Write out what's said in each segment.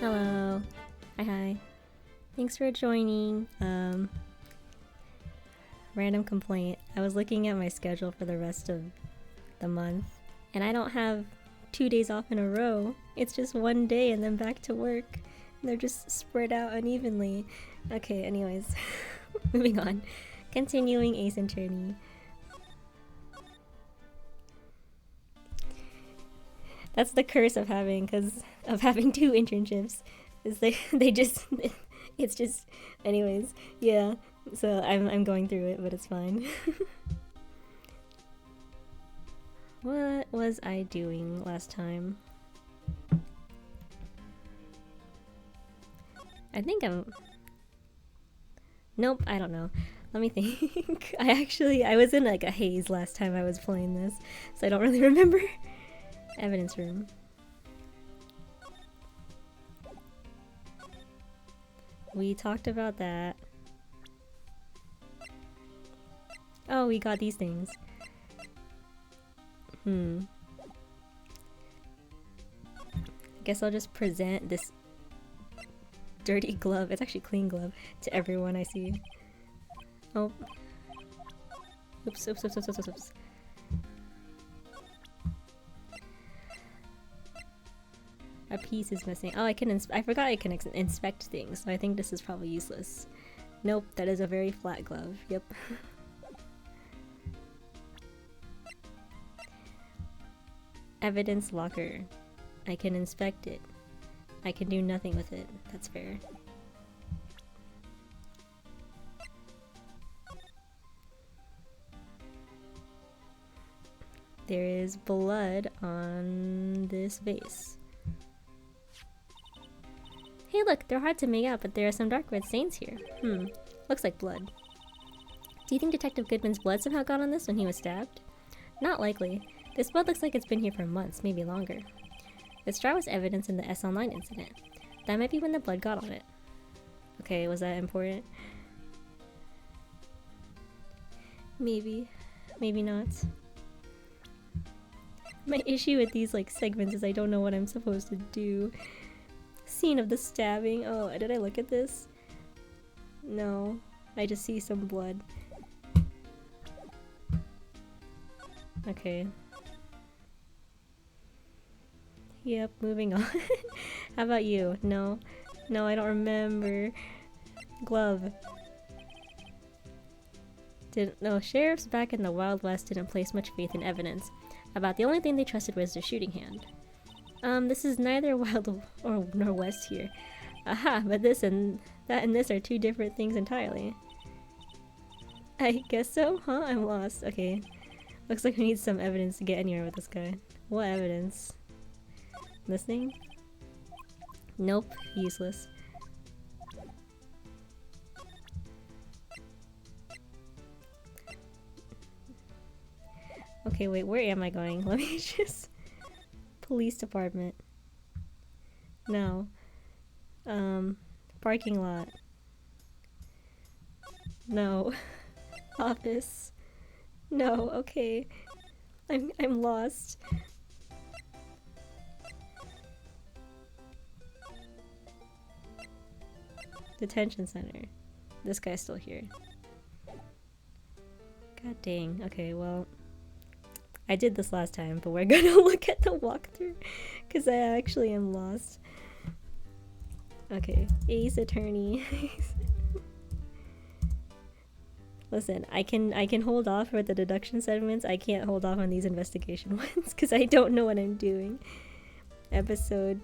Hello. Hi. Thanks for joining. Random complaint. I was looking at my schedule for the rest of the month, and I don't have 2 days off in a row. It's just one day and then back to work. They're just spread out unevenly. Okay, anyways. Moving on. Continuing Ace Attorney. That's the curse of having two internships. Is they just it's just anyways, yeah. So I'm going through it, but it's fine. What was I doing last time? I think Nope, I don't know. Let me think. I was in like a haze last time I was playing this, so I don't really remember. Evidence room. We talked about that. Oh, we got these things. I guess I'll just present this dirty glove, it's actually clean glove, to everyone I see. Oh. Oops. A piece is missing. Oh, I forgot I can inspect things, so I think this is probably useless. Nope, that is a very flat glove. Yep. Evidence locker. I can inspect it. I can do nothing with it. That's fair. There is blood on this vase. Hey look, they're hard to make out, but there are some dark red stains here. Looks like blood. Do you think Detective Goodman's blood somehow got on this when he was stabbed? Not likely. This blood looks like it's been here for months, maybe longer. The straw was evidence in the SL9 incident. That might be when the blood got on it. Okay, was that important? Maybe. Maybe not. My issue with these like segments is I don't know what I'm supposed to do. Scene of the stabbing. Oh, did I look at this? No. I just see some blood. Okay. Yep, moving on. How about you? No? No, I don't remember. Glove. No, sheriffs back in the Wild West didn't place much faith in evidence. About the only thing they trusted was their shooting hand. This is neither Wild nor West here. Aha, but this and that and this are two different things entirely. I guess so? Huh? I'm lost. Okay. Looks like we need some evidence to get anywhere with this guy. What evidence? Listening? Nope. Useless. Okay, wait, where am I going? Let me just... Police department. No. Parking lot. No. Office. No, okay. I'm lost. Detention center. This guy's still here. God dang. Okay, well... I did this last time, but we're gonna look at the walkthrough because I actually am lost. Okay, Ace Attorney. Listen, I can hold off with the deduction segments. I can't hold off on these investigation ones because I don't know what I'm doing. Episode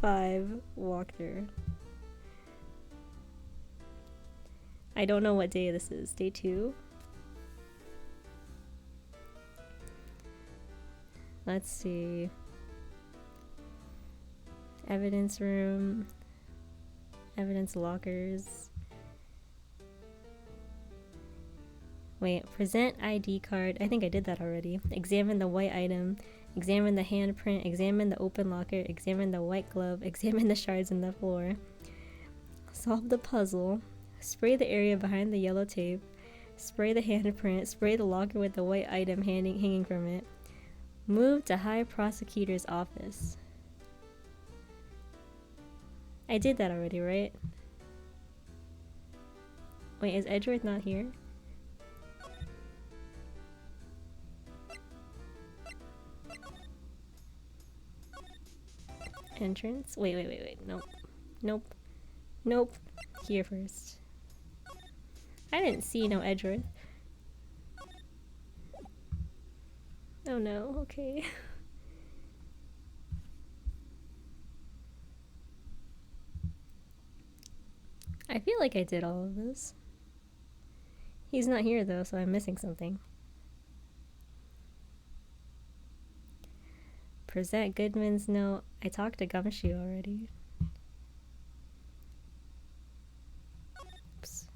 5 walkthrough. I don't know what day this is. Day 2? Let's see. Evidence room. Evidence lockers. Wait, present ID card. I think I did that already. Examine the white item. Examine the handprint. Examine the open locker. Examine the white glove. Examine the shards in the floor. Solve the puzzle. Spray the area behind the yellow tape. Spray the handprint. Spray the locker with the white item hanging from it. Move to High Prosecutor's office. I did that already, right? Wait, is Edgeworth not here? Entrance? Wait. Nope. Nope. Here first. I didn't see no Edgeworth. Oh no, okay. I feel like I did all of this. He's not here though, so I'm missing something. Present Goodman's note. I talked to Gumshoe already. Oops.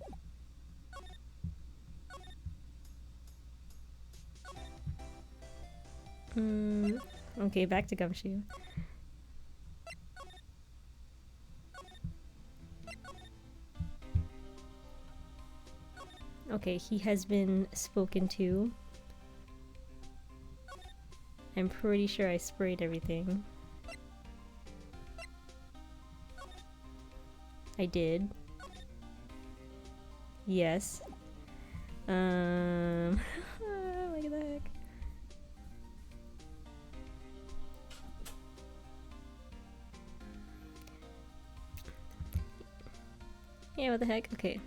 Okay, back to Gumshoe. Okay, he has been spoken to. I'm pretty sure I sprayed everything. I did. Yes. What the heck? Yeah, what the heck? Okay.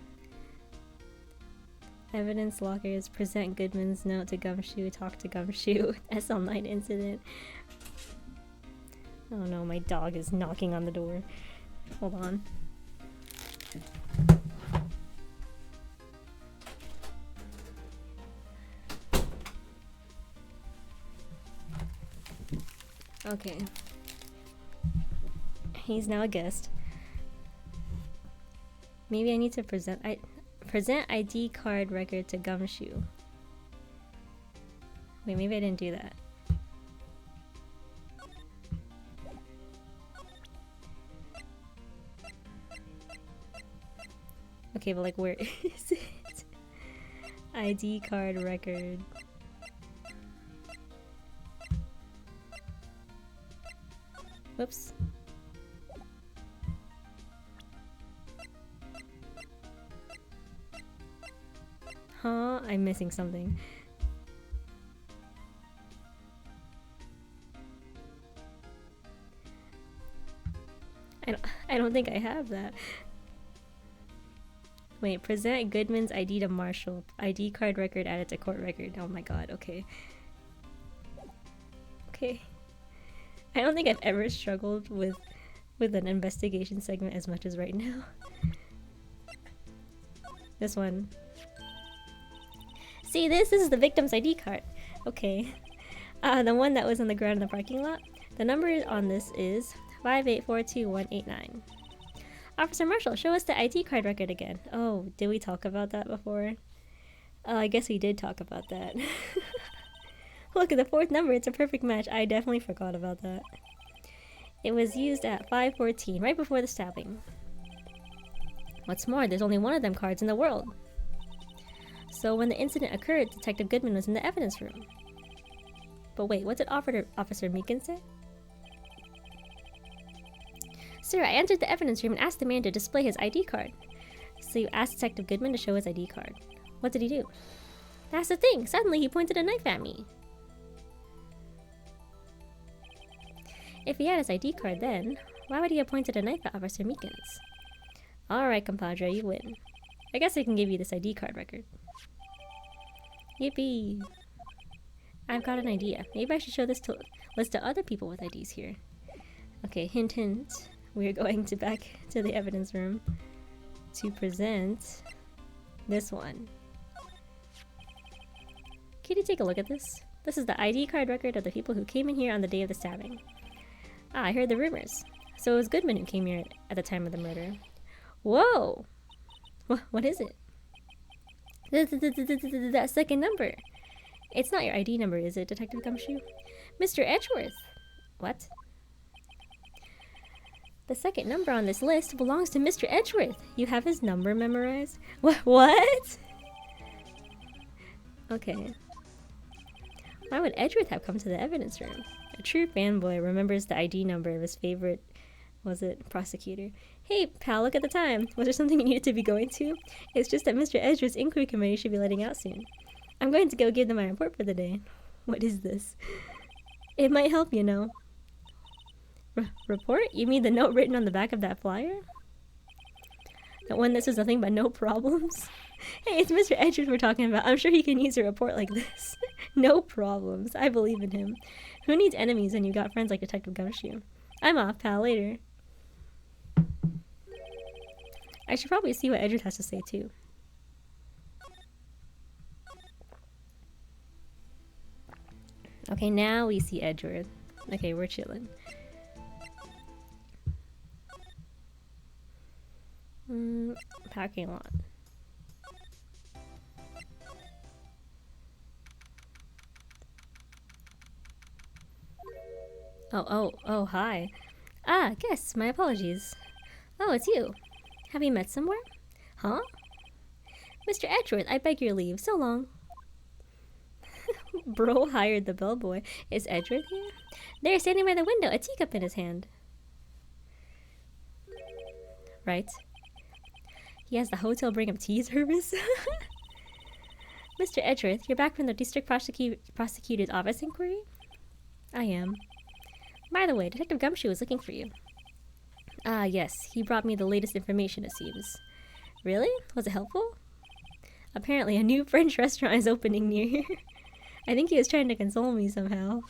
Evidence lockers. Present Goodman's note to Gumshoe. Talk to Gumshoe. SL9 incident. Oh no, my dog is knocking on the door. Hold on. Okay. He's now a guest. Maybe I need to present ID card record to Gumshoe. Wait, maybe I didn't do that. Okay, but like where is it? ID card record. Whoops. Huh? I'm missing something. I don't think I have that. Wait, present Goodman's ID to Marshall. ID card record added to court record. Oh my god, okay. Okay. I don't think I've ever struggled with an investigation segment as much as right now. This one. See, this is the victim's ID card. Okay. The one that was on the ground in the parking lot. The number on this is 5842189. Officer Marshall, show us the ID card record again. Oh, did we talk about that before? I guess we did talk about that. Look at the fourth number, it's a perfect match. I definitely forgot about that. It was used at 5:14, right before the stabbing. What's more, there's only one of them cards in the world. So when the incident occurred, Detective Goodman was in the evidence room. But wait, what did Officer Meekin say? Sir, I entered the evidence room and asked the man to display his ID card. So you asked Detective Goodman to show his ID card. What did he do? That's the thing, suddenly he pointed a knife at me. If he had his ID card then, why would he have pointed a knife at Officer Meekins? Alright, compadre, you win. I guess I can give you this ID card record. Yippee! I've got an idea. Maybe I should show this list to other people with IDs here. Okay, hint hint. We're going back to the evidence room to present this one. Kitty, take a look at this. This is the ID card record of the people who came in here on the day of the stabbing. Ah, I heard the rumors. So it was Goodman who came here at the time of the murder. Whoa! What is it? That second number. It's not your ID number, is it, Detective Gumshoe? Mr. Edgeworth! What? The second number on this list belongs to Mr. Edgeworth. You have his number memorized? What? Okay. Why would Edgeworth have come to the evidence room? A true fanboy remembers the ID number of his favorite Was it? Prosecutor. Hey, pal, look at the time. Was there something you needed to be going to? It's just that Mr. Edgeworth's inquiry committee should be letting out soon. I'm going to go give them my report for the day. What is this? It might help, you know. Report? You mean the note written on the back of that flyer? The one that says nothing but no problems? Hey, it's Mr. Edgeworth we're talking about. I'm sure he can use a report like this. No problems. I believe in him. Who needs enemies when you got friends like Detective Gumshoe? I'm off, pal. Later. I should probably see what Edgeworth has to say, too. Okay, now we see Edgeworth. Okay, we're chilling. Parking lot. Oh, hi. Ah, guess, my apologies. Oh, it's you. Have you met somewhere? Huh? Mr. Edgeworth, I beg your leave. So long. Bro hired the bellboy. Is Edgeworth here? There, standing by the window, a teacup in his hand. Right. He has the hotel bring him tea service? Mr. Edgeworth, you're back from the district prosecutor's office inquiry? I am. By the way, Detective Gumshoe was looking for you. Ah, yes. He brought me the latest information, it seems. Really? Was it helpful? Apparently, a new French restaurant is opening near here. I think he was trying to console me somehow.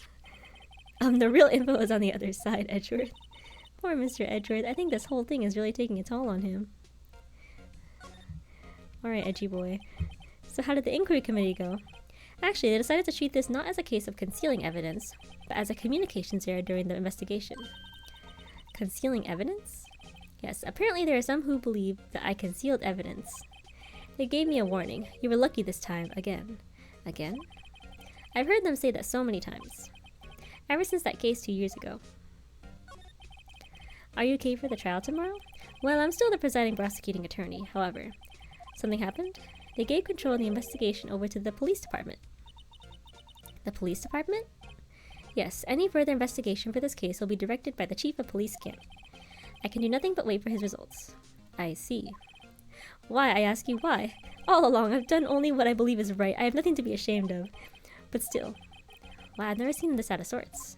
The real info is on the other side, Edgeworth. Poor Mr. Edgeworth. I think this whole thing is really taking a toll on him. Alright, edgy boy. So how did the inquiry committee go? Actually, they decided to treat this not as a case of concealing evidence, but as a communications error during the investigation. Concealing evidence? Yes, apparently there are some who believe that I concealed evidence. They gave me a warning. You were lucky this time. Again. Again? I've heard them say that so many times. Ever since that case 2 years ago. Are you okay for the trial tomorrow? Well, I'm still the presiding prosecuting attorney. However, something happened? They gave control of the investigation over to the police department. The police department? Yes, any further investigation for this case will be directed by the chief of police camp. I can do nothing but wait for his results. I see. Why, I ask you why? All along, I've done only what I believe is right. I have nothing to be ashamed of. But still. Wow, I've never seen this out of sorts.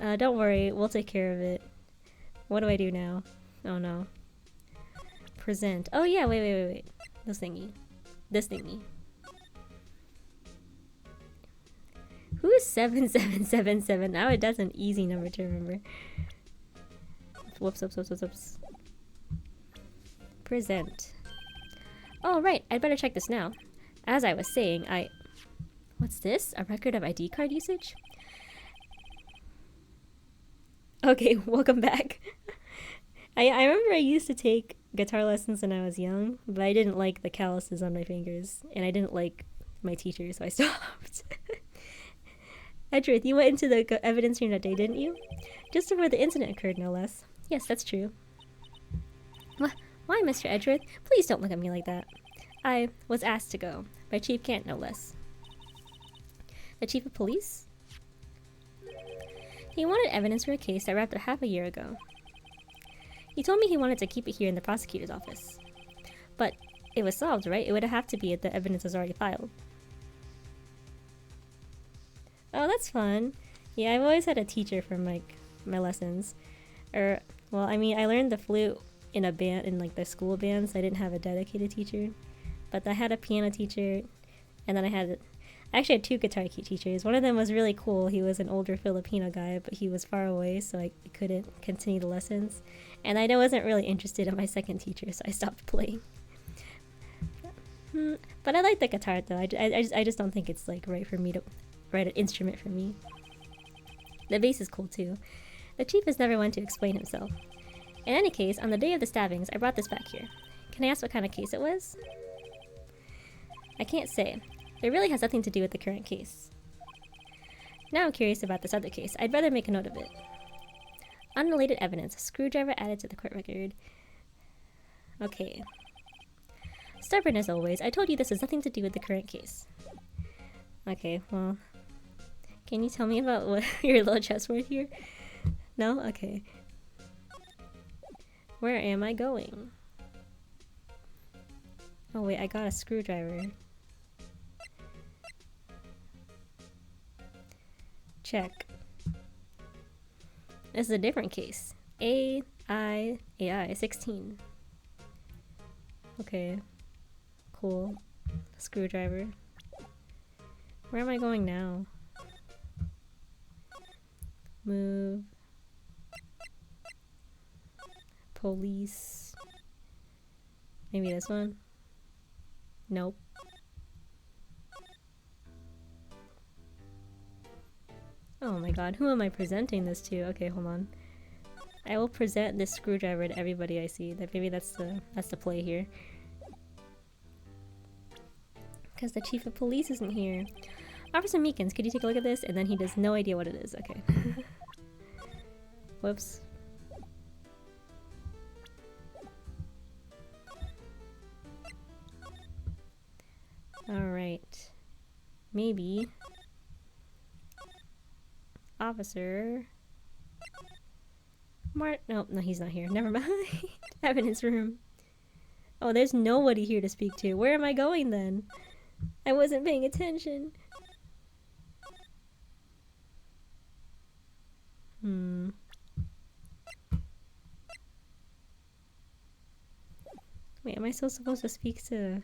Don't worry, we'll take care of it. What do I do now? Oh no. Present. Oh yeah, wait. This thingy. Who is 7777? Now that's an easy number to remember. Whoops. Present. Oh right, I'd better check this now. As I was saying, What's this? A record of ID card usage? Okay, welcome back. I remember I used to take guitar lessons when I was young, but I didn't like the calluses on my fingers, and I didn't like my teacher, so I stopped. Edgeworth, you went into the evidence room that day, didn't you? Just before the incident occurred, no less. Yes, that's true. Why, Mr. Edgeworth? Please don't look at me like that. I was asked to go. By Chief Kent, no less. The chief of police? He wanted evidence for a case that wrapped up half a year ago. He told me he wanted to keep it here in the prosecutor's office. But it was solved, right? It would have to be if the evidence was already filed. Oh, that's fun. Yeah, I've always had a teacher from like my lessons. I learned the flute in a band, in like the school band, so I didn't have a dedicated teacher. But I had a piano teacher, and then I actually had two guitar teachers. One of them was really cool. He was an older Filipino guy, but he was far away, so I couldn't continue the lessons. And I wasn't really interested in my second teacher, so I stopped playing. But I like the guitar though. I just don't think it's like right for me to write an instrument for me. The bass is cool too. The chief is never one to explain himself. In any case, on the day of the stabbings, I brought this back here. Can I ask what kind of case it was? I can't say. It really has nothing to do with the current case. Now I'm curious about this other case. I'd rather make a note of it. Unrelated evidence. Screwdriver added to the court record. Okay. Stubborn as always. I told you this has nothing to do with the current case. Okay, well... Can you tell me about what your little chessboard here? No? Okay. Where am I going? Oh wait, I got a screwdriver. Check. This is a different case. AI 16. Okay. Cool. Screwdriver. Where am I going now? Move. Police. Maybe this one? Nope. Oh my god, who am I presenting this to? Okay, hold on. I will present this screwdriver to everybody I see. That maybe that's the play here. Because the chief of police isn't here. Officer Meekins, could you take a look at this? And then he has no idea what it is. Okay. Whoops. Alright. Maybe. Officer... No, he's not here. Never mind. Evidence room. Oh, there's nobody here to speak to. Where am I going then? I wasn't paying attention. Wait, am I still supposed to speak to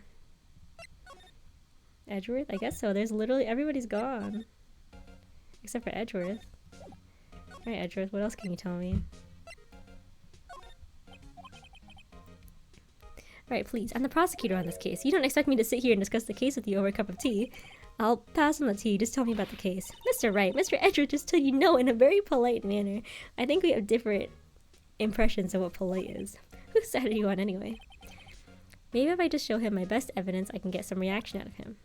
Edgeworth? I guess so. There's literally everybody's gone. Except for Edgeworth. Alright, Edgeworth, what else can you tell me? Alright, please. I'm the prosecutor on this case. You don't expect me to sit here and discuss the case with you over a cup of tea. I'll pass on the tea. Just tell me about the case. Mr. Wright, Mr. Edgeworth just told you no in a very polite manner. I think we have different impressions of what polite is. Whose side are you on anyway? Maybe if I just show him my best evidence, I can get some reaction out of him.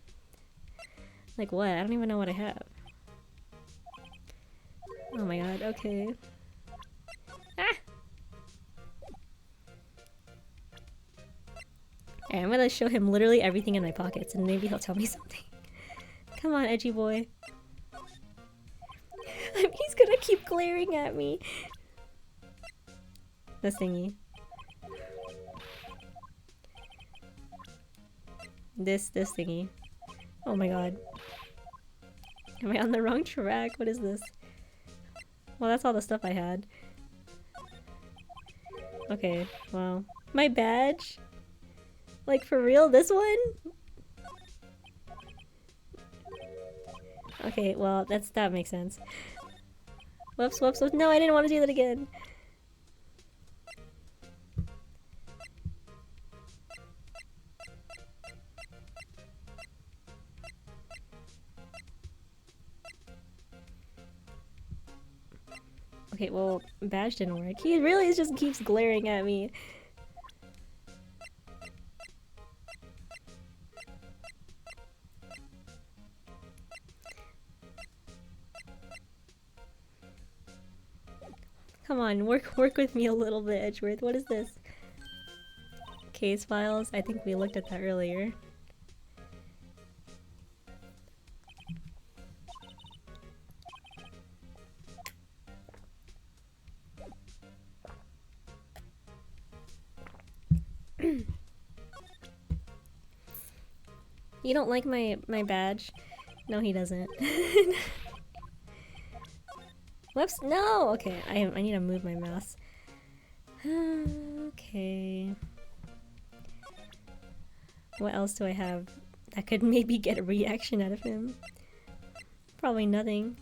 Like what? I don't even know what I have. Oh my god, okay. Ah! Okay, I'm gonna show him literally everything in my pockets and maybe he'll tell me something. Come on, edgy boy. He's gonna keep glaring at me. This thingy. This thingy. Oh my god. Am I on the wrong track? What is this? Well, that's all the stuff I had. Okay, well. My badge? Like, for real? This one? Okay, well, that makes sense. Whoops, whoops, whoops. No, I didn't want to do that again. Okay, well, badge didn't work. He really just keeps glaring at me. Come on, work with me a little bit, Edgeworth. What is this? Case files? I think we looked at that earlier. You don't like my badge? No, he doesn't. Whoops, no! Okay, I need to move my mouse. Okay. What else do I have that could maybe get a reaction out of him? Probably nothing.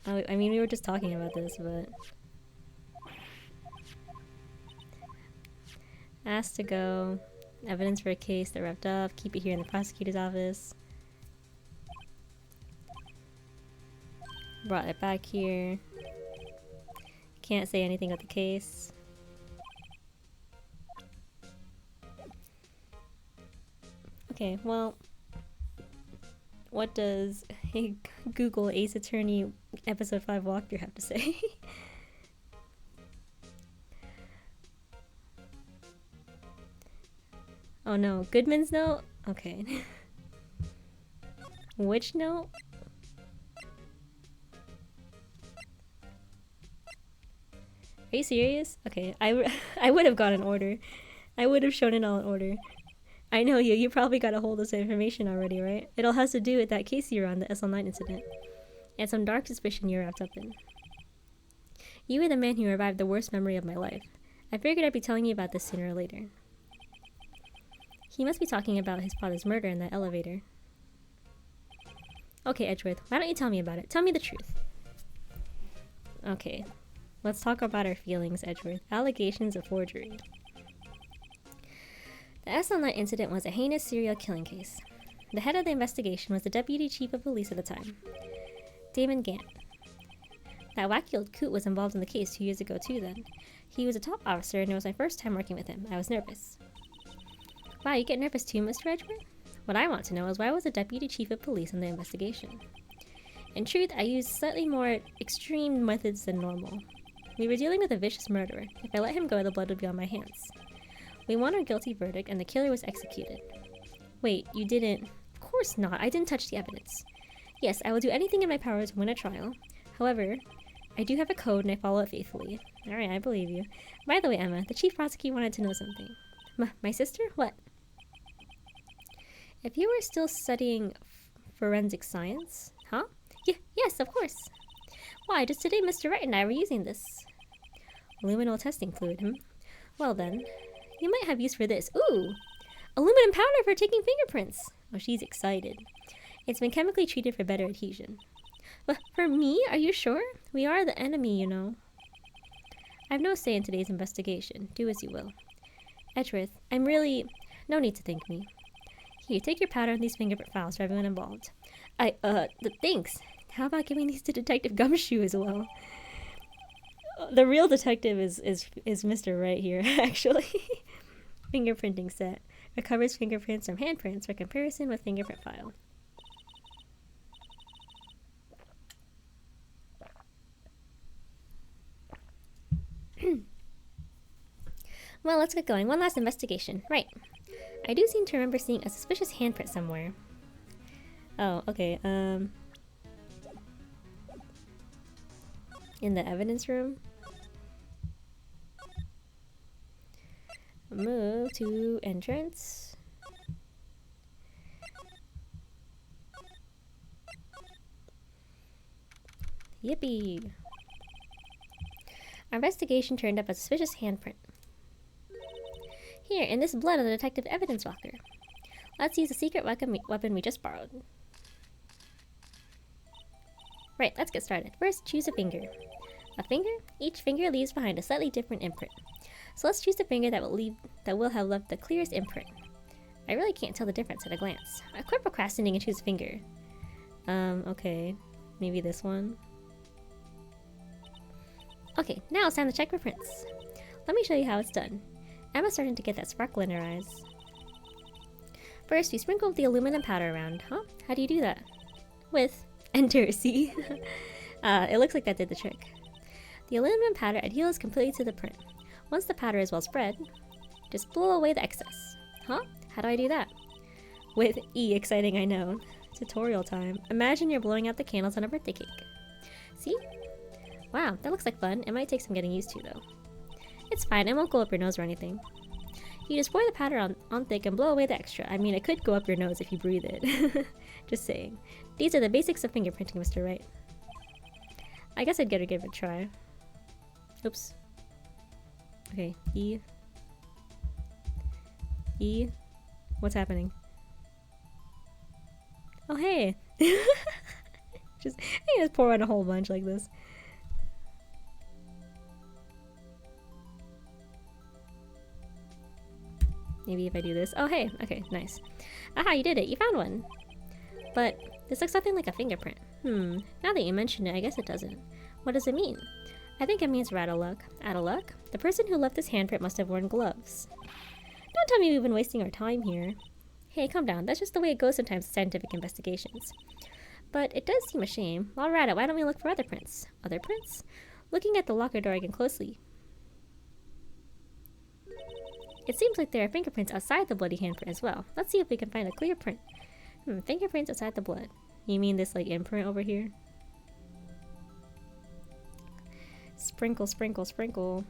I mean, we were just talking about this, but... Asked to go. Evidence for a case that wrapped up. Keep it here in the prosecutor's office. Brought it back here. Can't say anything about the case. Okay, well... What does a Google Ace Attorney episode 5 walkthrough have to say? Oh no, Goodman's note? Okay. Which note? Are you serious? Okay, I would have got an order. I would have shown it all in order. I know you. You probably got a hold of some information already, right? It all has to do with that case you were on, the SL9 incident. And some dark suspicion you're wrapped up in. You were the man who revived the worst memory of my life. I figured I'd be telling you about this sooner or later. He must be talking about his father's murder in that elevator. Okay, Edgeworth, why don't you tell me about it? Tell me the truth. Okay, let's talk about our feelings, Edgeworth. Allegations of forgery. The SL9 incident was a heinous serial killing case. The head of the investigation was the deputy chief of police at the time, Damon Gant. That wacky old coot was involved in the case 2 years ago too then. He was a top officer and it was my first time working with him. I was nervous. Wow, you get nervous too, Mr. Edgeworth? What I want to know is why was the deputy chief of police in the investigation? In truth, I used slightly more extreme methods than normal. We were dealing with a vicious murderer. If I let him go, the blood would be on my hands. We won our guilty verdict and the killer was executed. Wait, you didn't? Of course not. I didn't touch the evidence. Yes, I will do anything in my power to win a trial. However, I do have a code and I follow it faithfully. Alright, I believe you. By the way, Emma, the chief prosecutor wanted to know something. My sister? What? If you were still studying forensic science? Huh? Yes, of course. Why, just today Mr. Wright and I were using this. Luminol testing fluid, Well then, you might have use for this. Ooh! Aluminum powder for taking fingerprints! Oh, she's excited. It's been chemically treated for better adhesion. But for me? Are you sure? We are the enemy, you know. I have no say in today's investigation. Do as you will. Edgeworth, I'm really... No need to thank me. Here, take your powder and these fingerprint files for everyone involved. Thanks. How about giving these to Detective Gumshoe as well? The real detective is Mr. Wright here, actually. Fingerprinting set. Recovers fingerprints from handprints for comparison with fingerprint file. Well, let's get going. One last investigation. Right. I do seem to remember seeing a suspicious handprint somewhere. Oh, okay. In the evidence room. Move to entrance. Yippee! Our investigation turned up a suspicious handprint. Here, in this blood of the detective evidence locker. Let's use the secret weapon we just borrowed. Right, let's get started. First, choose a finger. A finger? Each finger leaves behind a slightly different imprint. So let's choose the finger that will have left the clearest imprint. I really can't tell the difference at a glance. I quit procrastinating and choose a finger. Okay. Maybe this one. Okay, now it's time to check for prints. Let me show you how it's done. Emma's starting to get that sparkle in her eyes. First, we sprinkle the aluminum powder around. Huh? How do you do that? With enter, see? It looks like that did the trick. The aluminum powder adheres completely to the print. Once the powder is well spread, just blow away the excess. Huh? How do I do that? With E, exciting, I know. Tutorial time. Imagine you're blowing out the candles on a birthday cake. See? Wow, that looks like fun. It might take some getting used to, though. It's fine, it won't go up your nose or anything. You just pour the powder on thick and blow away the extra. I mean, it could go up your nose if you breathe it. Just saying. These are the basics of fingerprinting, Mr. Wright. I guess I'd give it a try. Oops. Okay, E. E. What's happening? Oh, hey! I can just pour on a whole bunch like this. Maybe if I do this. Oh, hey. Okay, nice. Aha, you did it. You found one. But this looks something like a fingerprint. Now that you mention it, I guess it doesn't. What does it mean? I think it means we're out of luck. Out of luck? The person who left this handprint must have worn gloves. Don't tell me we've been wasting our time here. Hey, calm down. That's just the way it goes sometimes with scientific investigations. But it does seem a shame. While we're at it, why don't we look for other prints? Other prints? Looking at the locker door again closely. It seems like there are fingerprints outside the bloody handprint as well. Let's see if we can find a clear print. Fingerprints outside the blood. You mean this like imprint over here? Sprinkle, sprinkle, sprinkle.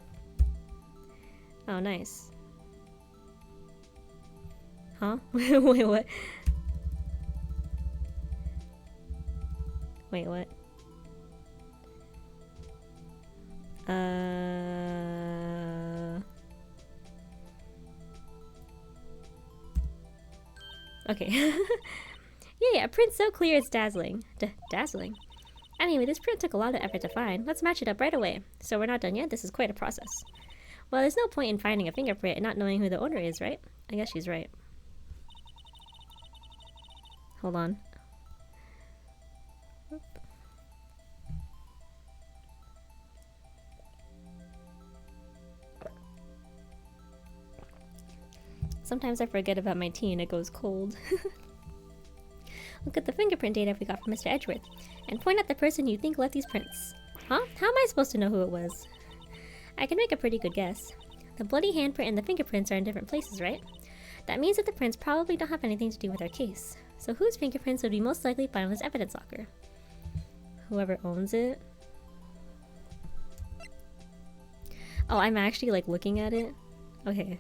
Oh, nice. Huh? Wait, what? Wait, what? Okay. Yeah, a print so clear it's dazzling. Dazzling? Anyway, this print took a lot of effort to find. Let's match it up right away. So we're not done yet? This is quite a process. Well, there's no point in finding a fingerprint and not knowing who the owner is, right? I guess she's right. Hold on. Sometimes I forget about my tea and it goes cold. Look at the fingerprint data we got from Mr. Edgeworth, and point at the person you think left these prints. Huh? How am I supposed to know who it was? I can make a pretty good guess. The bloody handprint and the fingerprints are in different places, right? That means that the prints probably don't have anything to do with our case. So whose fingerprints would be most likely found in this evidence locker? Whoever owns it? Oh, I'm actually like looking at it? Okay.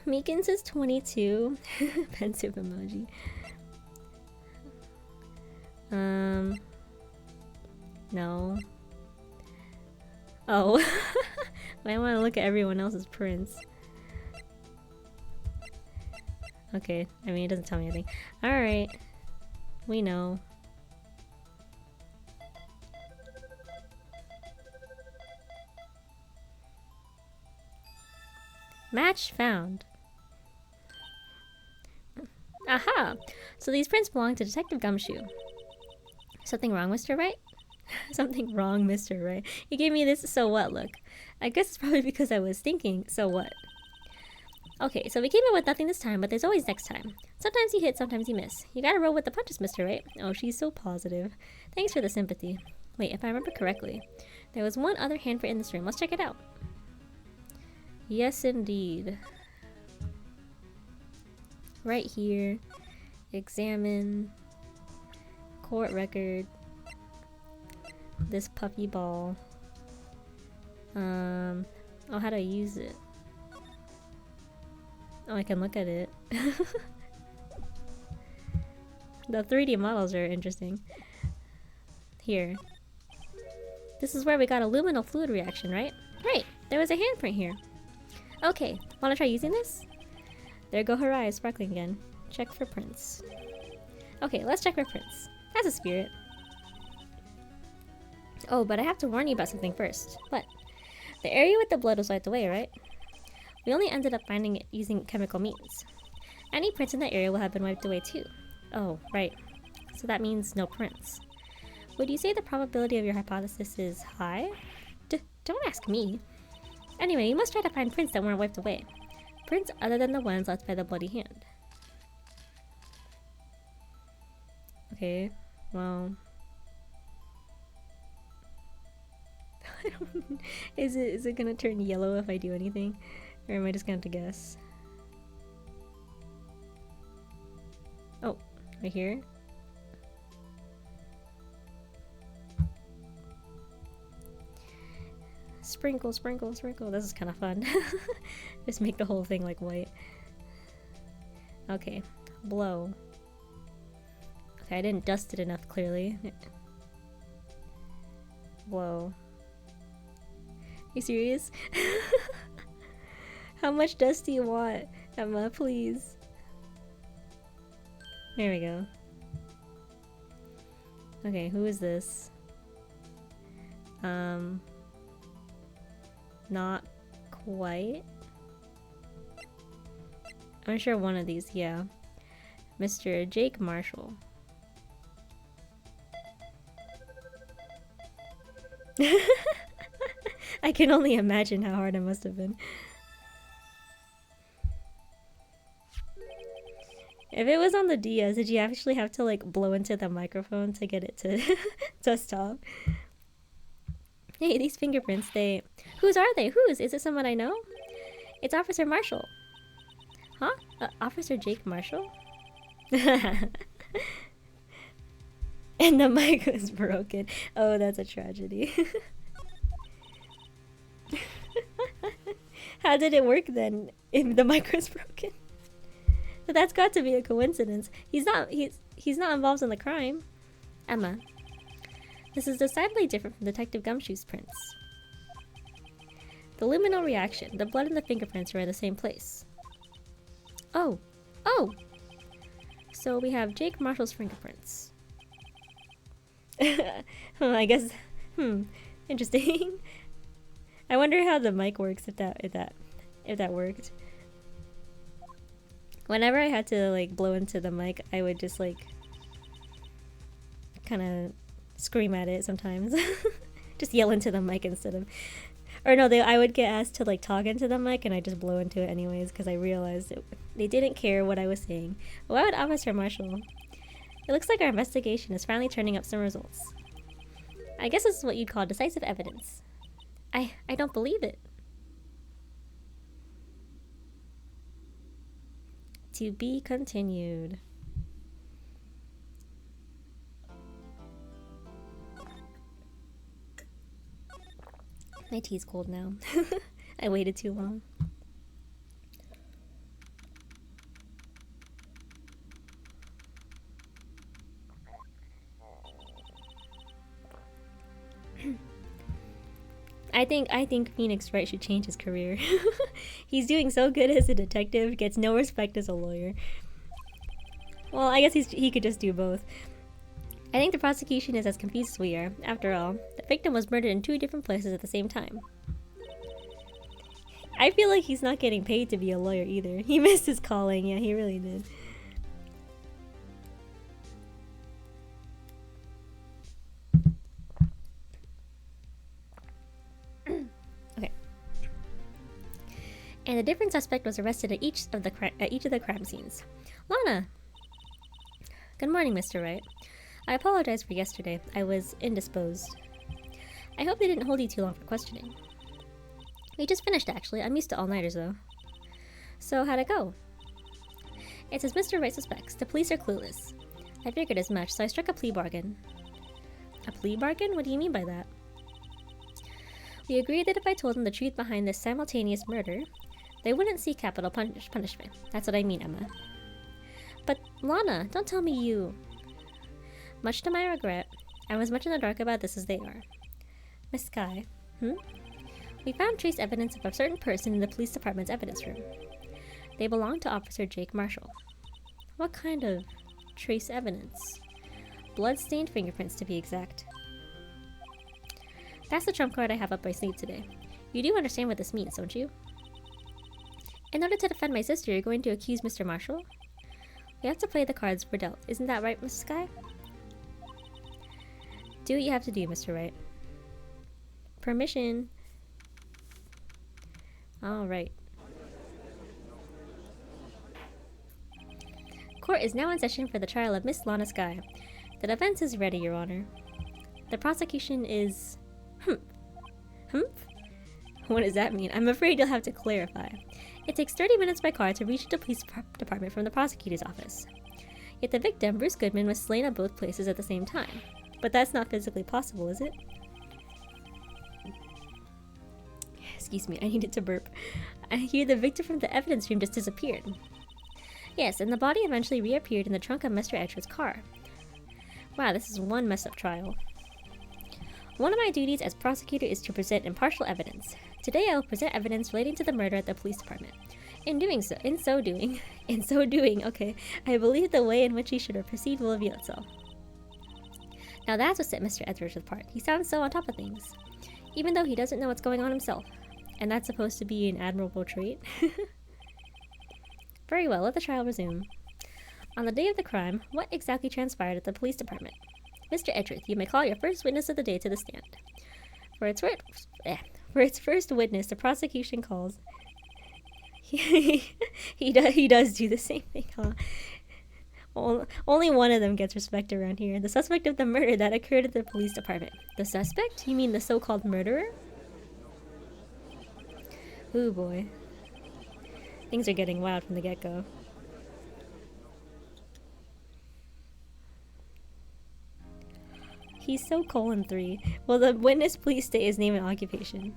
Meekins is 22. Pensive emoji. No. Oh. I want to look at everyone else's prints. Okay, I mean, it doesn't tell me anything. Alright. We know. Match found. Aha! So these prints belong to Detective Gumshoe. Something wrong, Mr. Wright? Something wrong, Mr. Wright. You gave me this so what look. I guess it's probably because I was thinking, so what? Okay, so we came in with nothing this time, but there's always next time. Sometimes you hit, sometimes you miss. You gotta roll with the punches, Mr. Wright. Oh, she's so positive. Thanks for the sympathy. Wait, if I remember correctly, there was one other handprint in this room. Let's check it out. Yes, indeed. Right here. Examine. Court record. This puppy ball. Oh, how do I use it? Oh, I can look at it. The 3D models are interesting. Here. This is where we got a luminal fluid reaction, right? Right! There was a handprint here. Okay, wanna try using this? There go her eyes sparkling again. Check for prints. Okay, let's check for prints. That's a spirit. Oh, but I have to warn you about something first. What? The area with the blood was wiped away, right? We only ended up finding it using chemical means. Any prints in that area will have been wiped away too. Oh, right. So that means no prints. Would you say the probability of your hypothesis is high? Don't ask me. Anyway, you must try to find prints that weren't wiped away. Prints other than the ones left by the bloody hand. Okay, well... Is it gonna turn yellow if I do anything? Or am I just gonna have to guess? Oh, right here? Sprinkle, sprinkle, sprinkle. This is kind of fun. Just make the whole thing like white. Okay, blow. Okay, I didn't dust it enough clearly. Blow. You serious? How much dust do you want, Emma? Please. There we go. Okay, who is this? Not quite. I'm sure one of these, yeah. Mr. Jake Marshall. I can only imagine how hard it must have been. If it was on the DS, did you actually have to like blow into the microphone to get it to stop? Hey, these fingerprints, whose are they? Whose? Is it someone I know? It's Officer Marshall. Huh? Officer Jake Marshall? And the mic was broken. Oh, that's a tragedy. How did it work then if the mic was broken? But that's got to be a coincidence. He's not involved in the crime. Emma. This is decidedly different from Detective Gumshoe's prints. The luminal reaction. The blood and the fingerprints are in the same place. Oh. Oh! So we have Jake Marshall's fingerprints. I guess. Interesting. I wonder how the mic works if that worked. Whenever I had to like blow into the mic, I would just like kind of scream at it sometimes. Just yell into the mic instead of, or no, I would get asked to like talk into the mic and I just blow into it anyways because I realized they didn't care what I was saying. Why would Officer Marshall? It looks like our investigation is finally turning up some results. I guess this is what you'd call decisive evidence. I don't believe it. To be continued. My tea's cold now. I waited too long. I think Phoenix Wright should change his career. He's doing so good as a detective, gets no respect as a lawyer. Well, I guess he could just do both. I think the prosecution is as confused as we are. After all, the victim was murdered in 2 different places at the same time. I feel like he's not getting paid to be a lawyer either. He missed his calling. Yeah, he really did. Okay. And a different suspect was arrested at each of the crime scenes. Lana! Good morning, Mr. Wright. I apologize for yesterday. I was indisposed. I hope they didn't hold you too long for questioning. We just finished, actually. I'm used to all-nighters, though. So, how'd it go? It's as Mr. Wright suspects. The police are clueless. I figured as much, so I struck a plea bargain. A plea bargain? What do you mean by that? We agreed that if I told them the truth behind this simultaneous murder, they wouldn't see capital punishment. That's what I mean, Emma. But, Lana, don't tell me you... Much to my regret, I'm as much in the dark about this as they are. Miss Skye, We found trace evidence of a certain person in the police department's evidence room. They belong to Officer Jake Marshall. What kind of trace evidence? Blood-stained fingerprints, to be exact. That's the trump card I have up my sleeve today. You do understand what this means, don't you? In order to defend my sister, you're going to accuse Mr. Marshall? We have to play the cards we're dealt. Isn't that right, Miss Skye? Do what you have to do, Mr. Wright. Permission. Alright. Court is now in session for the trial of Miss Lana Skye. The defense is ready, Your Honor. The prosecution is... What does that mean? I'm afraid you'll have to clarify. It takes 30 minutes by car to reach the police department from the prosecutor's office. Yet the victim, Bruce Goodman, was slain at both places at the same time. But that's not physically possible, is it? Excuse me, I needed to burp. I hear the victim from the evidence room just disappeared. Yes, and the body eventually reappeared in the trunk of Mr. Edgeworth's car. Wow, this is one messed up trial. One of my duties as prosecutor is to present impartial evidence. Today I will present evidence relating to the murder at the police department. In so doing, okay, I believe the way in which he should have proceeded will reveal itself. Now that's what set Mr. Edgeworth apart. He sounds so on top of things, even though he doesn't know what's going on himself. And that's supposed to be an admirable trait. Very well, let the trial resume. On the day of the crime, what exactly transpired at the police department? Mr. Edgeworth, you may call your first witness of the day to the stand. For its first witness, the prosecution calls... he does do the same thing, huh? Only one of them gets respect around here. The suspect of the murder that occurred at the police department. The suspect? You mean the so-called murderer? Ooh boy. Things are getting wild from the get-go. He's so :3. Will the witness please state his name and occupation?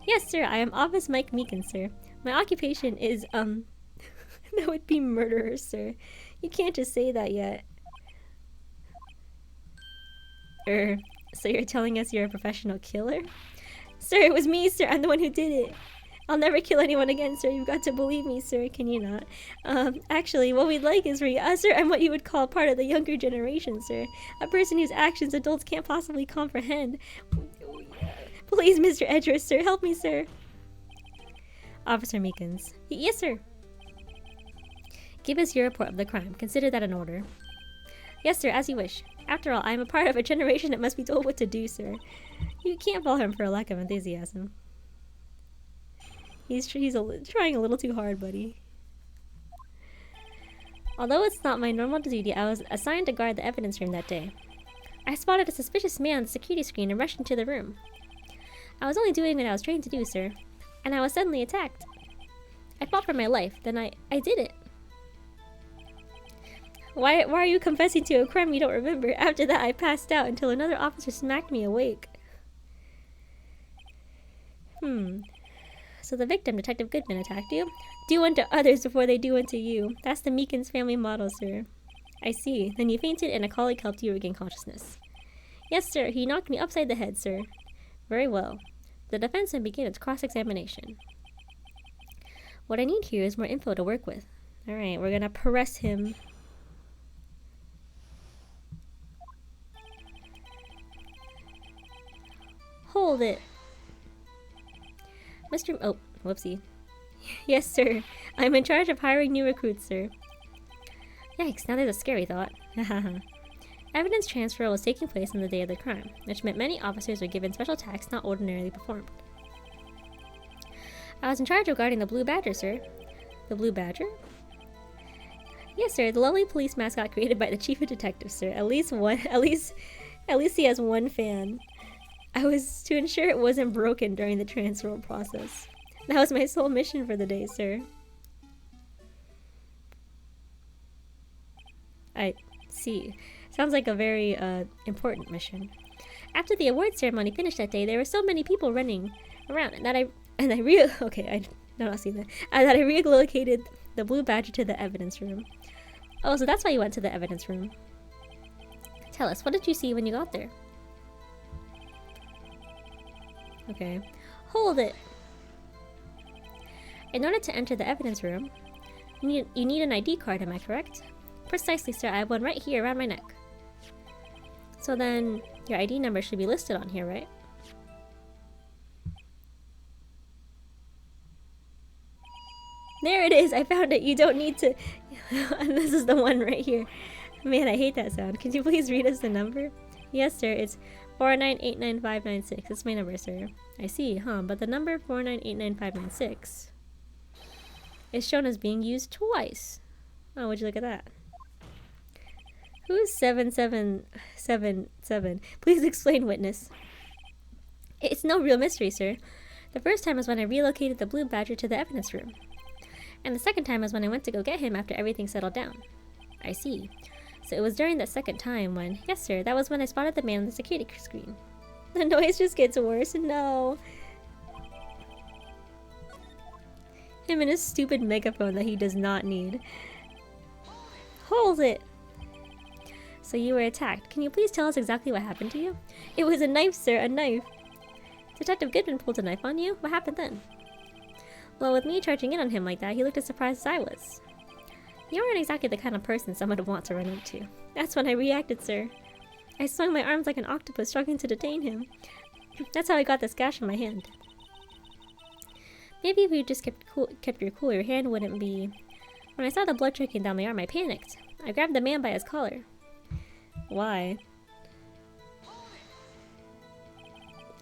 Yes, sir. I am Office Mike Meekin, sir. My occupation is, that would be murderer, sir. You can't just say that yet. So you're telling us you're a professional killer? Sir, it was me, sir. I'm the one who did it. I'll never kill anyone again, sir. You've got to believe me, sir. Can you not? Actually, what we'd like is for you, sir, I'm what you would call part of the younger generation, sir. A person whose actions adults can't possibly comprehend. Please, Mr. Edgeworth, sir. Help me, sir. Officer Meekins. Yes, sir. Give us your report of the crime. Consider that an order. Yes, sir, as you wish. After all, I am a part of a generation that must be told what to do, sir. You can't fault him for a lack of enthusiasm. He's trying a little too hard, buddy. Although it's not my normal duty, I was assigned to guard the evidence room that day. I spotted a suspicious man on the security screen and rushed into the room. I was only doing what I was trained to do, sir, and I was suddenly attacked. I fought for my life, then I did it. Why are you confessing to a crime you don't remember? After that, I passed out until another officer smacked me awake. So the victim, Detective Goodman, attacked you? Do unto others before they do unto you. That's the Meekins family motto, sir. I see. Then you fainted and a colleague helped you regain consciousness. Yes, sir. He knocked me upside the head, sir. Very well. The defense then began its cross-examination. What I need here is more info to work with. Alright, we're gonna press him. Hold it. Oh, whoopsie. Yes, sir. I'm in charge of hiring new recruits, sir. Yikes, now there's a scary thought. Evidence transfer was taking place on the day of the crime, which meant many officers were given special tasks not ordinarily performed. I was in charge of guarding the Blue Badger, sir. The Blue Badger? Yes, sir, the lovely police mascot created by the chief of detectives, sir. At least he has one fan. I was to ensure it wasn't broken during the transfer process. That was my sole mission for the day, sir. I see. Sounds like a very important mission. After the award ceremony finished that day, there were so many people running around that I relocated the Blue Badger to the evidence room. Oh, so that's why you went to the evidence room. Tell us, what did you see when you got there? Okay. Hold it! In order to enter the evidence room, you need an ID card, am I correct? Precisely, sir. I have one right here around my neck. So then, your ID number should be listed on here, right? There it is! I found it! You don't need to... This is the one right here. Man, I hate that sound. Could you please read us the number? Yes, sir. It's 4989596. That's my number, sir. I see, huh? But the number 4989596 is shown as being used twice. Oh, would you look at that? Who's 7777? Please explain, witness. It's no real mystery, sir. The first time was when I relocated the Blue Badger to the evidence room. And the second time was when I went to go get him after everything settled down. I see. So it was during that second time when... Yes, sir, that was when I spotted the man on the security screen. The noise just gets worse. No. Him and his stupid megaphone that he does not need. Hold it! So you were attacked. Can you please tell us exactly what happened to you? It was a knife, sir, a knife. Detective Goodman pulled a knife on you? What happened then? Well, with me charging in on him like that, he looked as surprised as I was. You aren't exactly the kind of person someone would want to run up to. That's when I reacted, sir. I swung my arms like an octopus, struggling to detain him. That's how I got this gash on my hand. Maybe if you just kept your cool, your hand wouldn't be... When I saw the blood trickling down my arm, I panicked. I grabbed the man by his collar. Why?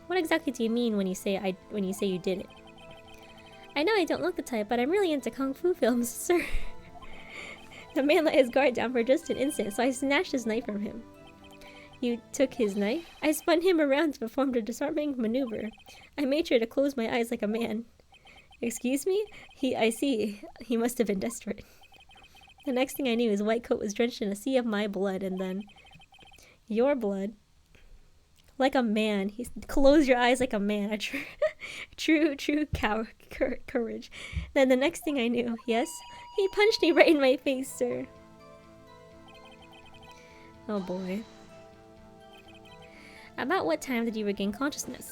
What exactly do you mean when you say you did it? I know I don't look the type, but I'm really into kung fu films, sir. The man let his guard down for just an instant, so I snatched his knife from him. You took his knife? I spun him around to perform a disarming maneuver. I made sure to close my eyes like a man. Excuse me? I see. He must have been desperate. The next thing I knew, his white coat was drenched in a sea of my blood, and then... Your blood? Like a man. Close your eyes like a man. A true courage. Then the next thing I knew, yes, he punched me right in my face, sir. Oh boy. About what time did you regain consciousness?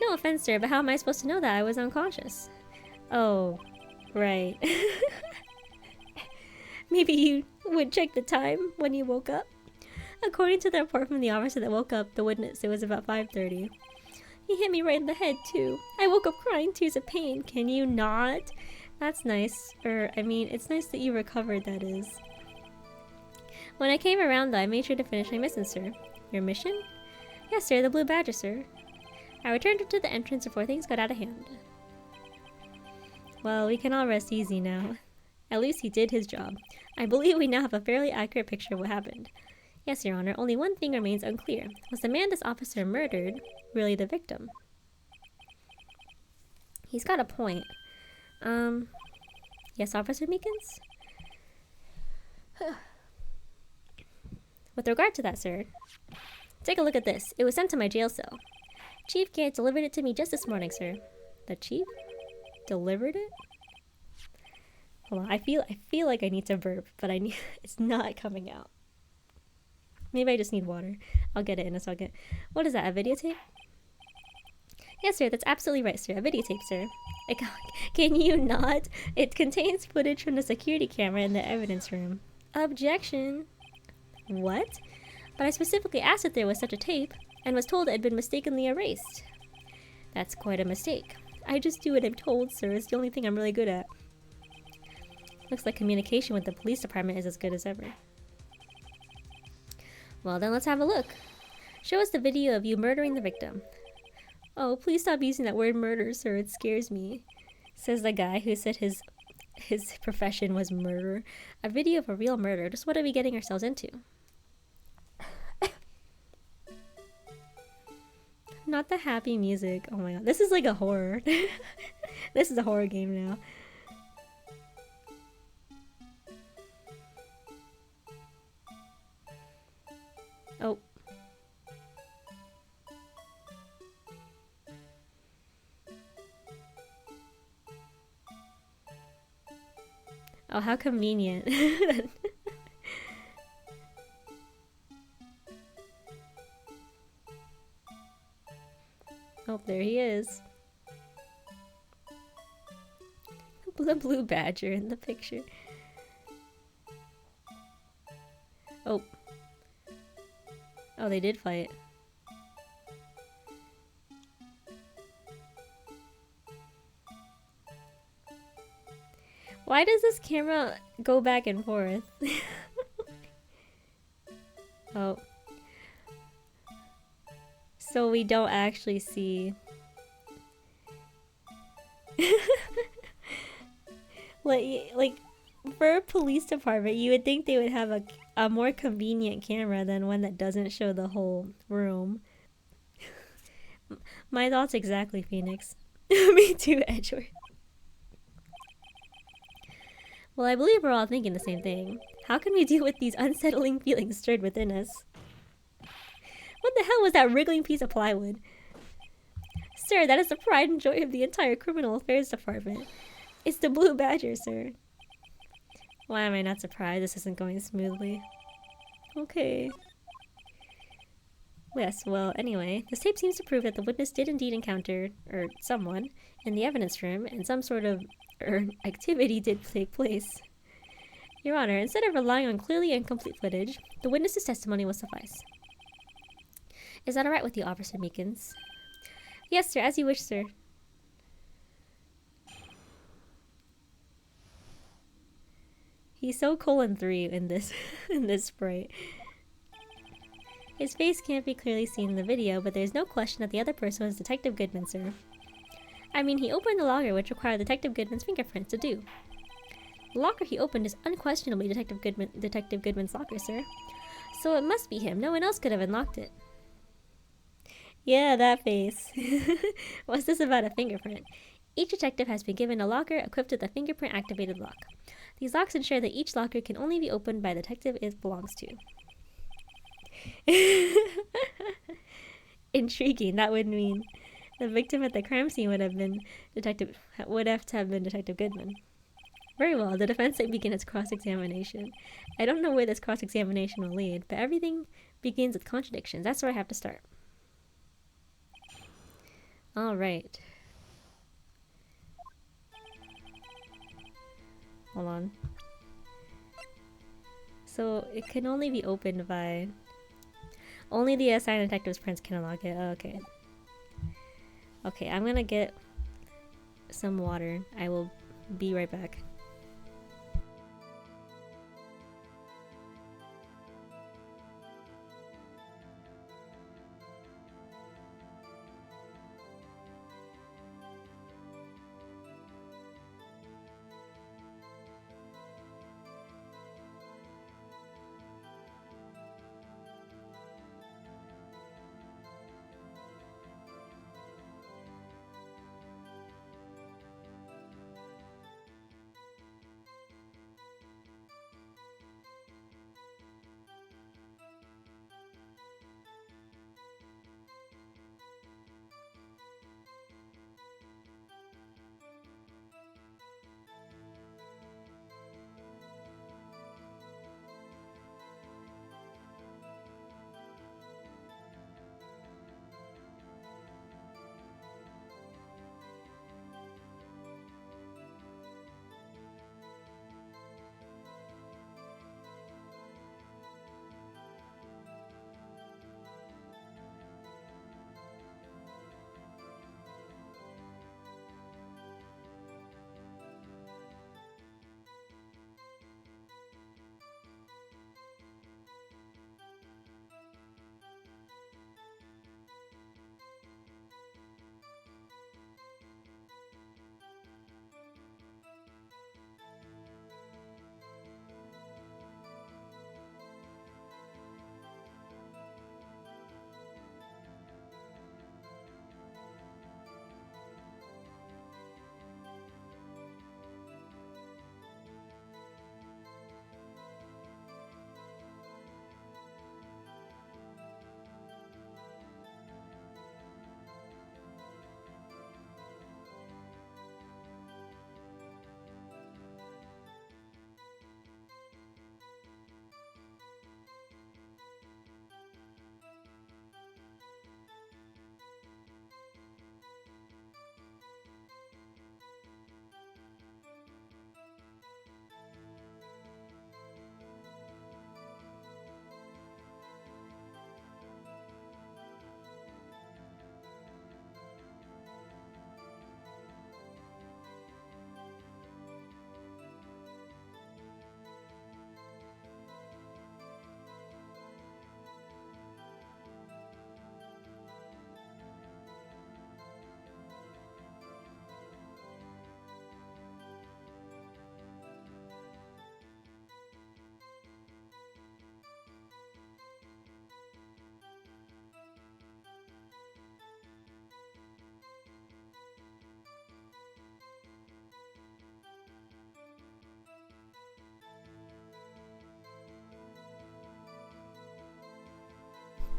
No offense, sir, but how am I supposed to know that I was unconscious? Oh, right. Maybe you would check the time when you woke up? According to the report from the officer that woke up the witness, it was about 5:30. He hit me right in the head, too. I woke up crying tears of pain. Can you not? That's nice. I mean, it's nice that you recovered, that is. When I came around, though, I made sure to finish my mission, sir. Your mission? Yes, sir, the Blue Badger, sir. I returned to the entrance before things got out of hand. Well, we can all rest easy now. At least he did his job. I believe we now have a fairly accurate picture of what happened. Yes, Your Honor, only one thing remains unclear. Was the man this officer murdered really the victim? He's got a point. Yes, Officer Meekins? With regard to that, sir, take a look at this. It was sent to my jail cell. Chief Gant delivered it to me just this morning, sir. The chief? Delivered it? Hold on, I feel like I need to burp, but it's not coming out. Maybe I just need water. I'll get it in a second. What is that, a videotape? Yes, sir, that's absolutely right, sir. A videotape, sir. Can you not? It contains footage from the security camera in the evidence room. Objection. What? But I specifically asked if there was such a tape, and was told it had been mistakenly erased. That's quite a mistake. I just do what I'm told, sir. It's the only thing I'm really good at. Looks like communication with the police department is as good as ever. Well, then let's have a look. Show us the video of you murdering the victim. Oh, please stop using that word murder, sir. It scares me. Says the guy who said his profession was murder. A video of a real murder. Just what are we getting ourselves into? Not the happy music. Oh my god. This is like a horror. This is a horror game now. Oh. Oh, how convenient. Oh, there he is. The blue badger in the picture. Oh. Oh, they did fight. Why does this camera go back and forth? Oh. So we don't actually see. like for a police department, you would think they would have a more convenient camera than one that doesn't show the whole room. My thoughts exactly, Phoenix. Me too, Edgeworth. Well, I believe we're all thinking the same thing. How can we deal with these unsettling feelings stirred within us? What the hell was that wriggling piece of plywood? Sir, that is the pride and joy of the entire criminal affairs department. It's the Blue Badger, sir. Why am I not surprised this isn't going smoothly? Okay. Yes, well, anyway, this tape seems to prove that the witness did indeed encounter, someone, in the evidence room, and some sort of, activity did take place. Your Honor, instead of relying on clearly incomplete footage, the witness's testimony will suffice. Is that alright with you, Officer Meekins? Yes, sir, as you wish, sir. He's so :3 in this in this sprite. His face can't be clearly seen in the video, but there's no question that the other person was Detective Goodman, sir. I mean, he opened the locker, which required Detective Goodman's fingerprints to do. The locker he opened is unquestionably Detective Goodman's locker, sir. So it must be him. No one else could have unlocked it. Yeah, that face. What's this about a fingerprint? Each detective has been given a locker equipped with a fingerprint-activated lock. These locks ensure that each locker can only be opened by the detective it belongs to. intriguing. That would mean the victim at the crime scene would have been Detective Goodman. Very well, the defense will begin its cross-examination. I don't know where this cross-examination will lead, but everything begins with contradictions. That's where I have to start. Alright. Hold on. So, it can only be opened by... Only the assigned detective's prints can unlock it. Oh, okay. Okay, I'm gonna get some water. I will be right back.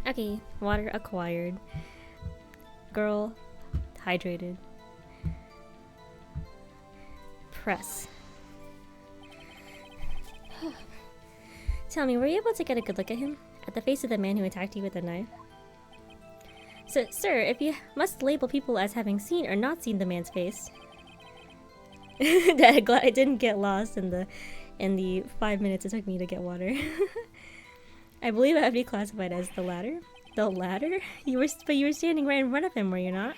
Okay, water acquired. Girl hydrated. Press. Tell me, were you able to get a good look at him? At the face of the man who attacked you with a knife? So, sir, if you must label people as having seen or not seen the man's face. Glad I didn't get lost in the 5 minutes it took me to get water. I believe I would be classified as the latter. The latter? But you were standing right in front of him, were you not?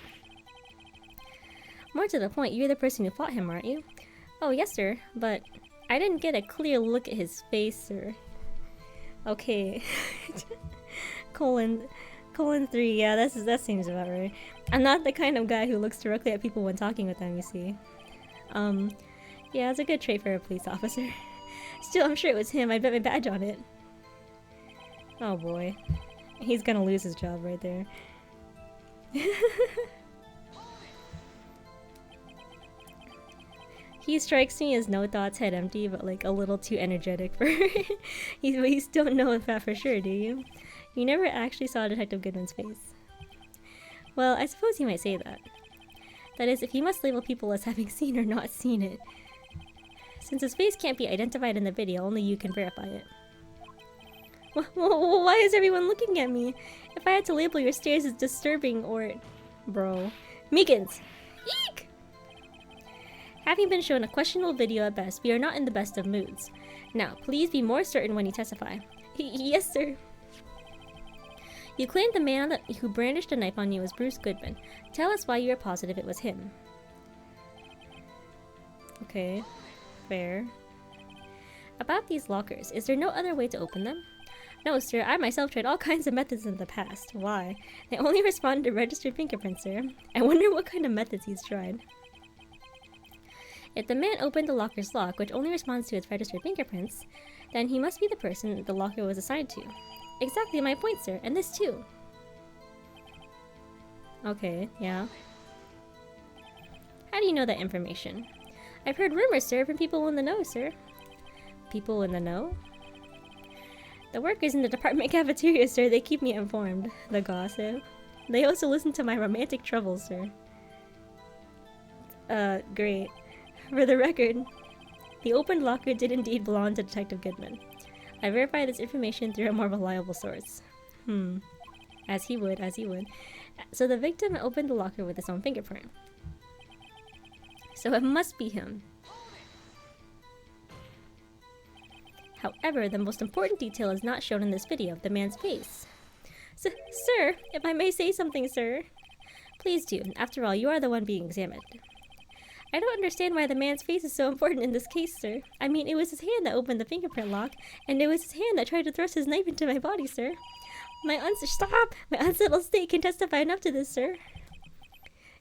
More to the point, you're the person who fought him, aren't you? Oh, yes, sir, but I didn't get a clear look at his face, sir. Okay. colon 3, yeah, that seems about right. I'm not the kind of guy who looks directly at people when talking with them, you see. Yeah, it's a good trait for a police officer. Still, I'm sure it was him. I bet my badge on it. Oh boy. He's gonna lose his job right there. He strikes me as no thoughts, head empty, but like a little too energetic for you still don't know that for sure, do you? You never actually saw Detective Goodman's face. Well, I suppose you might say that. That is, if you must label people as having seen or not seen it. Since his face can't be identified in the video, only you can verify it. Why is everyone looking at me? If I had to label your stares as disturbing or... Bro. Meekins! Eek! Having been shown a questionable video at best, we are not in the best of moods. Now, please be more certain when you testify. Yes, sir. You claimed the man who brandished a knife on you was Bruce Goodman. Tell us why you are positive it was him. Okay. Fair. About these lockers, is there no other way to open them? No, sir. I myself tried all kinds of methods in the past. Why? They only responded to registered fingerprints, sir. I wonder what kind of methods he's tried. If the man opened the locker's lock, which only responds to its registered fingerprints, then he must be the person the locker was assigned to. Exactly my point, sir. And this too. Okay, yeah. How do you know that information? I've heard rumors, sir, from people in the know, sir. People in the know? The workers in the department cafeteria, sir, they keep me informed. The gossip. They also listen to my romantic troubles, sir. Great. For the record, the opened locker did indeed belong to Detective Goodman. I verified this information through a more reliable source. As he would. So the victim opened the locker with his own fingerprint. So it must be him. However, the most important detail is not shown in this video of the man's face. Sir, if I may say something, sir. Please do. After all, you are the one being examined. I don't understand why the man's face is so important in this case, sir. I mean, it was his hand that opened the fingerprint lock, and it was his hand that tried to thrust his knife into my body, sir. My unsettled state can testify enough to this, sir.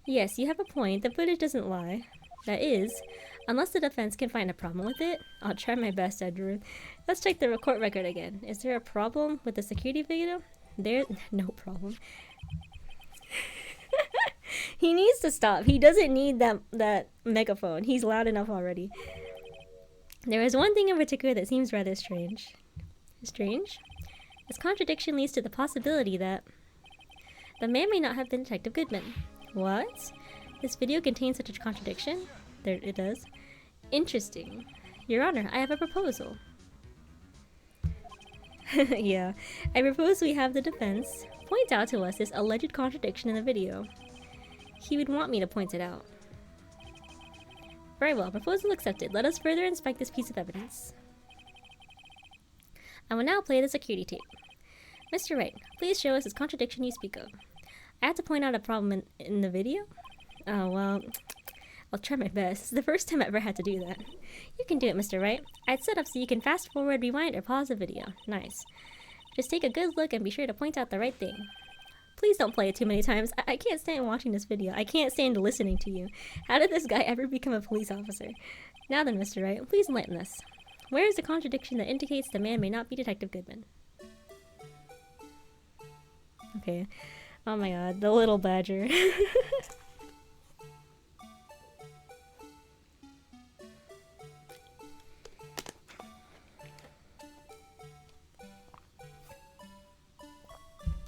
Yes, you have a point. The footage doesn't lie. That is, unless the defense can find a problem with it. I'll try my best, Edward. Let's check the court record again. Is there a problem with the security video? No problem. He needs to stop. He doesn't need that megaphone. He's loud enough already. There is one thing in particular that seems rather strange. Strange? This contradiction leads to the possibility that the man may not have been Detective Goodman. What? This video contains such a contradiction? There it does. Interesting. Your Honor, I have a proposal. Yeah. I propose we have the defense point out to us this alleged contradiction in the video. He would want me to point it out. Very well, proposal accepted. Let us further inspect this piece of evidence. I will now play the security tape. Mr. Wright, please show us this contradiction you speak of. I have to point out a problem in the video? Oh, well, I'll try my best. It's the first time I ever had to do that. You can do it, Mr. Wright. I'd set up so you can fast forward, rewind, or pause the video. Nice. Just take a good look and be sure to point out the right thing. Please don't play it too many times. I can't stand watching this video. I can't stand listening to you. How did this guy ever become a police officer? Now then, Mr. Wright, please enlighten us. Where is the contradiction that indicates the man may not be Detective Goodman? Okay. Oh my god, the little badger.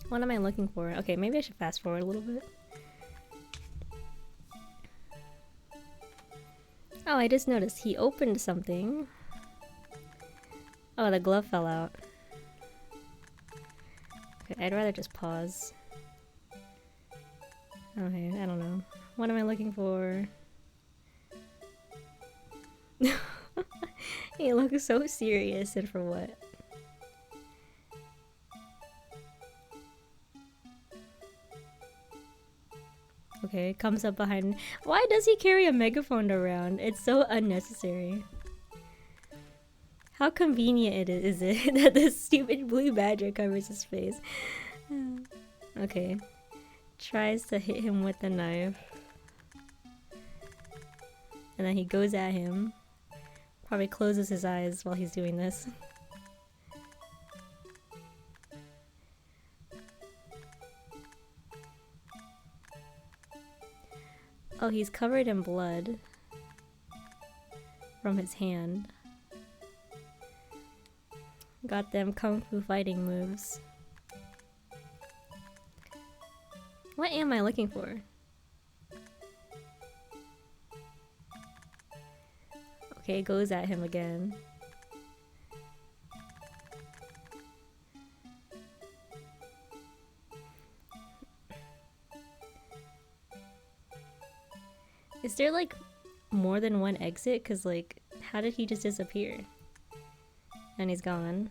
What am I looking for? Okay, maybe I should fast forward a little bit. Oh, I just noticed he opened something. Oh, the glove fell out. Okay, I'd rather just pause. Okay, I don't know. What am I looking for? He looks so serious, and for what? Okay, comes up behind. Why does he carry a megaphone around? It's so unnecessary. How convenient is it that this stupid blue badger covers his face? Okay. Tries to hit him with the knife. And then he goes at him. Probably closes his eyes while he's doing this. Oh, he's covered in blood from his hand. Got them kung fu fighting moves. What am I looking for? Okay, it goes at him again. Is there like more than one exit? Cause like, how did he just disappear? And he's gone.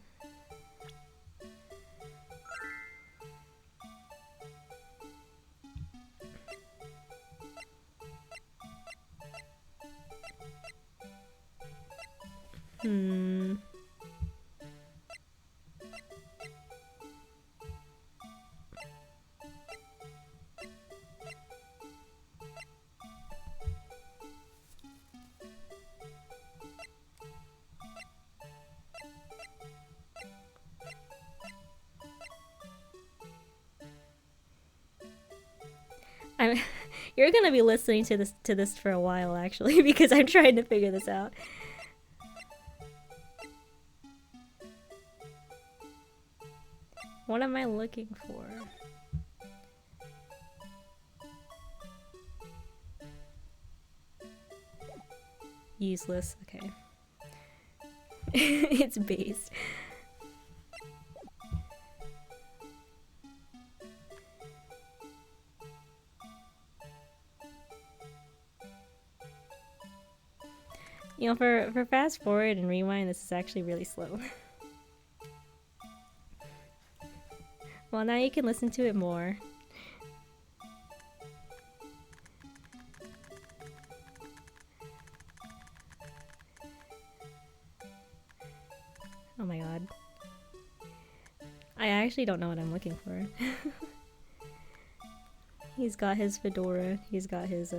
You're gonna be listening to this for a while actually, because I'm trying to figure this out. What am I looking for? Useless, okay. It's base. You know, for fast forward and rewind, this is actually really slow. Well, now you can listen to it more. Oh my god. I actually don't know what I'm looking for. He's got his fedora, he's got his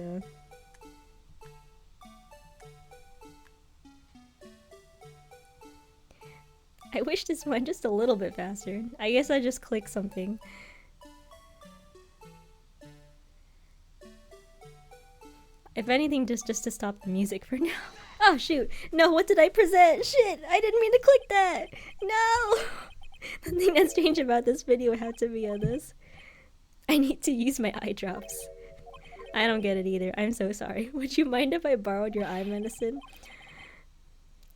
I wish this went just a little bit faster. I guess I just clicked something. If anything, just to stop the music for now. Oh shoot! No, what did I present? Shit! I didn't mean to click that! No! The thing that's strange about this video had to be this. I need to use my eye drops. I don't get it either. I'm so sorry. Would you mind if I borrowed your eye medicine?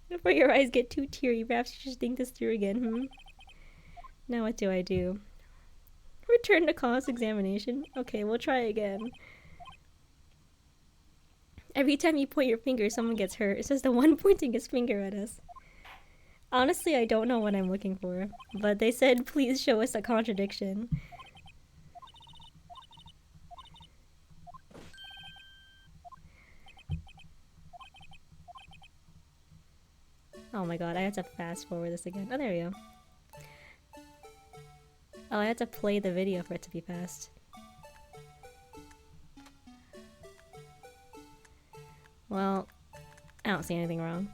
Before your eyes get too teary, perhaps you should think this through again, Now what do I do? Return to class examination? Okay, we'll try again. Every time you point your finger, someone gets hurt. It's just the one pointing his finger at us. Honestly, I don't know what I'm looking for, but they said please show us a contradiction. Oh my god, I have to fast forward this again. Oh, there we go. Oh, I had to play the video for it to be fast. Well, I don't see anything wrong.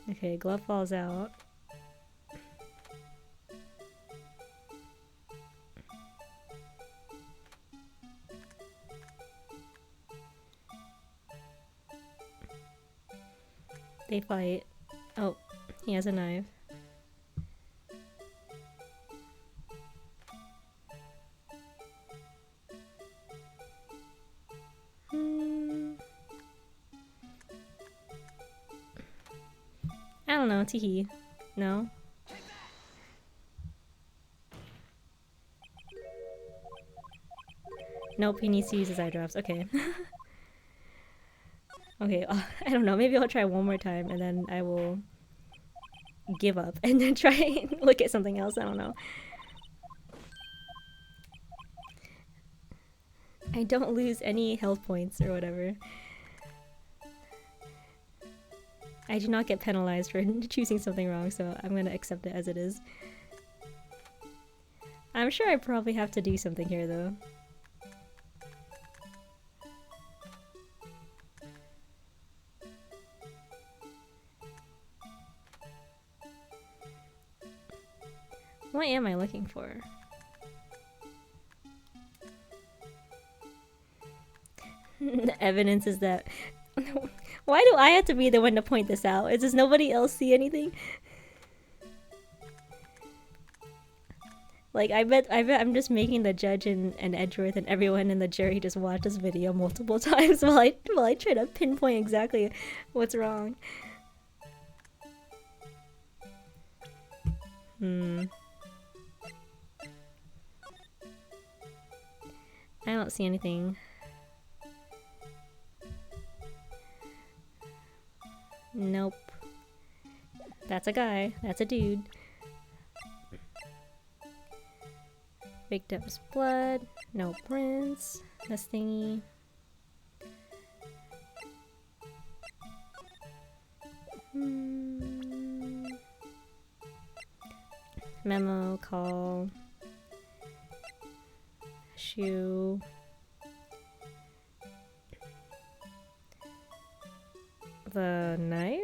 Okay, glove falls out. They fight. Oh, he has a knife. I don't know, teehee. No? Nope, he needs to use his eye drops. Okay. Okay, I don't know. Maybe I'll try one more time and then I will give up and then try and look at something else. I don't know. I don't lose any health points or whatever. I do not get penalized for choosing something wrong, so I'm gonna accept it as it is. I'm sure I probably have to do something here though. What am I looking for? The evidence is that... Why do I have to be the one to point this out? Does nobody else see anything? Like, I bet I'm just making the judge and Edgeworth and everyone in the jury just watch this video multiple times while I try to pinpoint exactly what's wrong. I don't see anything. Nope. That's a guy. That's a dude. Victim's blood. No prints. This thingy. Memo, call. Shoe. The knife?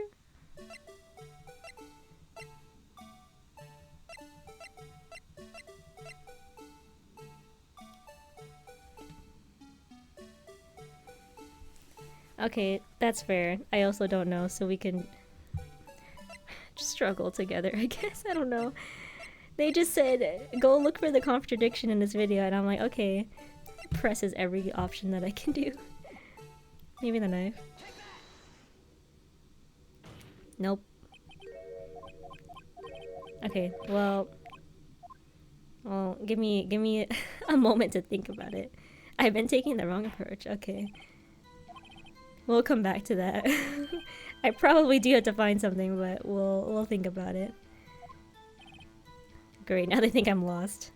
Okay, that's fair. I also don't know, so we can just struggle together, I guess. I don't know. They just said, go look for the contradiction in this video, and I'm like, okay. Presses every option that I can do. Maybe the knife. Nope. Okay, well, give me a moment to think about it. I've been taking the wrong approach. Okay. We'll come back to that. I probably do have to find something, but we'll think about it. Great, now they think I'm lost.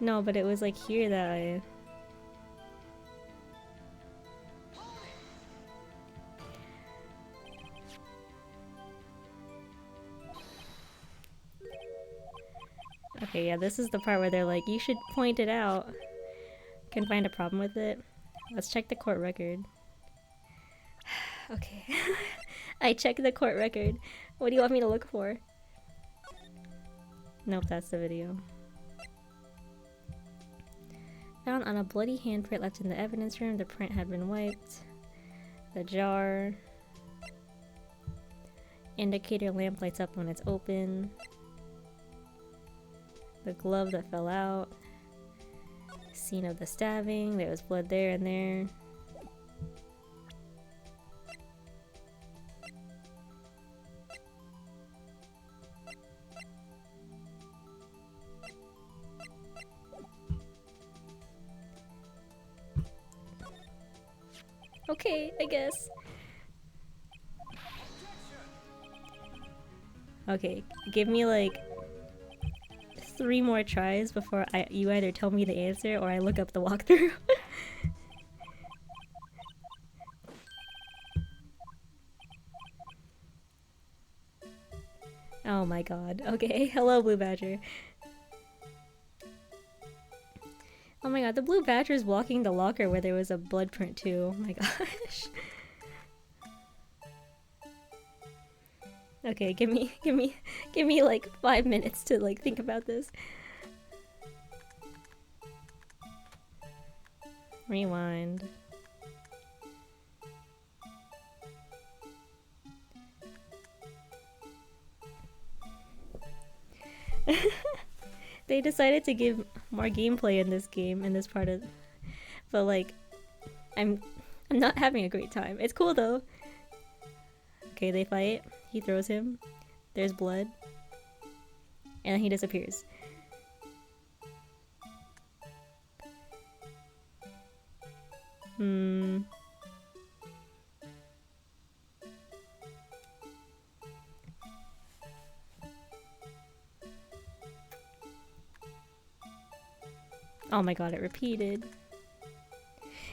No, but it was like here that I... Okay, yeah, this is the part where they're like, you should point it out. Can find a problem with it. Let's check the court record. Okay. I checked the court record. What do you want me to look for? Nope, that's the video. Found on a bloody handprint left in the evidence room. The print had been wiped. The jar. Indicator lamp lights up when it's open. The glove that fell out. Scene of the stabbing. There was blood there and there. Okay, I guess. Okay, give me like 3 more tries before you either tell me the answer or I look up the walkthrough. Oh my god. Okay, hello Blue Badger. Oh my god, the Blue Badger is walking the locker where there was a blood print too. Oh my gosh. Okay, give me like 5 minutes to like think about this. Rewind. They decided to give more gameplay in this game, in this part of, but like, I'm not having a great time. It's cool though. Okay, they fight. He throws him. There's blood. And then he disappears. Oh my god, it repeated.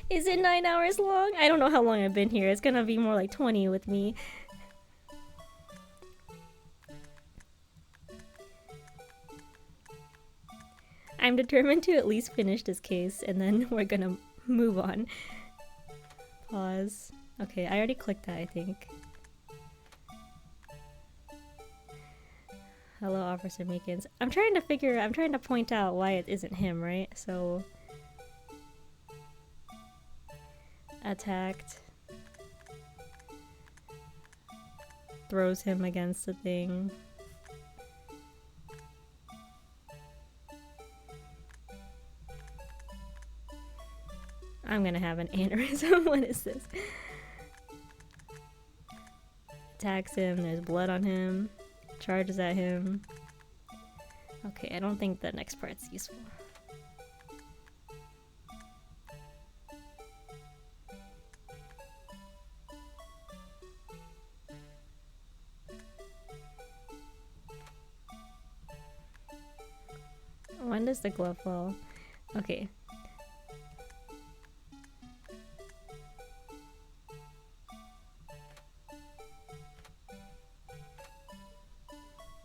Is it 9 hours long? I don't know how long I've been here. It's gonna be more like 20 with me. I'm determined to at least finish this case and then we're gonna move on. Pause. Okay, I already clicked that, I think. Hello, Officer Meekins. I'm trying to point out why it isn't him, right? So... Attacked. throws him against the thing. I'm gonna have an aneurysm. What is this? Attacks him, there's blood on him, charges at him. Okay, I don't think the next part's useful. When does the glove fall? Okay.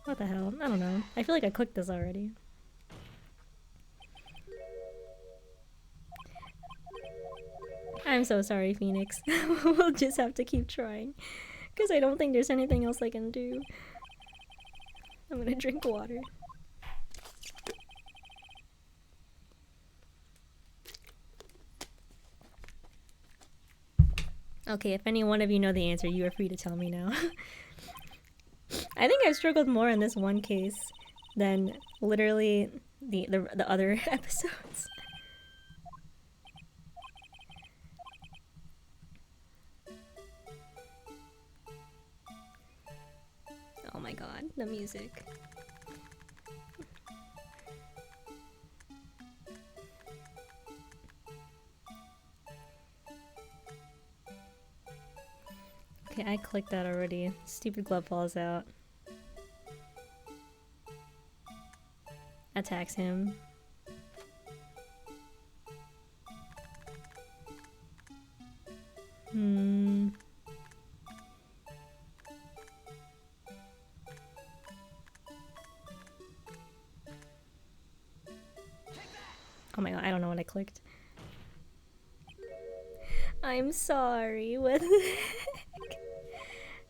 What the hell? I don't know. I feel like I clicked this already. I'm so sorry, Phoenix. We'll just have to keep trying. Because I don't think there's anything else I can do. I'm gonna drink water. Okay, if any one of you know the answer, you are free to tell me now. I think I've struggled more in this one case than literally the other episodes. Oh my god, the music. Okay, I clicked that already. Stupid glove falls out. Attacks him. Oh my god, I don't know what I clicked. I'm sorry. What the heck?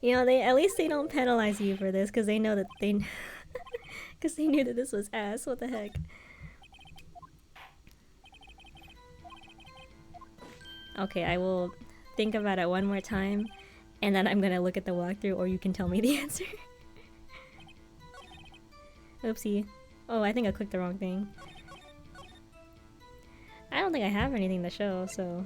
You know, at least they don't penalize you for this because they know that they because they knew that this was ass. What the heck? Okay, I will think about it one more time and then I'm gonna look at the walkthrough or you can tell me the answer. Oopsie. Oh, I think I clicked the wrong thing. I don't think I have anything to show, so...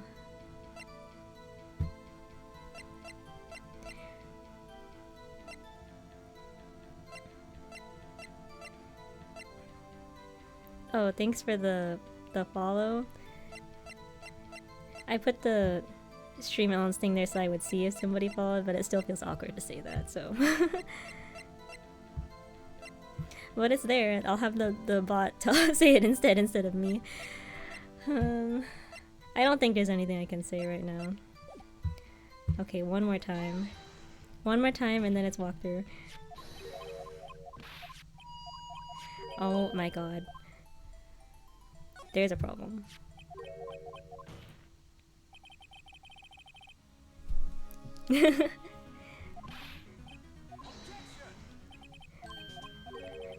Oh, thanks for the follow. I put the stream Ellen's thing there so I would see if somebody followed, but it still feels awkward to say that, so... But it's there. I'll have the bot say it instead of me. I don't think there's anything I can say right now. Okay, one more time. One more time and then it's walkthrough. Oh my god. There's a problem.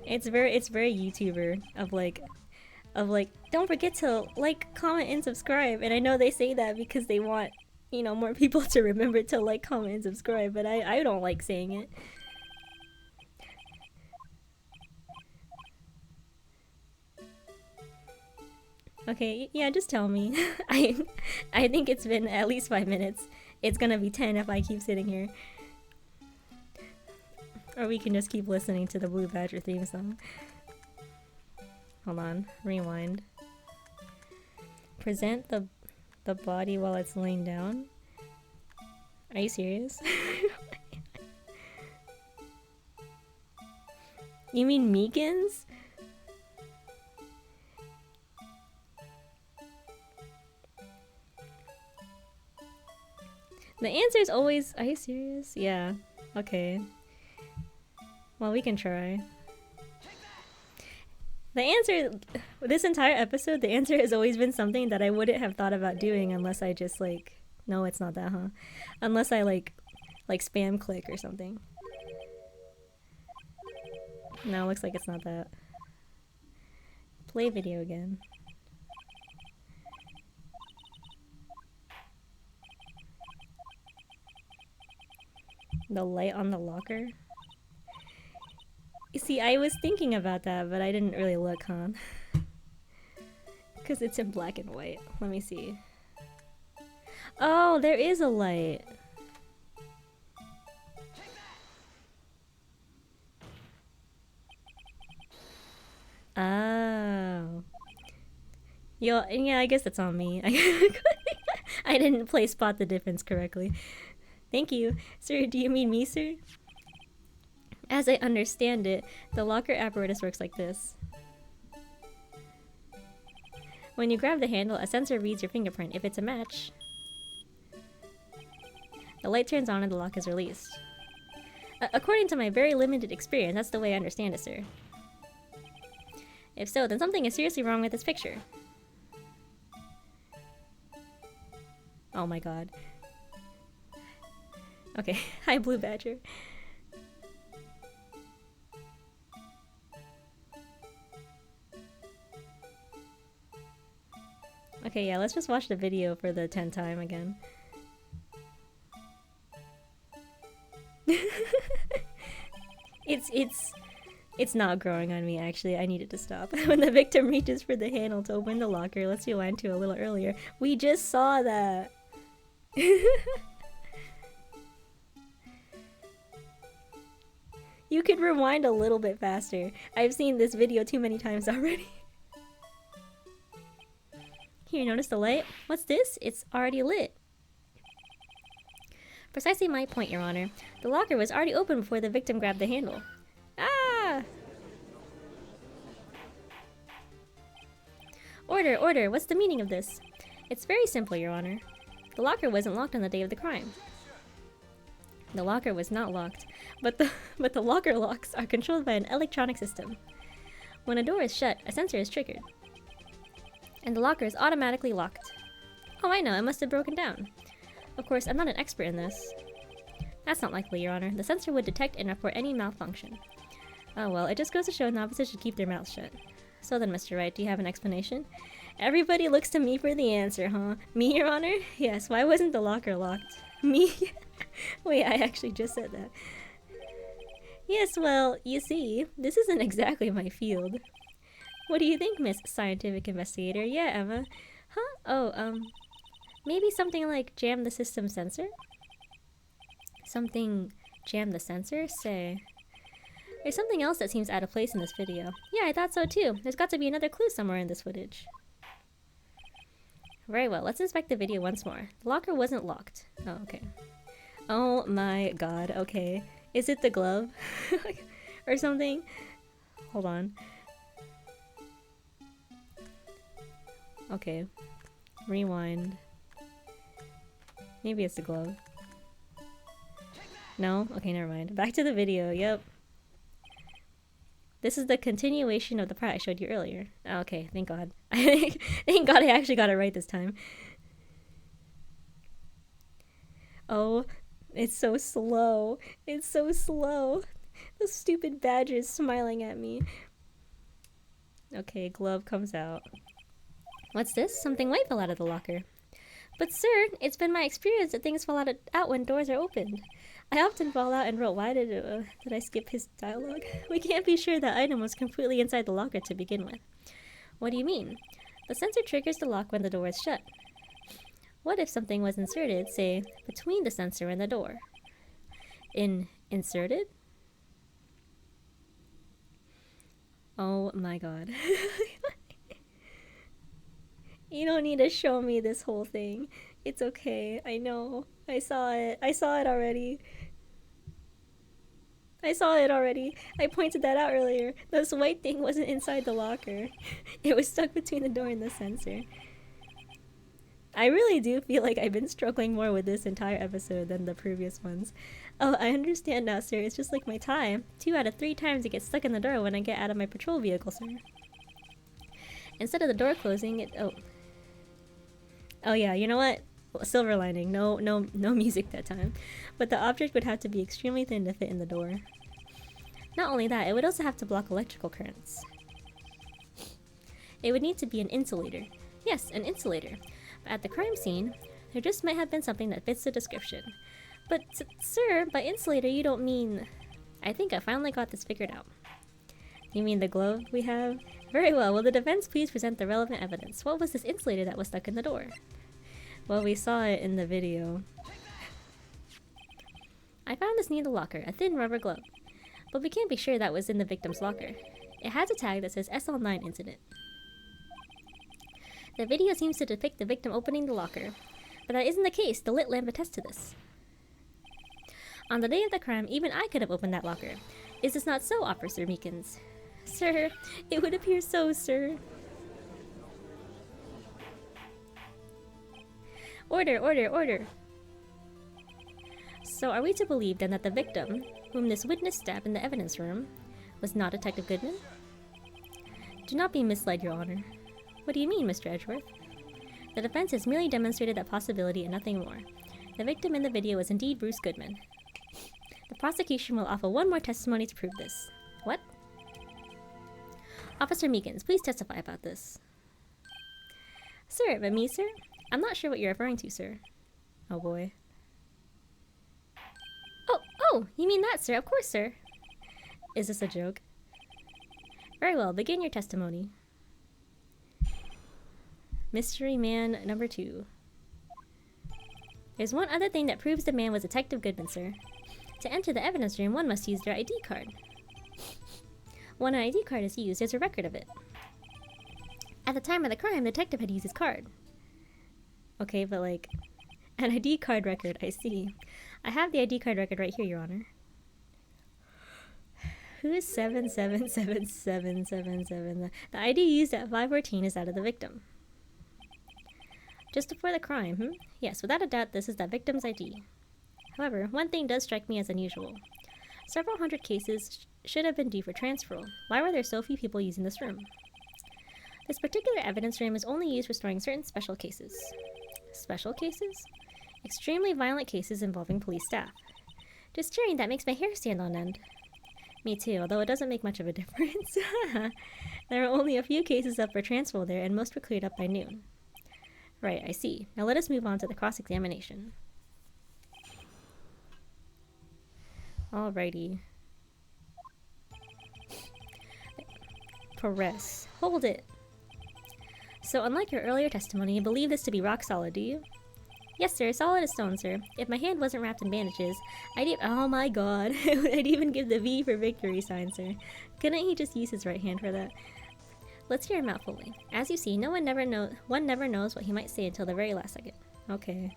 It's very YouTuber of like don't forget to like, comment, and subscribe. And I know they say that because they want, you know, more people to remember to like, comment, and subscribe, but I don't like saying it. Okay, yeah, just tell me. I think it's been at least 5 minutes. It's gonna be 10 if I keep sitting here. Or we can just keep listening to the Blue Badger theme song. Hold on, rewind. Present the body while it's laying down? Are you serious? You mean Meekins? The answer is always... Are you serious? Yeah. Okay. Well, we can try. The answer... This entire episode, the answer has always been something that I wouldn't have thought about doing unless I just, like... No, it's not that, huh? Unless I, like spam click or something. No, looks like it's not that. Play video again. The light on the locker? You see, I was thinking about that, but I didn't really look, huh? Because it's in black and white. Let me see. Oh, there is a light. Oh. Yo, yeah, I guess that's on me. I didn't play spot the difference correctly. Thank you. Sir, do you mean me, sir? As I understand it, the locker apparatus works like this. When you grab the handle, a sensor reads your fingerprint. If it's a match, the light turns on and the lock is released. According to my very limited experience, that's the way I understand it, sir. If so, then something is seriously wrong with this picture. Oh my god. Okay, hi Blue Badger. Okay, yeah, let's just watch the video for the 10th time again. It's not growing on me, actually. I need it to stop. When the victim reaches for the handle to open the locker, let's rewind to a little earlier. We just saw that! You could rewind a little bit faster. I've seen this video too many times already. Here, notice the light? What's this? It's already lit. Precisely my point, Your Honor. The locker was already open before the victim grabbed the handle. Ah! Order, order! What's the meaning of this? It's very simple, Your Honor. The locker wasn't locked on the day of the crime. The locker was not locked, but the locker locks are controlled by an electronic system. When a door is shut, a sensor is triggered, and the locker is automatically locked. Oh, I know, it must have broken down. Of course, I'm not an expert in this. That's not likely, Your Honor. The sensor would detect and report any malfunction. Oh well, it just goes to show novices should keep their mouths shut. So then, Mr. Wright, do you have an explanation? Everybody looks to me for the answer, huh? Me, Your Honor? Yes, why wasn't the locker locked? Me? Wait, I actually just said that. Yes, well, you see, this isn't exactly my field. What do you think, Miss Scientific Investigator? Yeah, Emma. Huh? Oh, maybe something like jam the system sensor? Something jam the sensor? Say. There's something else that seems out of place in this video. Yeah, I thought so too. There's got to be another clue somewhere in this footage. Very well, let's inspect the video once more. The locker wasn't locked. Oh, okay. Oh my god, okay. Is it the glove? Or something? Hold on. Okay. Rewind. Maybe it's the glove. No? Okay, never mind. Back to the video, yep. This is the continuation of the part I showed you earlier. Oh, okay, thank god. Thank god I actually got it right this time. Oh, it's so slow. It's so slow. The stupid badger is smiling at me. Okay, glove comes out. What's this? Something white fell out of the locker. But sir, it's been my experience that things fall out when doors are opened. I often fall out and wrote, why did I skip his dialogue? We can't be sure that item was completely inside the locker to begin with. What do you mean? The sensor triggers the lock when the door is shut. What if something was inserted, say, between the sensor and the door? Inserted? Oh my god. You don't need to show me this whole thing. It's okay. I know. I saw it. I saw it already. I saw it already. I pointed that out earlier. This white thing wasn't inside the locker. It was stuck between the door and the sensor. I really do feel like I've been struggling more with this entire episode than the previous ones. Oh, I understand now, sir. It's just like my tie. 2 out of 3 times it gets stuck in the door when I get out of my patrol vehicle, sir. Instead of the door closing, it... Oh yeah, you know what? Silver lining. No music that time. But the object would have to be extremely thin to fit in the door. Not only that, it would also have to block electrical currents. It would need to be an insulator. Yes, an insulator. But at the crime scene, there just might have been something that fits the description. But, sir, by insulator you don't mean... I think I finally got this figured out. You mean the glove we have? Very well, will the defense please present the relevant evidence? What was this insulator that was stuck in the door? Well, we saw it in the video. I found this near the locker, a thin rubber glove. But we can't be sure that was in the victim's locker. It has a tag that says SL9 incident. The video seems to depict the victim opening the locker, but that isn't the case. The lit lamp attests to this. On the day of the crime, even I could have opened that locker. Is this not so, Officer Meekins? Sir, it would appear so, sir. Order, order, order. So are we to believe then that the victim, whom this witness stabbed in the evidence room, was not Detective Goodman? Do not be misled, Your Honor. What do you mean, Mr. Edgeworth? The defense has merely demonstrated that possibility and nothing more. The victim in the video was indeed Bruce Goodman. The prosecution will offer one more testimony to prove this. What? Officer Meekins, please testify about this. Sir, but me, sir? I'm not sure what you're referring to, sir. Oh boy. Oh, you mean that, sir? Of course, sir. Is this a joke? Very well, begin your testimony. Mystery Man number 2. There's one other thing that proves the man was Detective Goodman, sir. To enter the evidence room, one must use their ID card. When an ID card is used, there's a record of it. At the time of the crime, the detective had used his card. Okay, but like, an ID card record, I see. I have the ID card record right here, Your Honor. Who is 777777? The ID used at 514 is that of the victim. Just before the crime, Yes, without a doubt, this is the victim's ID. However, one thing does strike me as unusual. Several hundred cases should have been due for transferal. Why were there so few people using this room? This particular evidence room is only used for storing certain special cases. Special cases? Extremely violent cases involving police staff. Just hearing that makes my hair stand on end. Me too, although it doesn't make much of a difference. There are only a few cases up for transfer there, and most were cleared up by noon. Right, I see. Now let us move on to the cross-examination. Alrighty. Perez. Hold it! So unlike your earlier testimony, you believe this to be rock solid, do you? Yes, sir. Solid as stone, sir. If my hand wasn't wrapped in bandages, oh my god. I'd even give the V for victory sign, sir. Couldn't he just use his right hand for that? Let's hear him out fully. As you see, one never knows what he might say until the very last second. Okay.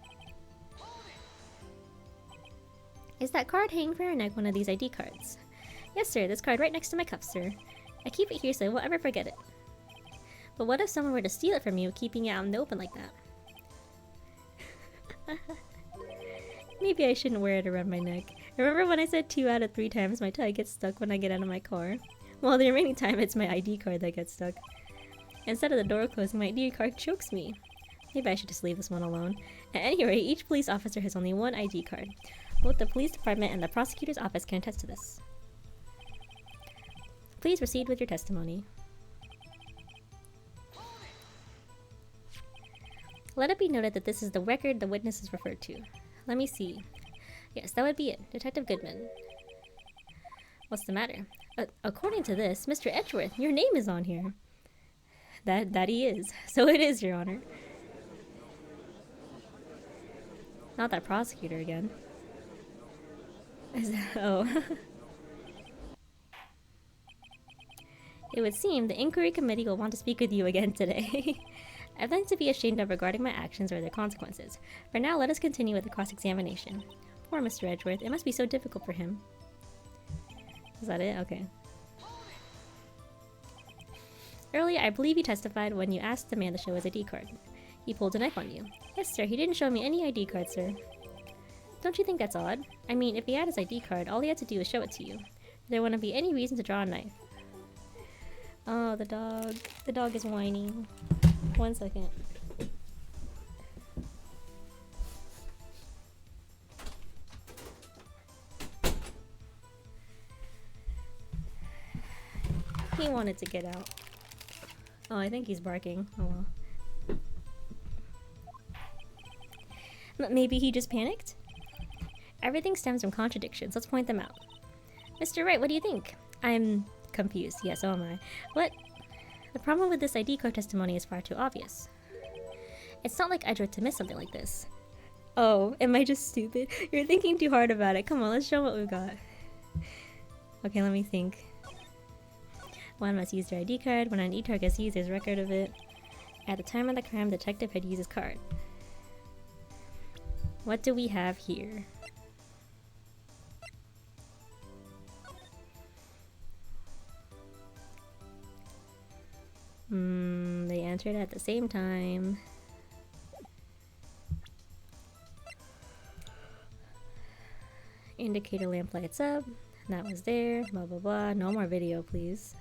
Is that card hanging from your neck one of these ID cards? Yes, sir. This card right next to my cuff, sir. I keep it here so I won't ever forget it. But what if someone were to steal it from you, keeping it out in the open like that? Maybe I shouldn't wear it around my neck. Remember when I said 2 out of 3 times my tie gets stuck when I get out of my car? Well, the remaining time it's my ID card that gets stuck. Instead of the door closing, my ID card chokes me. Maybe I should just leave this one alone. At any rate, each police officer has only one ID card. Both the police department and the prosecutor's office can attest to this. Please proceed with your testimony. Let it be noted that this is the record the witness is referred to. Let me see. Yes, that would be it. Detective Goodman. What's the matter? According to this, Mr. Edgeworth, your name is on here. That he is. So it is, Your Honor. Not that prosecutor again. Oh. It would seem the inquiry committee will want to speak with you again today. I'd like to be ashamed of regarding my actions or their consequences. For now, let us continue with the cross-examination. Poor Mr. Edgeworth, it must be so difficult for him. Is that it? Okay. Earlier, I believe you testified when you asked the man to show his ID card. He pulled a knife on you. Yes, sir, he didn't show me any ID card, sir. Don't you think that's odd? I mean, if he had his ID card, all he had to do was show it to you. There wouldn't be any reason to draw a knife. Oh, the dog. The dog is whining. 1 second. He wanted to get out. Oh, I think he's barking. Oh well. Maybe he just panicked? Everything stems from contradictions. Let's point them out. Mr. Wright, what do you think? I'm confused. Yes, so am I. What? The problem with this ID card testimony is far too obvious. It's not like I dread to miss something like this. Oh, am I just stupid? You're thinking too hard about it. Come on, let's show what we've got. Okay, let me think. One must use their ID card. When an ID card gets used, there's a record of it. At the time of the crime, the detective had used his card. What do we have here? They answered at the same time. Indicator lamp lights up. That was there. Blah blah blah. No more video, please.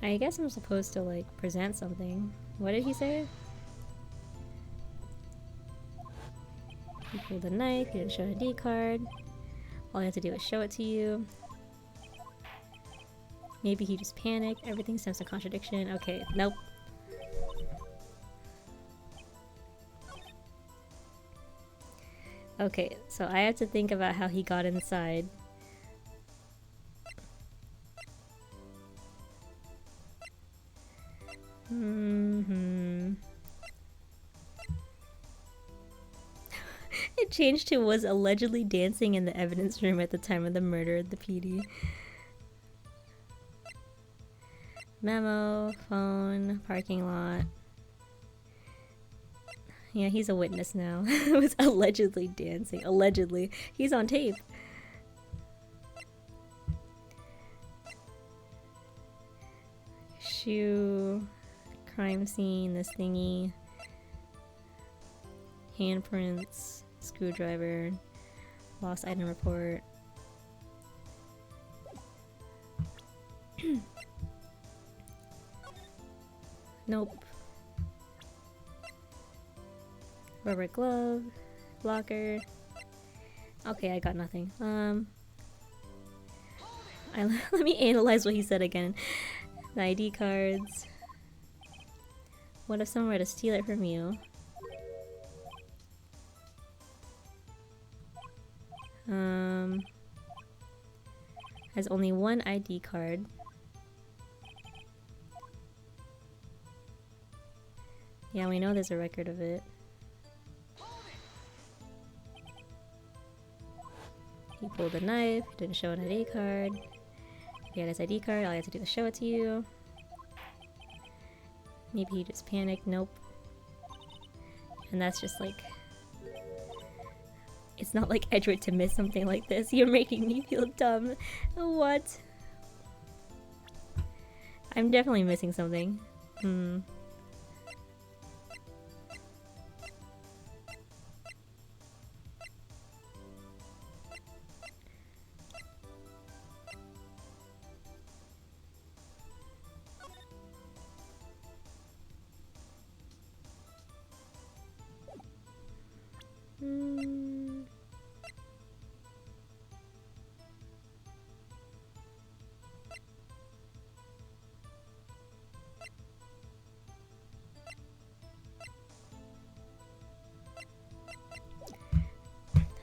I guess I'm supposed to like present something. What did he say? He pulled a knife, he didn't show an ID card. All you have to do is show it to you. Maybe he just panicked. Everything stems from contradiction. Okay, nope. Okay, so I have to think about how he got inside. It changed to was allegedly dancing in the evidence room at the time of the murder of the PD. Memo, phone, parking lot. Yeah, he's a witness now. It was allegedly dancing. Allegedly. He's on tape. Shoe, crime scene, this thingy. Handprints, screwdriver, lost item report. Nope. Rubber glove, locker. Okay, I got nothing. Let me analyze what he said again. The ID cards. What if someone were to steal it from you? Has only one ID card. Yeah, we know there's a record of it. He pulled a knife, didn't show an ID card. If he had his ID card, all you have to do is show it to you. Maybe he just panicked, nope. And that's just like... It's not like Edward to miss something like this. You're making me feel dumb. What? I'm definitely missing something.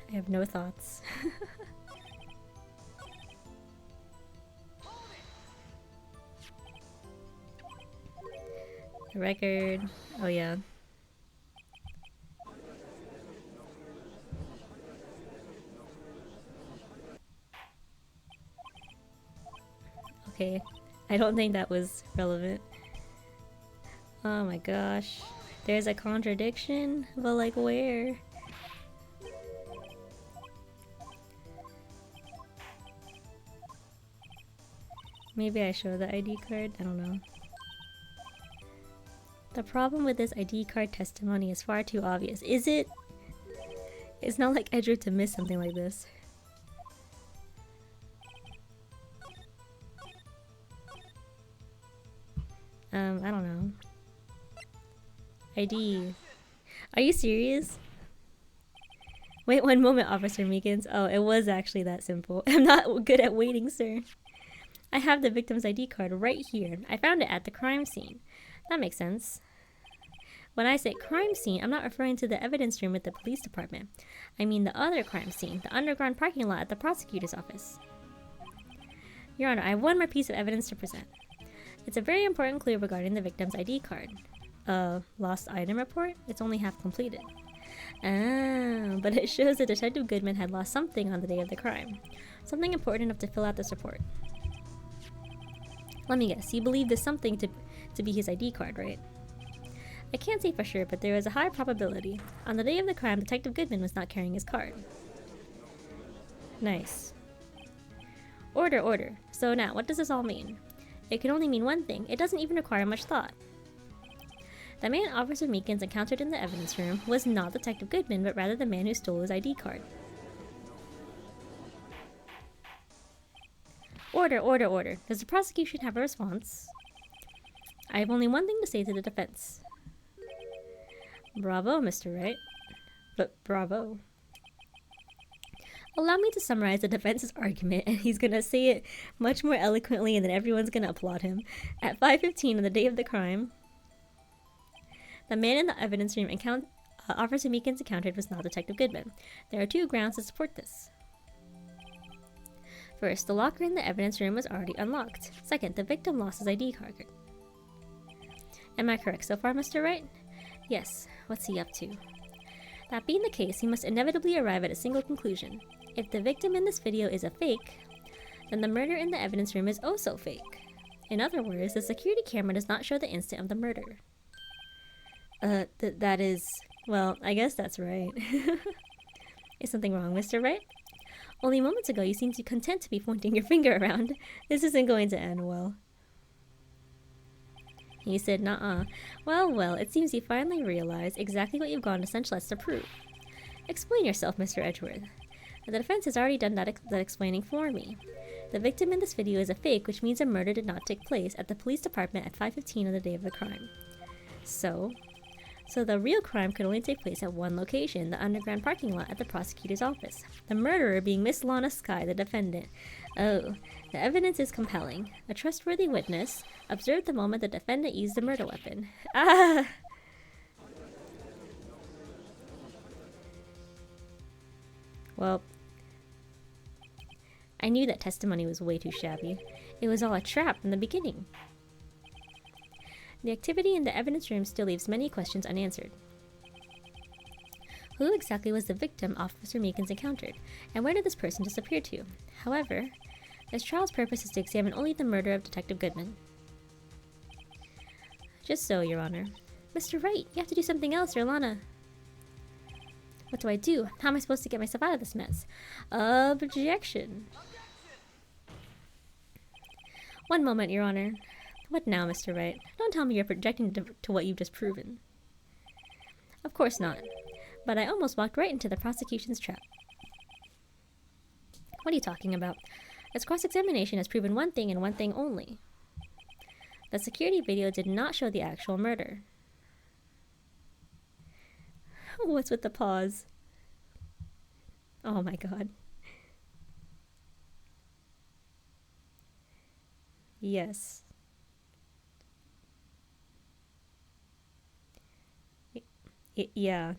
I have no thoughts. The record. Oh yeah. Okay. I don't think that was relevant. Oh my gosh. There's a contradiction? But like where? Maybe I show the ID card? I don't know. The problem with this ID card testimony is far too obvious. Is it? It's not like Edward to miss something like this. I don't know. ID. Are you serious? Wait one moment, Officer Meekins. Oh, it was actually that simple. I'm not good at waiting, sir. I have the victim's ID card right here. I found it at the crime scene. That makes sense. When I say crime scene, I'm not referring to the evidence room at the police department. I mean the other crime scene, the underground parking lot at the prosecutor's office. Your Honor, I have one more piece of evidence to present. It's a very important clue regarding the victim's ID card. Lost item report? It's only half completed. Ah, but it shows that Detective Goodman had lost something on the day of the crime. Something important enough to fill out this report. Let me guess, you believe this something to be his ID card, right? I can't say for sure, but there is a high probability. On the day of the crime, Detective Goodman was not carrying his card. Nice. Order, order. So now, what does this all mean? It can only mean one thing. It doesn't even require much thought. The man Officer Meekins encountered in the evidence room was not Detective Goodman, but rather the man who stole his ID card. Order, order, order. Does the prosecution have a response? I have only one thing to say to the defense. Bravo, Mr. Wright. But bravo. Allow me to summarize the defense's argument, and he's gonna say it much more eloquently, and then everyone's gonna applaud him. At 5:15 on the day of the crime, the man in the evidence room Officer Meekins encountered was not Detective Goodman. There are two grounds to support this. First, the locker in the evidence room was already unlocked. Second, the victim lost his ID card. Am I correct so far, Mr. Wright? Yes. What's he up to? That being the case, he must inevitably arrive at a single conclusion. If the victim in this video is a fake, then the murder in the evidence room is also fake. In other words, the security camera does not show the instant of the murder. That is... well, I guess that's right. Is something wrong, Mr. Wright? Only moments ago you seemed content to be pointing your finger around. This isn't going to end well. He said, nuh-uh. Well, well, it seems you finally realized exactly what you've gone to Centralist to prove. Explain yourself, Mr. Edgeworth. The defense has already done that explaining for me. The victim in this video is a fake, which means a murder did not take place at the police department at 5:15 on the day of the crime. So the real crime could only take place at one location, the underground parking lot at the prosecutor's office. The murderer being Miss Lana Skye, the defendant. Oh, the evidence is compelling. A trustworthy witness observed the moment the defendant used the murder weapon. Ah! Well, I knew that testimony was way too shabby. It was all a trap from the beginning. The activity in the evidence room still leaves many questions unanswered. Who exactly was the victim Officer Meekins encountered, and where did this person disappear to? However, this trial's purpose is to examine only the murder of Detective Goodman. Just so, Your Honor. Mr. Wright, you have to do something else, or Lana. What do I do? How am I supposed to get myself out of this mess? Objection. One moment, Your Honor. What now, Mr. Wright? Don't tell me you're projecting to what you've just proven. Of course not. But I almost walked right into the prosecution's trap. What are you talking about? This cross-examination has proven one thing and one thing only. The security video did not show the actual murder. What's with the pause? Oh my god. Yes. Yeah.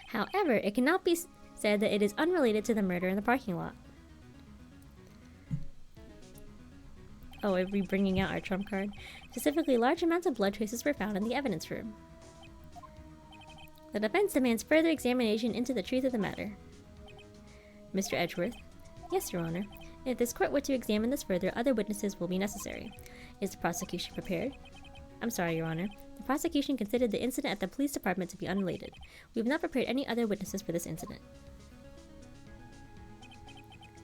However, it cannot be said that it is unrelated to the murder in the parking lot. Oh, are we bringing out our trump card? Specifically, large amounts of blood traces were found in the evidence room. The defense demands further examination into the truth of the matter. Mr. Edgeworth? Yes, Your Honor. If this court were to examine this further, other witnesses will be necessary. Is the prosecution prepared? I'm sorry, Your Honor. The prosecution considered the incident at the police department to be unrelated. We have not prepared any other witnesses for this incident.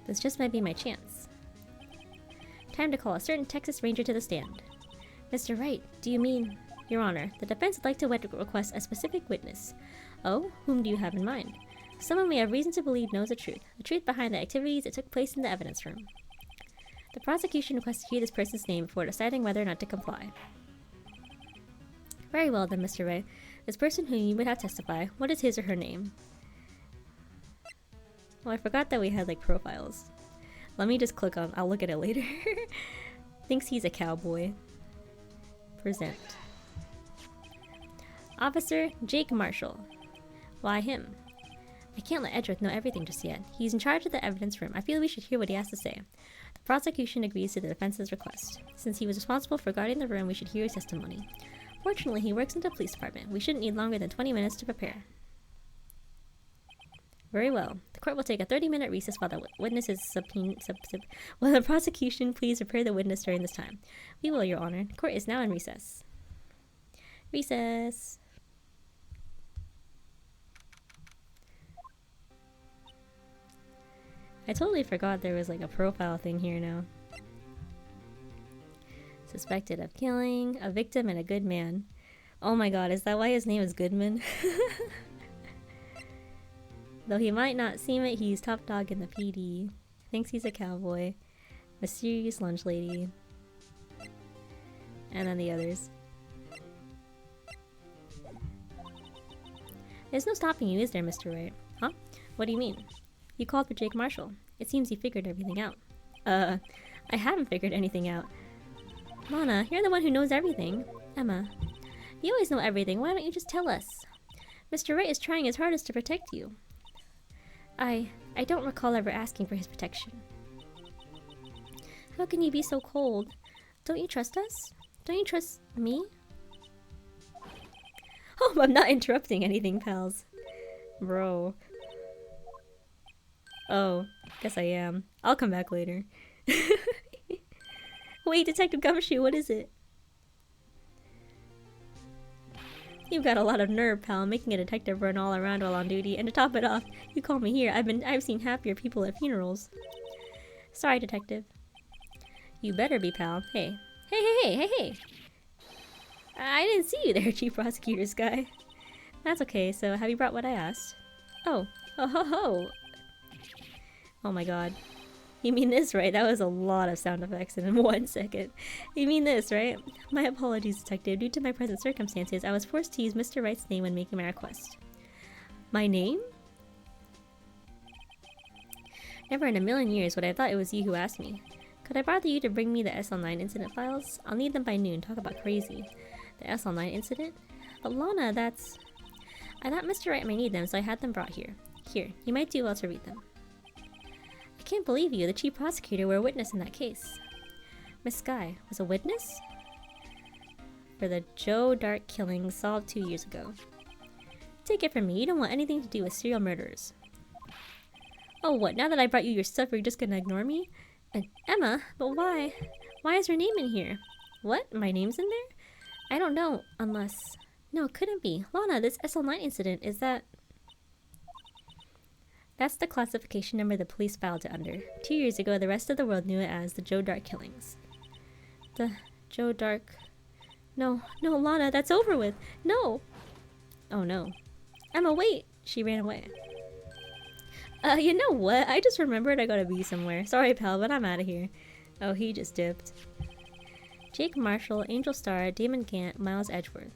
This just might be my chance. Time to call a certain Texas Ranger to the stand. Mr. Wright, do you mean... Your Honor, the defense would like to request a specific witness. Oh, whom do you have in mind? Someone we have reason to believe knows the truth behind the activities that took place in the evidence room. The prosecution requests to hear this person's name before deciding whether or not to comply. Very well then, Mr. Wright. This person whom you would have testify, what is his or her name? Oh, I forgot that we had like profiles. Let me just click on, I'll look at it later. Thinks he's a cowboy. Present. Officer Jake Marshall. Why him? I can't let Edgeworth know everything just yet. He's in charge of the evidence room. I feel we should hear what he has to say. The prosecution agrees to the defense's request. Since he was responsible for guarding the room, we should hear his testimony. Fortunately, he works in the police department. We shouldn't need longer than 20 minutes to prepare. Very well. The court will take a 30-minute recess while the witness is Will the prosecution please prepare the witness during this time? We will, Your Honor. Court is now in recess. Recess. I totally forgot there was like a profile thing here now. Suspected of killing, a victim, and a good man. Oh my god, is that why his name is Goodman? Though he might not seem it, he's top dog in the PD. Thinks he's a cowboy. Mysterious lunch lady. And then the others. There's no stopping you, is there, Mr. Wright? Huh? What do you mean? You called for Jake Marshall. It seems you figured everything out. I haven't figured anything out. Lana, you're the one who knows everything. Emma, you always know everything. Why don't you just tell us? Mr. Wright is trying his hardest to protect you. I don't recall ever asking for his protection. How can you be so cold? Don't you trust us? Don't you trust me? Oh, I'm not interrupting anything, pals. Bro. Oh, guess I am. I'll come back later. Wait, Detective Gumshoe, what is it? You've got a lot of nerve, pal, making a detective run all around while on duty, and to top it off, you call me here. I've seen happier people at funerals. Sorry, Detective. You better be, pal. Hey. Hey. I didn't see you there, Chief Prosecutor's guy. That's okay, so have you brought what I asked? Oh. Oh ho ho. Oh my god. You mean this, right? That was a lot of sound effects in 1 second. You mean this, right? My apologies, Detective. Due to my present circumstances, I was forced to use Mr. Wright's name when making my request. My name? Never in a million years would I have thought it was you who asked me. Could I bother you to bring me the SL9 incident files? I'll need them by noon. Talk about crazy. The SL9 incident? But Lana, that's... I thought Mr. Wright might need them, so I had them brought here. Here, you might do well to read them. I can't believe you, the chief prosecutor, were a witness in that case. Miss Skye was a witness? For the Joe Dark killing solved 2 years ago. Take it from me, you don't want anything to do with serial murderers. Oh, what, now that I brought you your stuff, you're just gonna ignore me? Emma, but why? Why is your name in here? What? My name's in there? I don't know, unless... No, it couldn't be. Lana, this SL9 incident, is that... That's the classification number the police filed it under. 2 years ago, the rest of the world knew it as the Joe Dark killings. The Joe Dark... No, Lana, that's over with! No! Oh no. Emma, wait! She ran away. You know what? I just remembered I gotta be somewhere. Sorry, pal, but I'm out of here. Oh, he just dipped. Jake Marshall, Angel Starr, Damon Gant, Miles Edgeworth.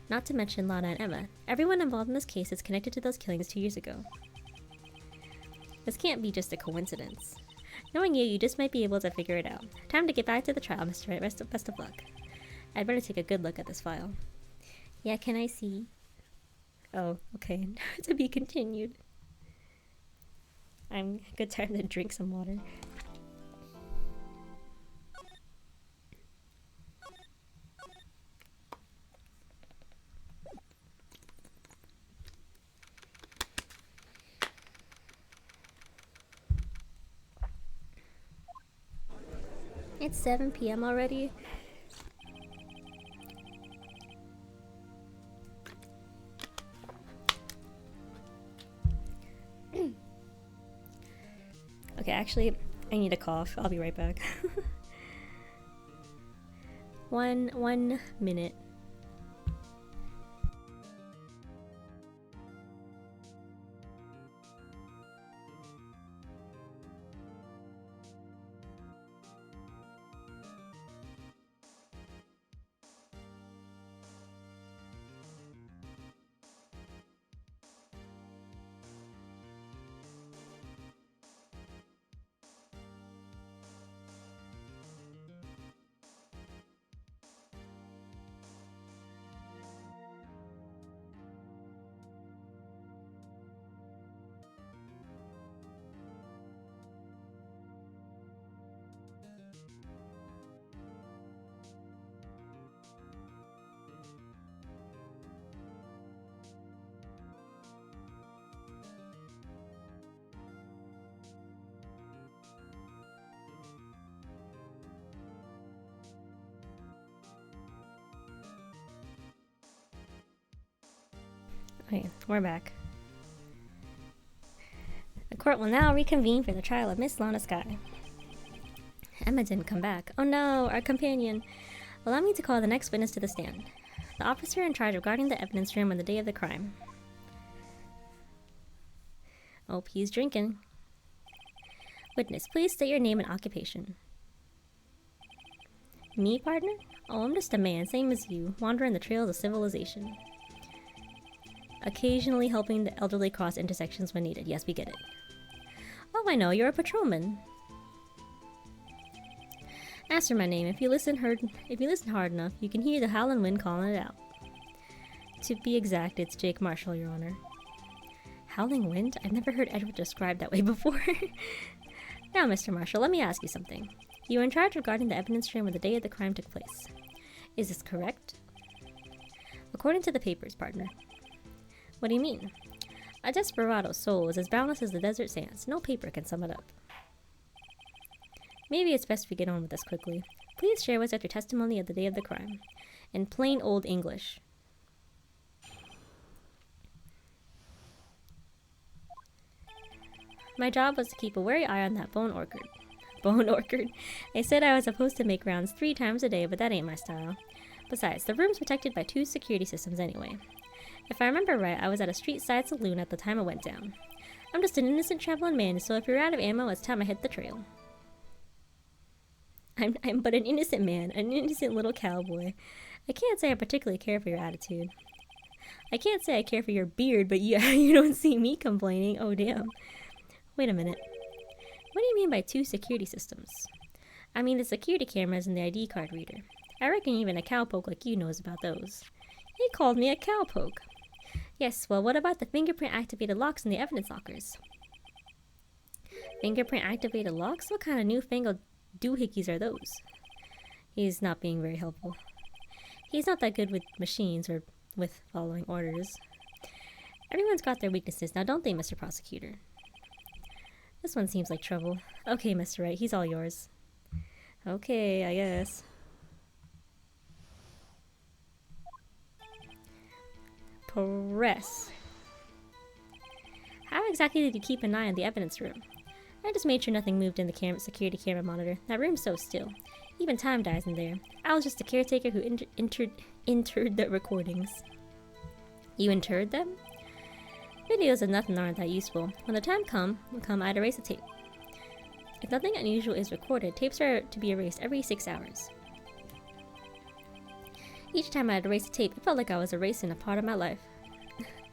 Not to mention Lana and Emma. Everyone involved in this case is connected to those killings 2 years ago. This can't be just a coincidence. Knowing you, you just might be able to figure it out. Time to get back to the trial, Mr. Wright. Best of luck. I'd better take a good look at this file. Yeah, can I see? Oh, okay. To be continued. I'm good time to drink some water. It's 7 p.m. already. Okay, actually, I need a cough. I'll be right back. One minute. Okay, we're back. The court will now reconvene for the trial of Miss Lana Sky. Emma didn't come back. Oh no, our companion. Allow me to call the next witness to the stand. The officer in charge of guarding the evidence room on the day of the crime. Oh, he's drinking. Witness, please state your name and occupation. Me, partner? Oh, I'm just a man, same as you, wandering the trails of civilization. Occasionally helping the elderly cross intersections when needed. Yes, we get it. Oh, I know, you're a patrolman. Ask for my name. If you listen hard enough, you can hear the howling wind calling it out. To be exact, it's Jake Marshall, Your Honor. Howling wind? I've never heard Edward described that way before. Now, Mr. Marshall, let me ask you something. You were in charge of guarding the evidence room when the day of the crime took place. Is this correct? According to the papers, partner. What do you mean? A desperado's soul is as boundless as the desert sands. No paper can sum it up. Maybe it's best we get on with this quickly. Please share with us your testimony of the day of the crime. In plain old English. My job was to keep a wary eye on that bone orchard. Bone orchard? They said I was supposed to make rounds 3 times a day, but that ain't my style. Besides, the room's protected by 2 security systems anyway. If I remember right, I was at a street-side saloon at the time it went down. I'm just an innocent traveling man, so if you're out of ammo, it's time I hit the trail. I'm but an innocent man, an innocent little cowboy. I can't say I particularly care for your attitude. I can't say I care for your beard, but yeah, you don't see me complaining. Oh, damn. Wait a minute. What do you mean by 2 security systems? I mean the security cameras and the ID card reader. I reckon even a cowpoke like you knows about those. He called me a cowpoke. Yes, well, what about the fingerprint-activated locks in the evidence lockers? Fingerprint-activated locks? What kind of newfangled doohickeys are those? He's not being very helpful. He's not that good with machines or with following orders. Everyone's got their weaknesses, now don't they, Mr. Prosecutor? This one seems like trouble. Okay, Mr. Wright, he's all yours. Okay, I guess. Press. How exactly did you keep an eye on the evidence room? I just made sure nothing moved in the security camera monitor. That room's so still. Even time dies in there. I was just a caretaker who interred the recordings. You interred them? Videos of nothing aren't that useful. When the time come, I'd erase the tape. If nothing unusual is recorded, tapes are to be erased every 6 hours. Each time I'd erase a tape, it felt like I was erasing a part of my life.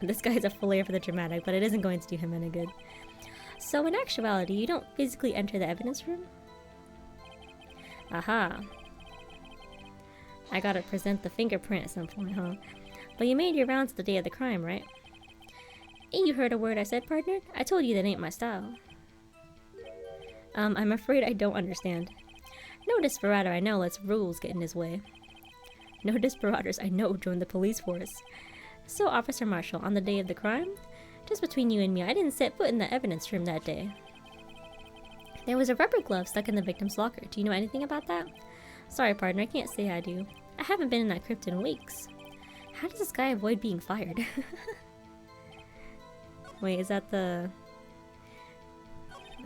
This guy's a flair for the dramatic, but it isn't going to do him any good. So in actuality, you don't physically enter the evidence room? Aha. I gotta present the fingerprint at some point, huh? But you made your rounds the day of the crime, right? Ain't you heard a word I said, partner? I told you that ain't my style. I'm afraid I don't understand. No desperado I know lets rules get in his way. No desperados I know joined the police force. So, Officer Marshall, on the day of the crime? Just between you and me, I didn't set foot in the evidence room that day. There was a rubber glove stuck in the victim's locker. Do you know anything about that? Sorry, partner, I can't say I do. I haven't been in that crypt in weeks. How does this guy avoid being fired? Wait, is that the...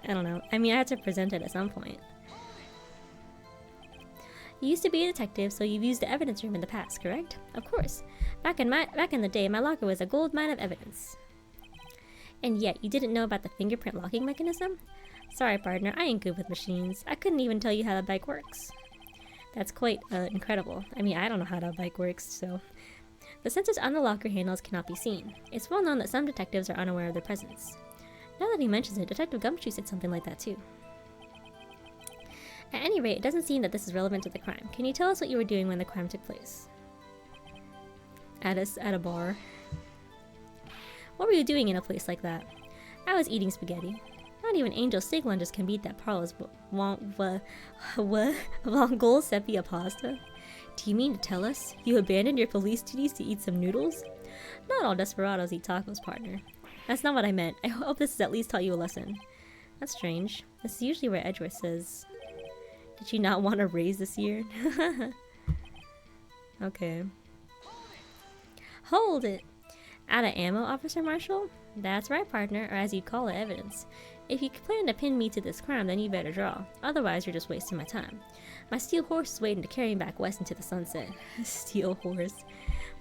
I don't know. I mean, I had to present it at some point. You used to be a detective, so you've used the evidence room in the past, correct? Of course. Back in the day, my locker was a gold mine of evidence. And yet, you didn't know about the fingerprint locking mechanism? Sorry, partner, I ain't good with machines. I couldn't even tell you how the bike works. That's quite incredible. I mean, I don't know how the bike works, so... The sensors on the locker handles cannot be seen. It's well known that some detectives are unaware of their presence. Now that he mentions it, Detective Gumshoe said something like that too. At any rate, it doesn't seem that this is relevant to the crime. Can you tell us what you were doing when the crime took place? At a bar. What were you doing in a place like that? I was eating spaghetti. Not even Angel Sig lunges can beat that parlous Vongol sepia pasta. Do you mean to tell us you abandoned your police duties to eat some noodles? Not all desperados eat tacos, partner. That's not what I meant. I hope this has at least taught you a lesson. That's strange. This is usually where Edgeworth says, "Did you not want a raise this year?" Okay. Hold it! Out of ammo, Officer Marshall? That's right, partner, or as you'd call it, evidence. If you plan to pin me to this crime, then you better draw. Otherwise, you're just wasting my time. My steel horse is waiting to carry me back west into the sunset. Steel horse.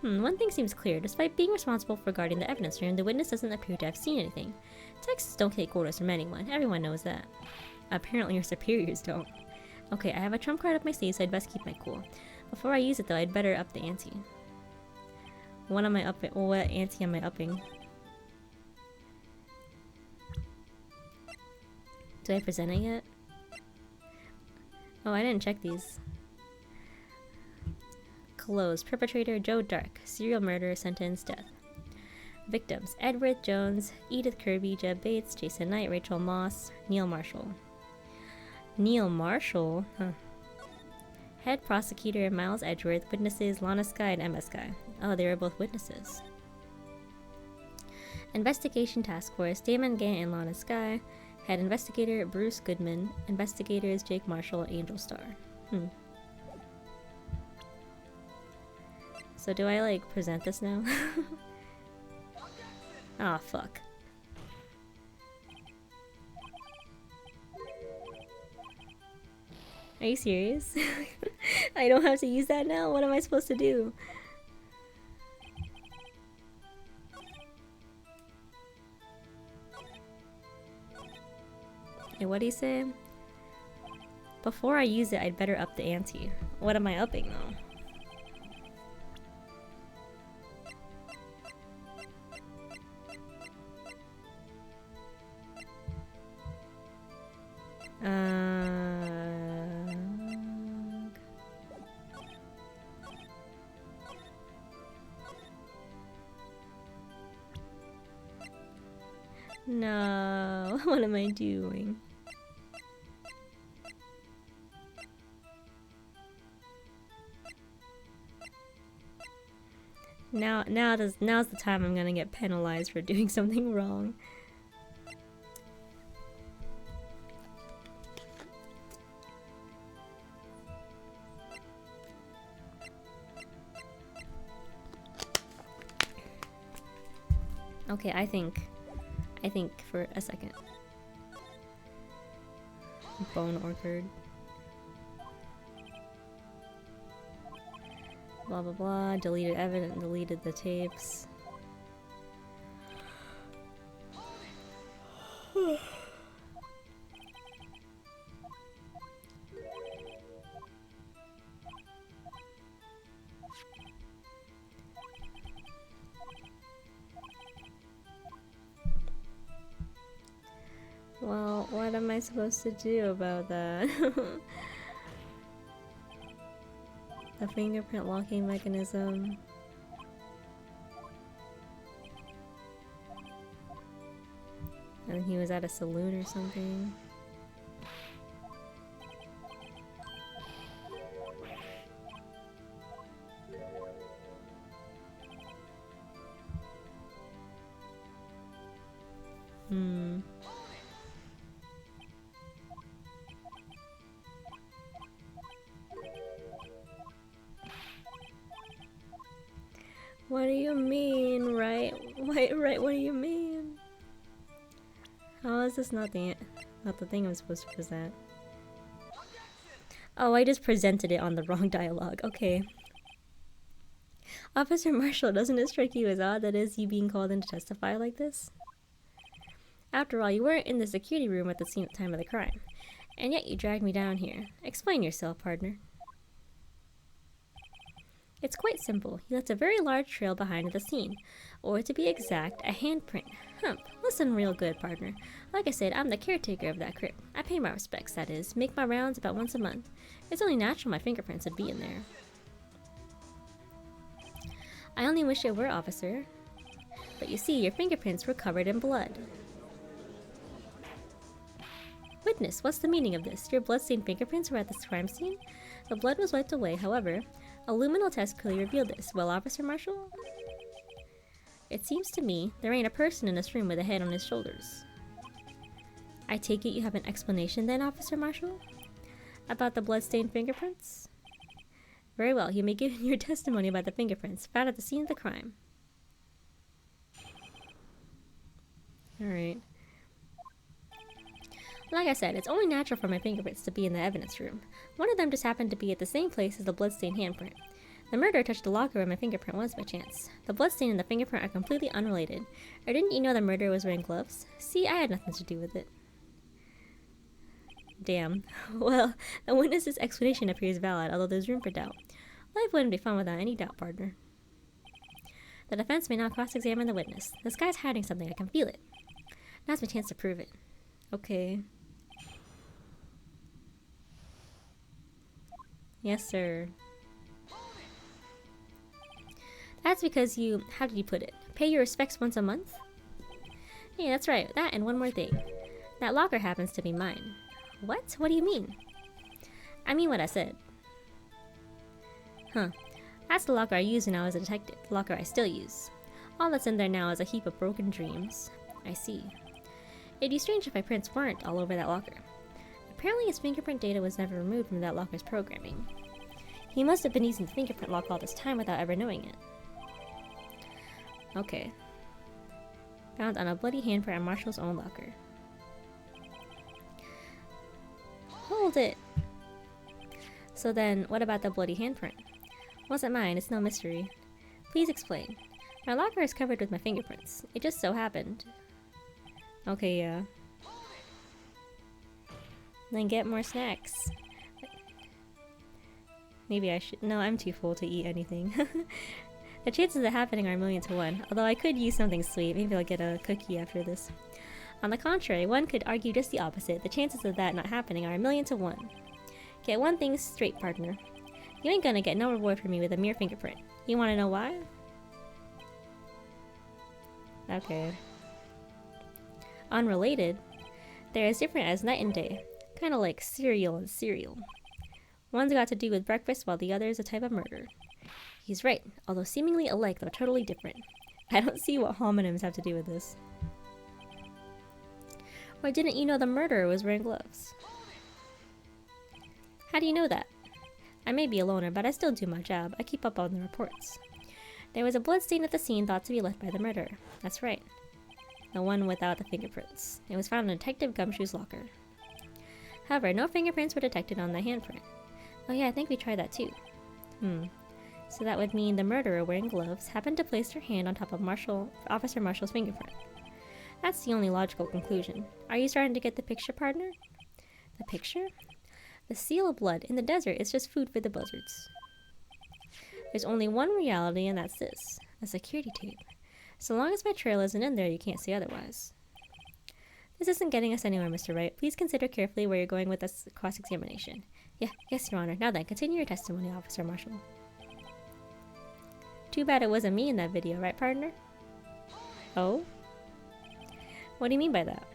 One thing seems clear. Despite being responsible for guarding the evidence room, the witness doesn't appear to have seen anything. Texts don't take orders from anyone. Everyone knows that. Apparently your superiors don't. Okay, I have a trump card up my sleeve, so I'd best keep my cool. Before I use it, though, I'd better up the ante. What am I upping? What ante am I upping? Did I present it yet? Oh, I didn't check these. Closed. Perpetrator Joe Dark. Serial murder. Sentence death. Victims Edward Jones, Edith Kirby, Jeb Bates, Jason Knight, Rachel Moss, Neil Marshall. Neil Marshall? Huh. Head prosecutor Miles Edgeworth. Witnesses Lana Skye and Emma Skye. Oh, they were both witnesses. Investigation Task Force Damon Gant and Lana Skye. Head investigator Bruce Goodman. Investigators Jake Marshall, Angel Star. So do I like present this now? Ah, fuck. Are you serious? I don't have to use that now? What am I supposed to do? Hey, what do you say? Before I use it, I'd better up the ante. What am I upping though? No, what am I doing? Now's the time I'm gonna get penalized for doing something wrong. Okay, I think for a second. Bone orchard. Blah blah blah. Deleted evidence. Deleted the tapes. Well, what am I supposed to do about that? The fingerprint locking mechanism. And he was at a saloon or something. What do you mean, right? Right, what do you mean? How is this not the thing I'm supposed to present? Oh, I just presented it on the wrong dialogue. Okay. Officer Marshall, doesn't it strike you as odd that is you being called in to testify like this? After all, you weren't in the security room at the scene at the time of the crime. And yet you dragged me down here. Explain yourself, partner. It's quite simple. He left a very large trail behind at the scene. Or to be exact, a handprint. Hump. Listen real good, partner. Like I said, I'm the caretaker of that crypt. I pay my respects, that is. Make my rounds about once a month. It's only natural my fingerprints would be in there. I only wish it were, officer. But you see, your fingerprints were covered in blood. Witness, what's the meaning of this? Your blood-stained fingerprints were at this crime scene? The blood was wiped away, however. A luminal test clearly revealed this. Well, Officer Marshall? It seems to me there ain't a person in this room with a head on his shoulders. I take it you have an explanation then, Officer Marshall? About the blood-stained fingerprints? Very well, you may give your testimony about the fingerprints found at the scene of the crime. Alright. Like I said, it's only natural for my fingerprints to be in the evidence room. One of them just happened to be at the same place as the bloodstained handprint. The murderer touched the locker where my fingerprint was by chance. The bloodstain and the fingerprint are completely unrelated. Or didn't you know the murderer was wearing gloves? See, I had nothing to do with it. Damn. Well, the witness's explanation appears valid, although there's room for doubt. Life wouldn't be fun without any doubt, partner. The defense may now cross-examine the witness. This guy's hiding something, I can feel it. Now's my chance to prove it. Okay. Yes, sir. That's because you, how did you put it, pay your respects once a month? Hey, that's right, that and one more thing. That locker happens to be mine. What? What do you mean? I mean what I said. Huh. That's the locker I used when I was a detective, the locker I still use. All that's in there now is a heap of broken dreams. I see. It'd be strange if my prints weren't all over that locker. Apparently his fingerprint data was never removed from that locker's programming. He must have been using the fingerprint lock all this time without ever knowing it. Okay. Found on a bloody handprint on Marshall's own locker. Hold it! So then, what about the bloody handprint? Wasn't mine, it's no mystery. Please explain. My locker is covered with my fingerprints. It just so happened. Okay, yeah. Then get more snacks. Maybe I should- no, I'm too full to eat anything. The chances of it happening are 1,000,000 to 1, although I could use something sweet. Maybe I'll get a cookie after this. On the contrary, one could argue just the opposite. The chances of that not happening are 1,000,000 to 1. Get one thing straight, partner. You ain't gonna get no reward from me with a mere fingerprint. You wanna know why? Okay. Unrelated? They're as different as night and day. Kinda like cereal and cereal. One's got to do with breakfast while the other is a type of murder. He's right, although seemingly alike though totally different. I don't see what homonyms have to do with this. Or didn't you know the murderer was wearing gloves? How do you know that? I may be a loner, but I still do my job. I keep up on the reports. There was a bloodstain at the scene thought to be left by the murderer. That's right. The one without the fingerprints. It was found in Detective Gumshoe's locker. However, no fingerprints were detected on the handprint. Oh yeah, I think we tried that too. So that would mean the murderer wearing gloves happened to place her hand on top of Officer Marshall's fingerprint. That's the only logical conclusion. Are you starting to get the picture, partner? The picture? The seal of blood in the desert is just food for the buzzards. There's only one reality, and that's this. A security tape. So long as my trail isn't in there, you can't say otherwise. This isn't getting us anywhere, Mr. Wright. Please consider carefully where you're going with this cross-examination. Yes, Your Honor. Now then, continue your testimony, Officer Marshall. Too bad it wasn't me in that video, right, partner? Oh? What do you mean by that?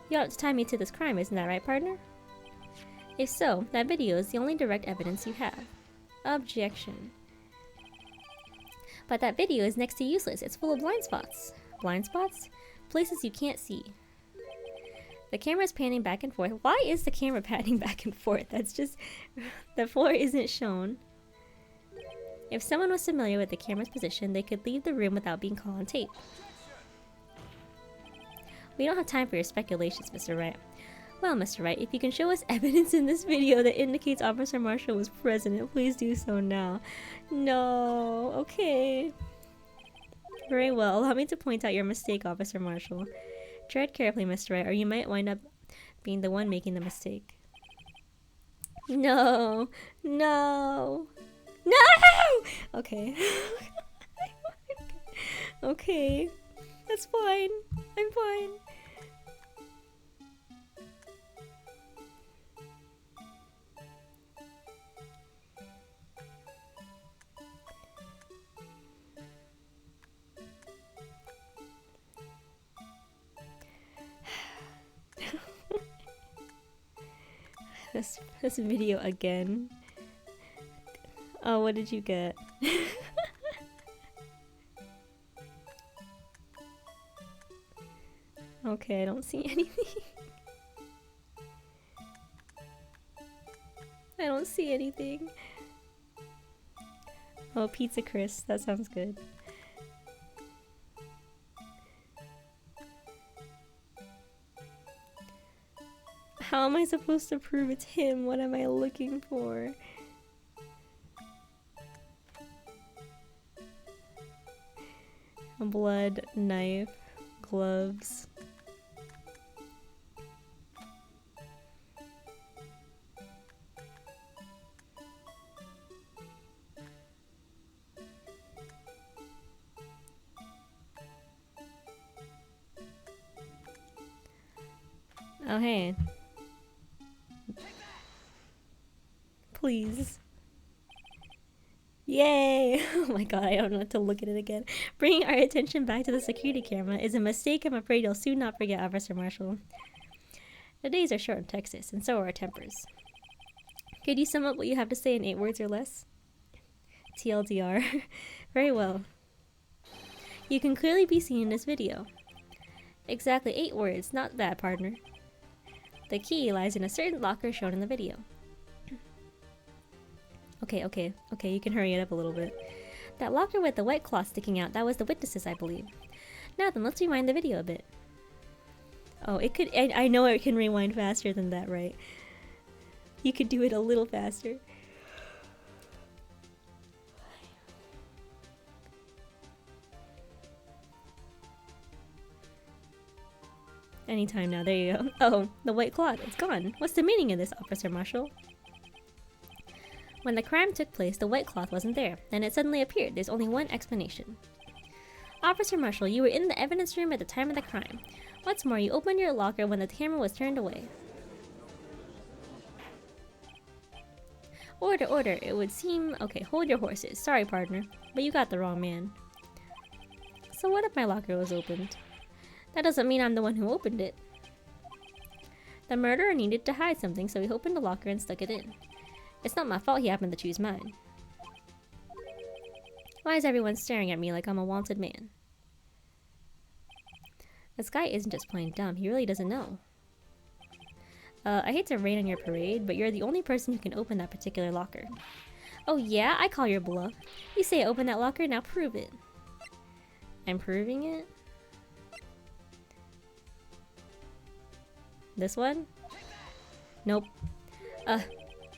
You ought to tie me to this crime, isn't that right, partner? If so, that video is the only direct evidence you have. Objection. But that video is next to useless. It's full of blind spots. Blind spots? Places you can't see. The camera's panning back and forth. Why is the camera panning back and forth? That's just... the floor isn't shown. If someone was familiar with the camera's position, they could leave the room without being caught on tape. We don't have time for your speculations, Mr. Wright. Well, Mr. Wright, if you can show us evidence in this video that indicates Officer Marshall was present, please do so now. No, okay. Very well, allow me to point out your mistake, Officer Marshall. Tread carefully, Mr. Wright, or you might wind up being the one making the mistake. No! No! No! Okay. Okay. That's fine. I'm fine. This video again. Oh, what did you get? Okay, I don't see anything. I don't see anything. Oh, Pizza Chris. That sounds good. How am I supposed to prove it's him? What am I looking for? Blood, knife, gloves. Oh, hey. Please. Yay! Oh my god, I don't know what to look at it again. Bringing our attention back to the security camera is a mistake I'm afraid you'll soon not forget, Officer Marshall. The days are short in Texas, and so are our tempers. Could you sum up what you have to say in 8 words or less? TLDR. Very well. You can clearly be seen in this video. Exactly 8 words, not that, partner. The key lies in a certain locker shown in the video. Okay, you can hurry it up a little bit. That locker with the white cloth sticking out, that was the witnesses, I believe. Now then, let's rewind the video a bit. Oh, it could- I know it can rewind faster than that, right? You could do it a little faster. Anytime now, there you go. Oh, the white cloth, it's gone. What's the meaning of this, Officer Marshall? When the crime took place, the white cloth wasn't there. Then it suddenly appeared. There's only one explanation. Officer Marshall, you were in the evidence room at the time of the crime. What's more, you opened your locker when the camera was turned away. Order, order. It would seem... Okay, hold your horses. Sorry, partner, but you got the wrong man. So what if my locker was opened? That doesn't mean I'm the one who opened it. The murderer needed to hide something, so he opened the locker and stuck it in. It's not my fault he happened to choose mine. Why is everyone staring at me like I'm a wanted man? This guy isn't just plain dumb, he really doesn't know. I hate to rain on your parade, but you're the only person who can open that particular locker. Oh yeah? I call your bluff. You say I opened that locker, now prove it. I'm proving it? This one? Nope.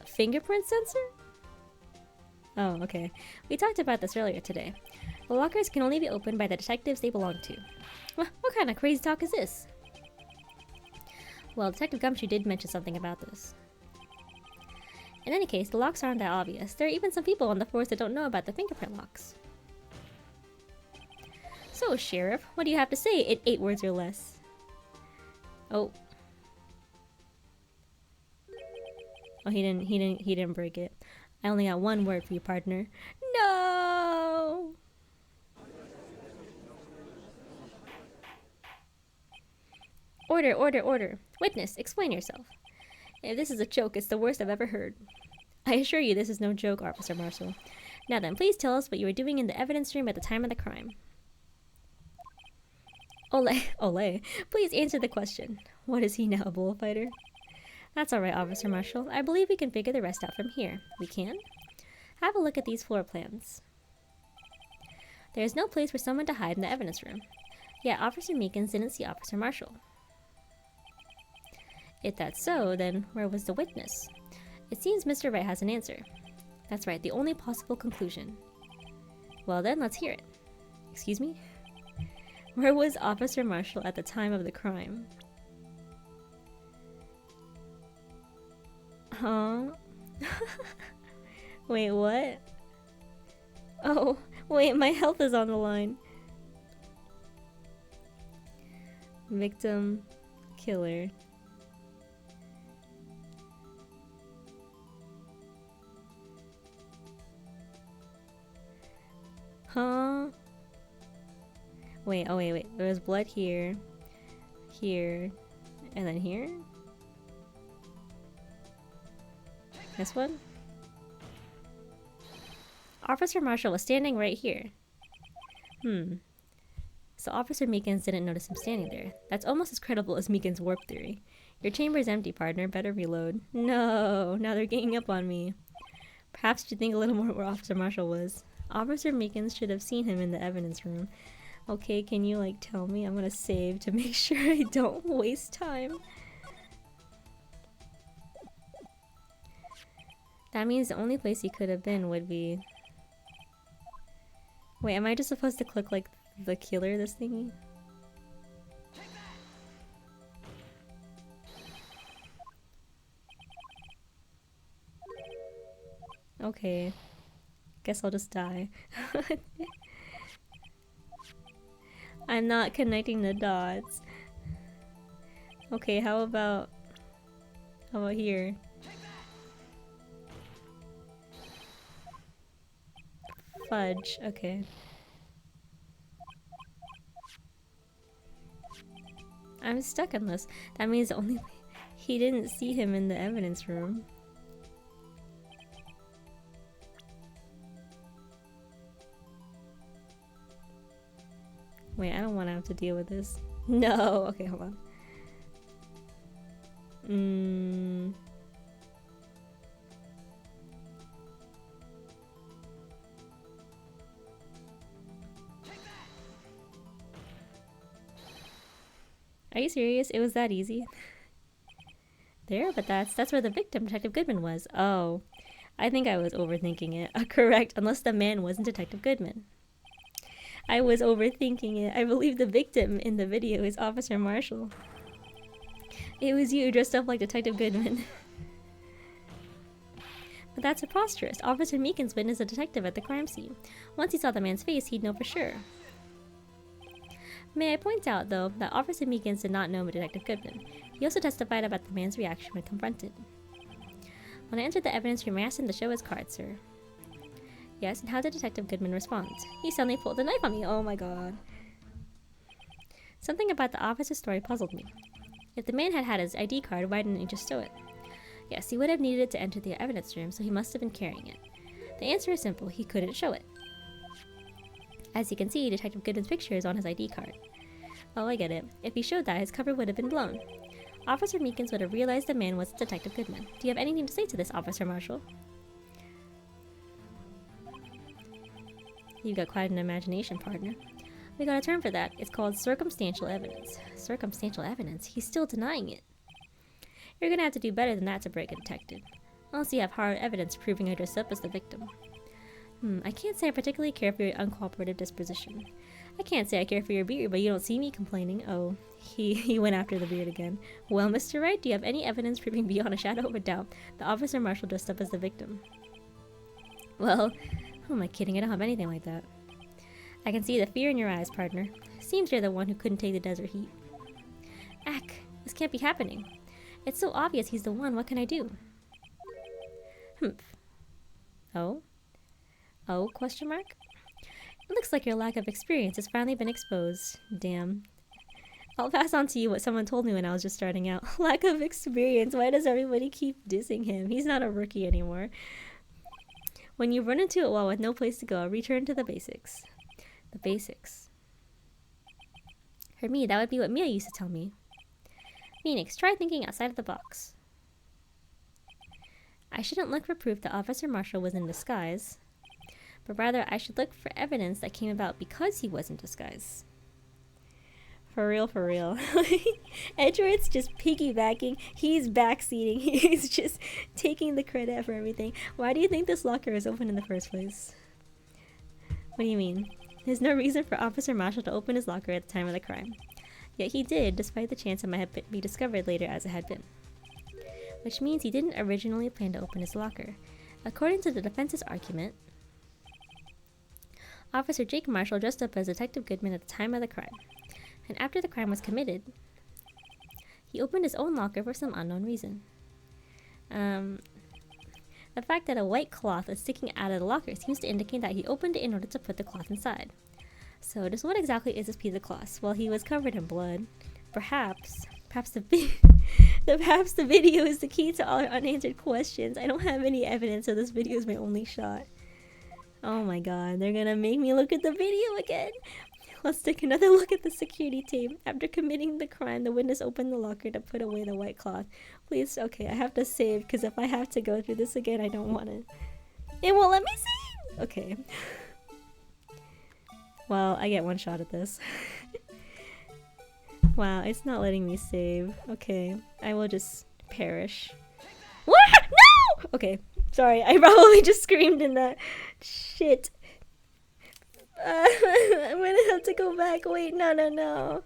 Fingerprint sensor? Oh, okay. We talked about this earlier today. The lockers can only be opened by the detectives they belong to. What kind of crazy talk is this? Well, Detective Gumshoe did mention something about this. In any case, the locks aren't that obvious. There are even some people on the force that don't know about the fingerprint locks. So, Sheriff, what do you have to say in 8 words or less? Oh. Oh, he didn't break it. I only got 1 word for you, partner. No! Order, order, order. Witness, explain yourself. If this is a joke, it's the worst I've ever heard. I assure you this is no joke, Officer Marshall. Now then, please tell us what you were doing in the evidence room at the time of the crime. Ole, please answer the question. What is he now, a bullfighter? That's alright, Officer Marshall. I believe we can figure the rest out from here. We can? Have a look at these floor plans. There is no place for someone to hide in the evidence room. Yet Officer Meekins didn't see Officer Marshall. If that's so, then where was the witness? It seems Mr. Wright has an answer. That's right, the only possible conclusion. Well then, let's hear it. Excuse me? Where was Officer Marshall at the time of the crime? Huh? Wait, what? Oh, wait, my health is on the line. Victim, killer. Huh? Wait, oh wait. There was blood here, here, and then here? This one? Officer Marshall was standing right here. So Officer Meekins didn't notice him standing there. That's almost as credible as Meekins' warp theory. Your chamber's empty, partner. Better reload. No, now they're ganging up on me. Perhaps you think a little more where Officer Marshall was. Officer Meekins should have seen him in the evidence room. Okay, can you tell me? I'm gonna save to make sure I don't waste time. That means the only place he could have been would be... Wait, am I just supposed to click like the killer, this thingy? Okay. Guess I'll just die. I'm not connecting the dots. Okay, how about here? Fudge, okay. I'm stuck on this. That means only he didn't see him in the evidence room. Wait, I don't want to have to deal with this. No! Okay, hold on. Are you serious? It was that easy? There, but that's where the victim, Detective Goodman, was. Oh. I think I was overthinking it. Correct, unless the man wasn't Detective Goodman. I was overthinking it. I believe the victim in the video is Officer Marshall. It was you dressed up like Detective Goodman. But that's preposterous. Officer Meekins witnessed a detective at the crime scene. Once he saw the man's face, he'd know for sure. May I point out, though, that Officer Meekins did not know Detective Goodman. He also testified about the man's reaction when confronted. When I entered the evidence room, I asked him to show his card, sir. Yes, and how did Detective Goodman respond? He suddenly pulled a knife on me. Oh my god. Something about the officer's story puzzled me. If the man had had his ID card, why didn't he just show it? Yes, he would have needed it to enter the evidence room, so he must have been carrying it. The answer is simple. He couldn't show it. As you can see, Detective Goodman's picture is on his ID card. Oh, I get it. If he showed that, his cover would have been blown. Officer Meekins would have realized the man was Detective Goodman. Do you have anything to say to this, Officer Marshall? You've got quite an imagination, partner. We got a term for that. It's called circumstantial evidence. Circumstantial evidence? He's still denying it. You're gonna have to do better than that to break a detective. Unless you have hard evidence proving I dressed up as the victim. I can't say I particularly care for your uncooperative disposition. I can't say I care for your beard, but you don't see me complaining. Oh, he went after the beard again. Well, Mr. Wright, do you have any evidence proving beyond a shadow of a doubt that Officer Marshall dressed up as the victim? Well, who am I kidding? I don't have anything like that. I can see the fear in your eyes, partner. Seems you're the one who couldn't take the desert heat. Ack, this can't be happening. It's so obvious he's the one. What can I do? Oh? Oh, question mark? It looks like your lack of experience has finally been exposed. Damn. I'll pass on to you what someone told me when I was just starting out. Lack of experience. Why does everybody keep dissing him? He's not a rookie anymore. When you run into a wall with no place to go, return to the basics. The basics. For me, that would be what Mia used to tell me. Phoenix, try thinking outside of the box. I shouldn't look for proof that Officer Marshall was in disguise, but rather I should look for evidence that came about because he was in disguise. For real, for real. Edgeworth's just piggybacking. He's backseating. He's just taking the credit for everything. Why do you think this locker is open in the first place? What do you mean? There's no reason for Officer Marshall to open his locker at the time of the crime. Yet he did, despite the chance it might be discovered later as it had been. Which means he didn't originally plan to open his locker. According to the defense's argument, Officer Jake Marshall dressed up as Detective Goodman at the time of the crime. And after the crime was committed, he opened his own locker for some unknown reason. The fact that a white cloth is sticking out of the locker seems to indicate that he opened it in order to put the cloth inside. So just what exactly is this piece of cloth? Well, he was covered in blood. Perhaps the video is the key to all our unanswered questions. I don't have any evidence, so this video is my only shot. Oh my god, they're gonna make me look at the video again. Let's take another look at the security tape. After committing the crime, the witness opened the locker to put away the white cloth. Please, okay, I have to save, because if I have to go through this again, I don't want it. It won't let me save! Okay. Well, I get one shot at this. Wow, it's not letting me save. Okay, I will just perish. What? No! Okay, Sorry, I probably just screamed in that. Shit. I'm gonna have to go back. Wait, no.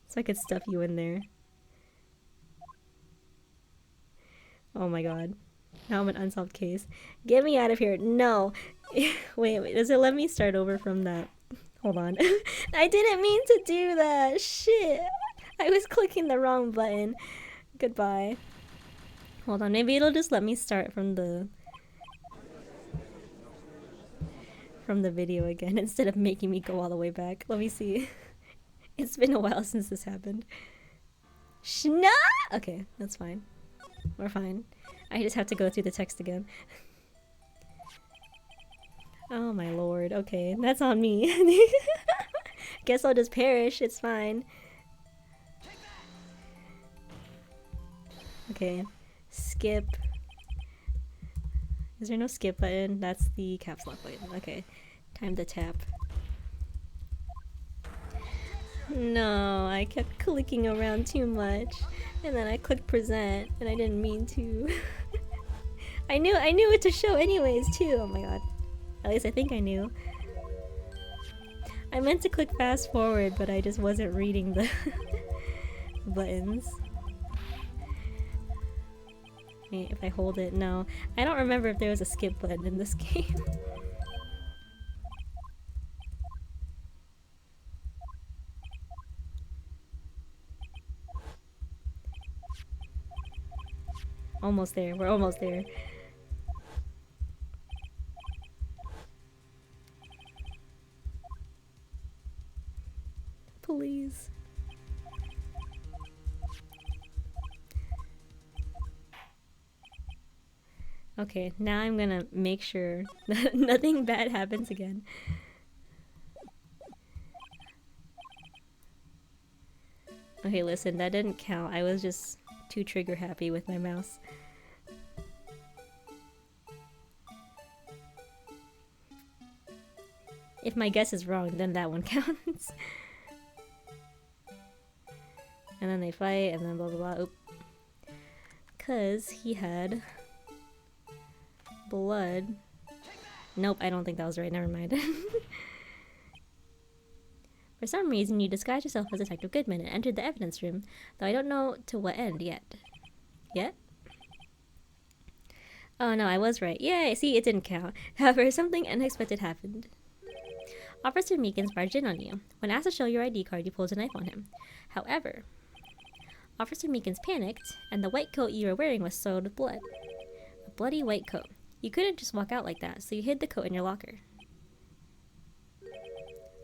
So I could stuff you in there. Oh my god. Now I'm an unsolved case. Get me out of here. No. Wait. Does it let me start over from that? Hold on. I didn't mean to do that. Shit. I was clicking the wrong button. Goodbye. Hold on. Maybe it'll just let me start from the video again instead of making me go all the way back. Let me see. It's been a while since this happened. Shna! Okay, that's fine. We're fine. I just have to go through the text again. Oh my lord. Okay, that's on me. Guess I'll just perish. It's fine. Okay. Skip. Is there no skip button? That's the caps lock button. Okay. Time to tap. No, I kept clicking around too much. And then I clicked present and I didn't mean to. I knew it to show anyways too. Oh my god. At least I think I knew. I meant to click fast forward, but I just wasn't reading the buttons. Wait, if I hold it, no. I don't remember if there was a skip button in this game. Almost there. We're almost there. Please. Okay, now I'm gonna make sure that nothing bad happens again. Okay, listen, that didn't count. I was just too trigger happy with my mouse. If my guess is wrong, then that one counts. And then they fight, and then blah blah blah. Oop. 'Cause he had blood. Nope, I don't think that was right. Never mind. For some reason, you disguised yourself as Detective Goodman and entered the evidence room, though I don't know to what end yet. Yet? Oh no, I was right. Yay! See, it didn't count. However, something unexpected happened. Officer Meekins barged in on you. When asked to show your ID card, you pulled a knife on him. However, Officer Meekins panicked, and the white coat you were wearing was soiled with blood. A bloody white coat. You couldn't just walk out like that, so you hid the coat in your locker.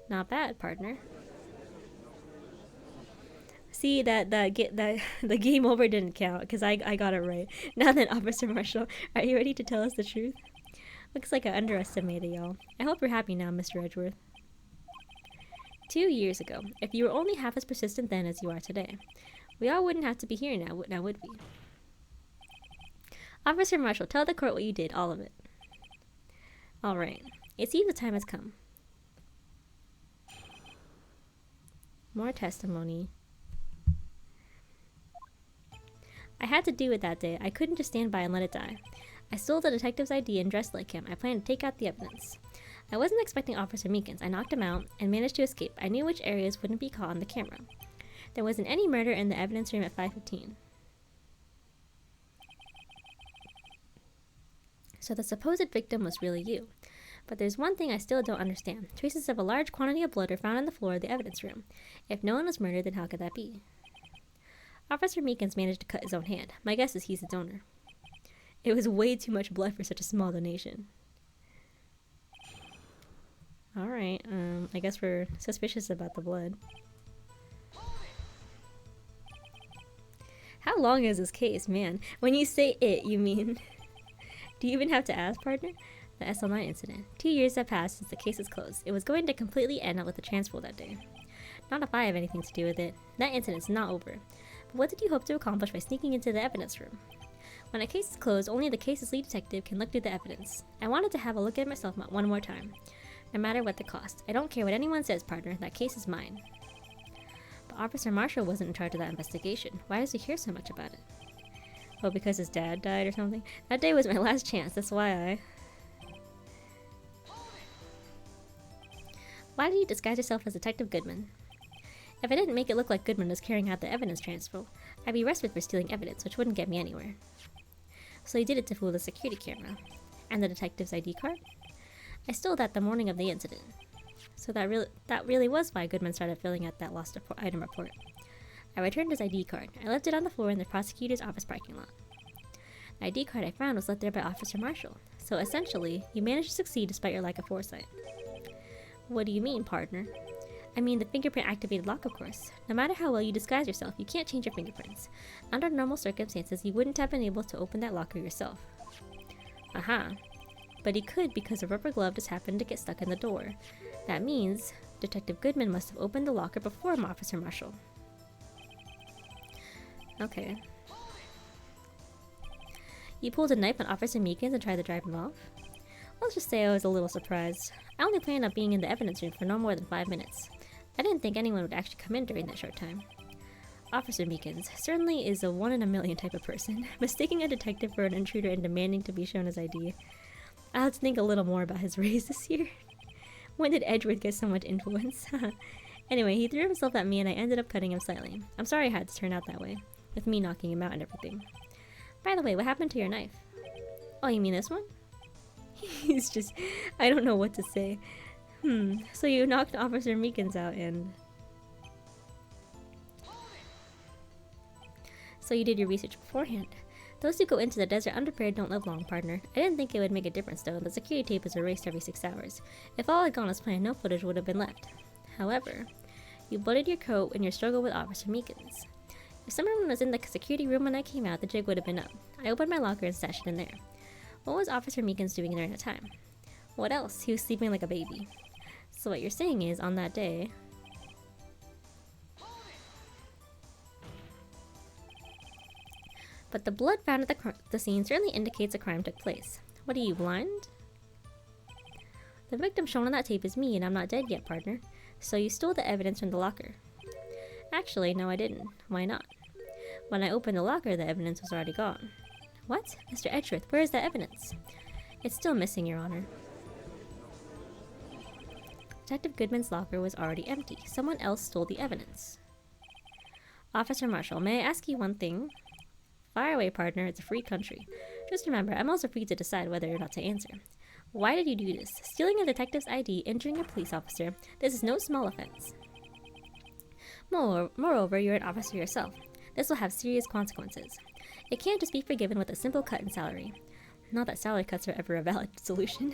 Not bad, partner. See, the game over didn't count, because I got it right. Now then, Officer Marshall, are you ready to tell us the truth? Looks like I underestimated y'all. I hope you're happy now, Mr. Edgeworth. 2 years ago, if you were only half as persistent then as you are today, we all wouldn't have to be here now would we? Officer Marshall, tell the court what you did, all of it. Alright, it seems the time has come. More testimony. I had to do it that day. I couldn't just stand by and let it die. I stole the detective's ID and dressed like him. I planned to take out the evidence. I wasn't expecting Officer Meekins. I knocked him out and managed to escape. I knew which areas wouldn't be caught on the camera. There wasn't any murder in the evidence room at 5:15. So the supposed victim was really you. But there's one thing I still don't understand. Traces of a large quantity of blood were found on the floor of the evidence room. If no one was murdered, then how could that be? Officer Meekins managed to cut his own hand. My guess is he's the donor. It was way too much blood for such a small donation. Alright, I guess we're suspicious about the blood. How long is this case, man? When you say it, you mean... Do you even have to ask, partner? The SL9 incident. 2 years have passed since the case is closed. It was going to completely end up with the transfer that day. Not if I have anything to do with it. That incident's not over. But what did you hope to accomplish by sneaking into the evidence room? When a case is closed, only the case's lead detective can look through the evidence. I wanted to have a look at it myself one more time. No matter what the cost. I don't care what anyone says, partner. That case is mine. But Officer Marshall wasn't in charge of that investigation. Why does he care so much about it? Oh, because his dad died or something? That day was my last chance, that's why Why did you disguise yourself as Detective Goodman? If I didn't make it look like Goodman was carrying out the evidence transfer, I'd be arrested for stealing evidence, which wouldn't get me anywhere. So you did it to fool the security camera. And the detective's ID card? I stole that the morning of the incident. So that really was why Goodman started filling out that lost item report. I returned his ID card. I left it on the floor in the prosecutor's office parking lot. The ID card I found was left there by Officer Marshall. So essentially, you managed to succeed despite your lack of foresight. What do you mean, partner? I mean the fingerprint-activated lock, of course. No matter how well you disguise yourself, you can't change your fingerprints. Under normal circumstances, you wouldn't have been able to open that locker yourself. Aha. But he could because a rubber glove just happened to get stuck in the door. That means Detective Goodman must have opened the locker before Officer Marshall. Okay. You pulled a knife on Officer Meekins and tried to drive him off? Let's just say I was a little surprised. I only planned on being in the evidence room for no more than 5 minutes. I didn't think anyone would actually come in during that short time. Officer Meekins certainly is a 1 in a million type of person, mistaking a detective for an intruder and demanding to be shown his ID. I'll have to think a little more about his raise this year. When did Edgeworth get so much influence? Anyway, he threw himself at me and I ended up cutting him slightly. I'm sorry it had to turn out that way, with me knocking him out and everything. By the way, what happened to your knife? Oh, you mean this one? He's just... I don't know what to say. So you knocked Officer Meekins out and... So you did your research beforehand. Those who go into the desert unprepared don't live long, partner. I didn't think it would make a difference though. The security tape is erased every 6 hours. If all had gone as planned, no footage would have been left. However, you bloodied your coat in your struggle with Officer Meekins. If someone was in the security room when I came out, the jig would have been up. I opened my locker and stashed it in there. What was Officer Meekins doing during the time? What else? He was sleeping like a baby. So what you're saying is, on that day... But the blood found at the scene certainly indicates a crime took place. What are you, blind? The victim shown on that tape is me and I'm not dead yet, partner. So you stole the evidence from the locker. Actually, no I didn't. Why not? When I opened the locker, the evidence was already gone. What? Mr. Edgeworth, where is that evidence? It's still missing, Your Honor. Detective Goodman's locker was already empty. Someone else stole the evidence. Officer Marshall, may I ask you one thing? Fire away, partner. It's a free country. Just remember, I'm also free to decide whether or not to answer. Why did you do this? Stealing a detective's ID, injuring a police officer. This is no small offense. Moreover, you're an officer yourself. This will have serious consequences. It can't just be forgiven with a simple cut in salary. Not that salary cuts are ever a valid solution.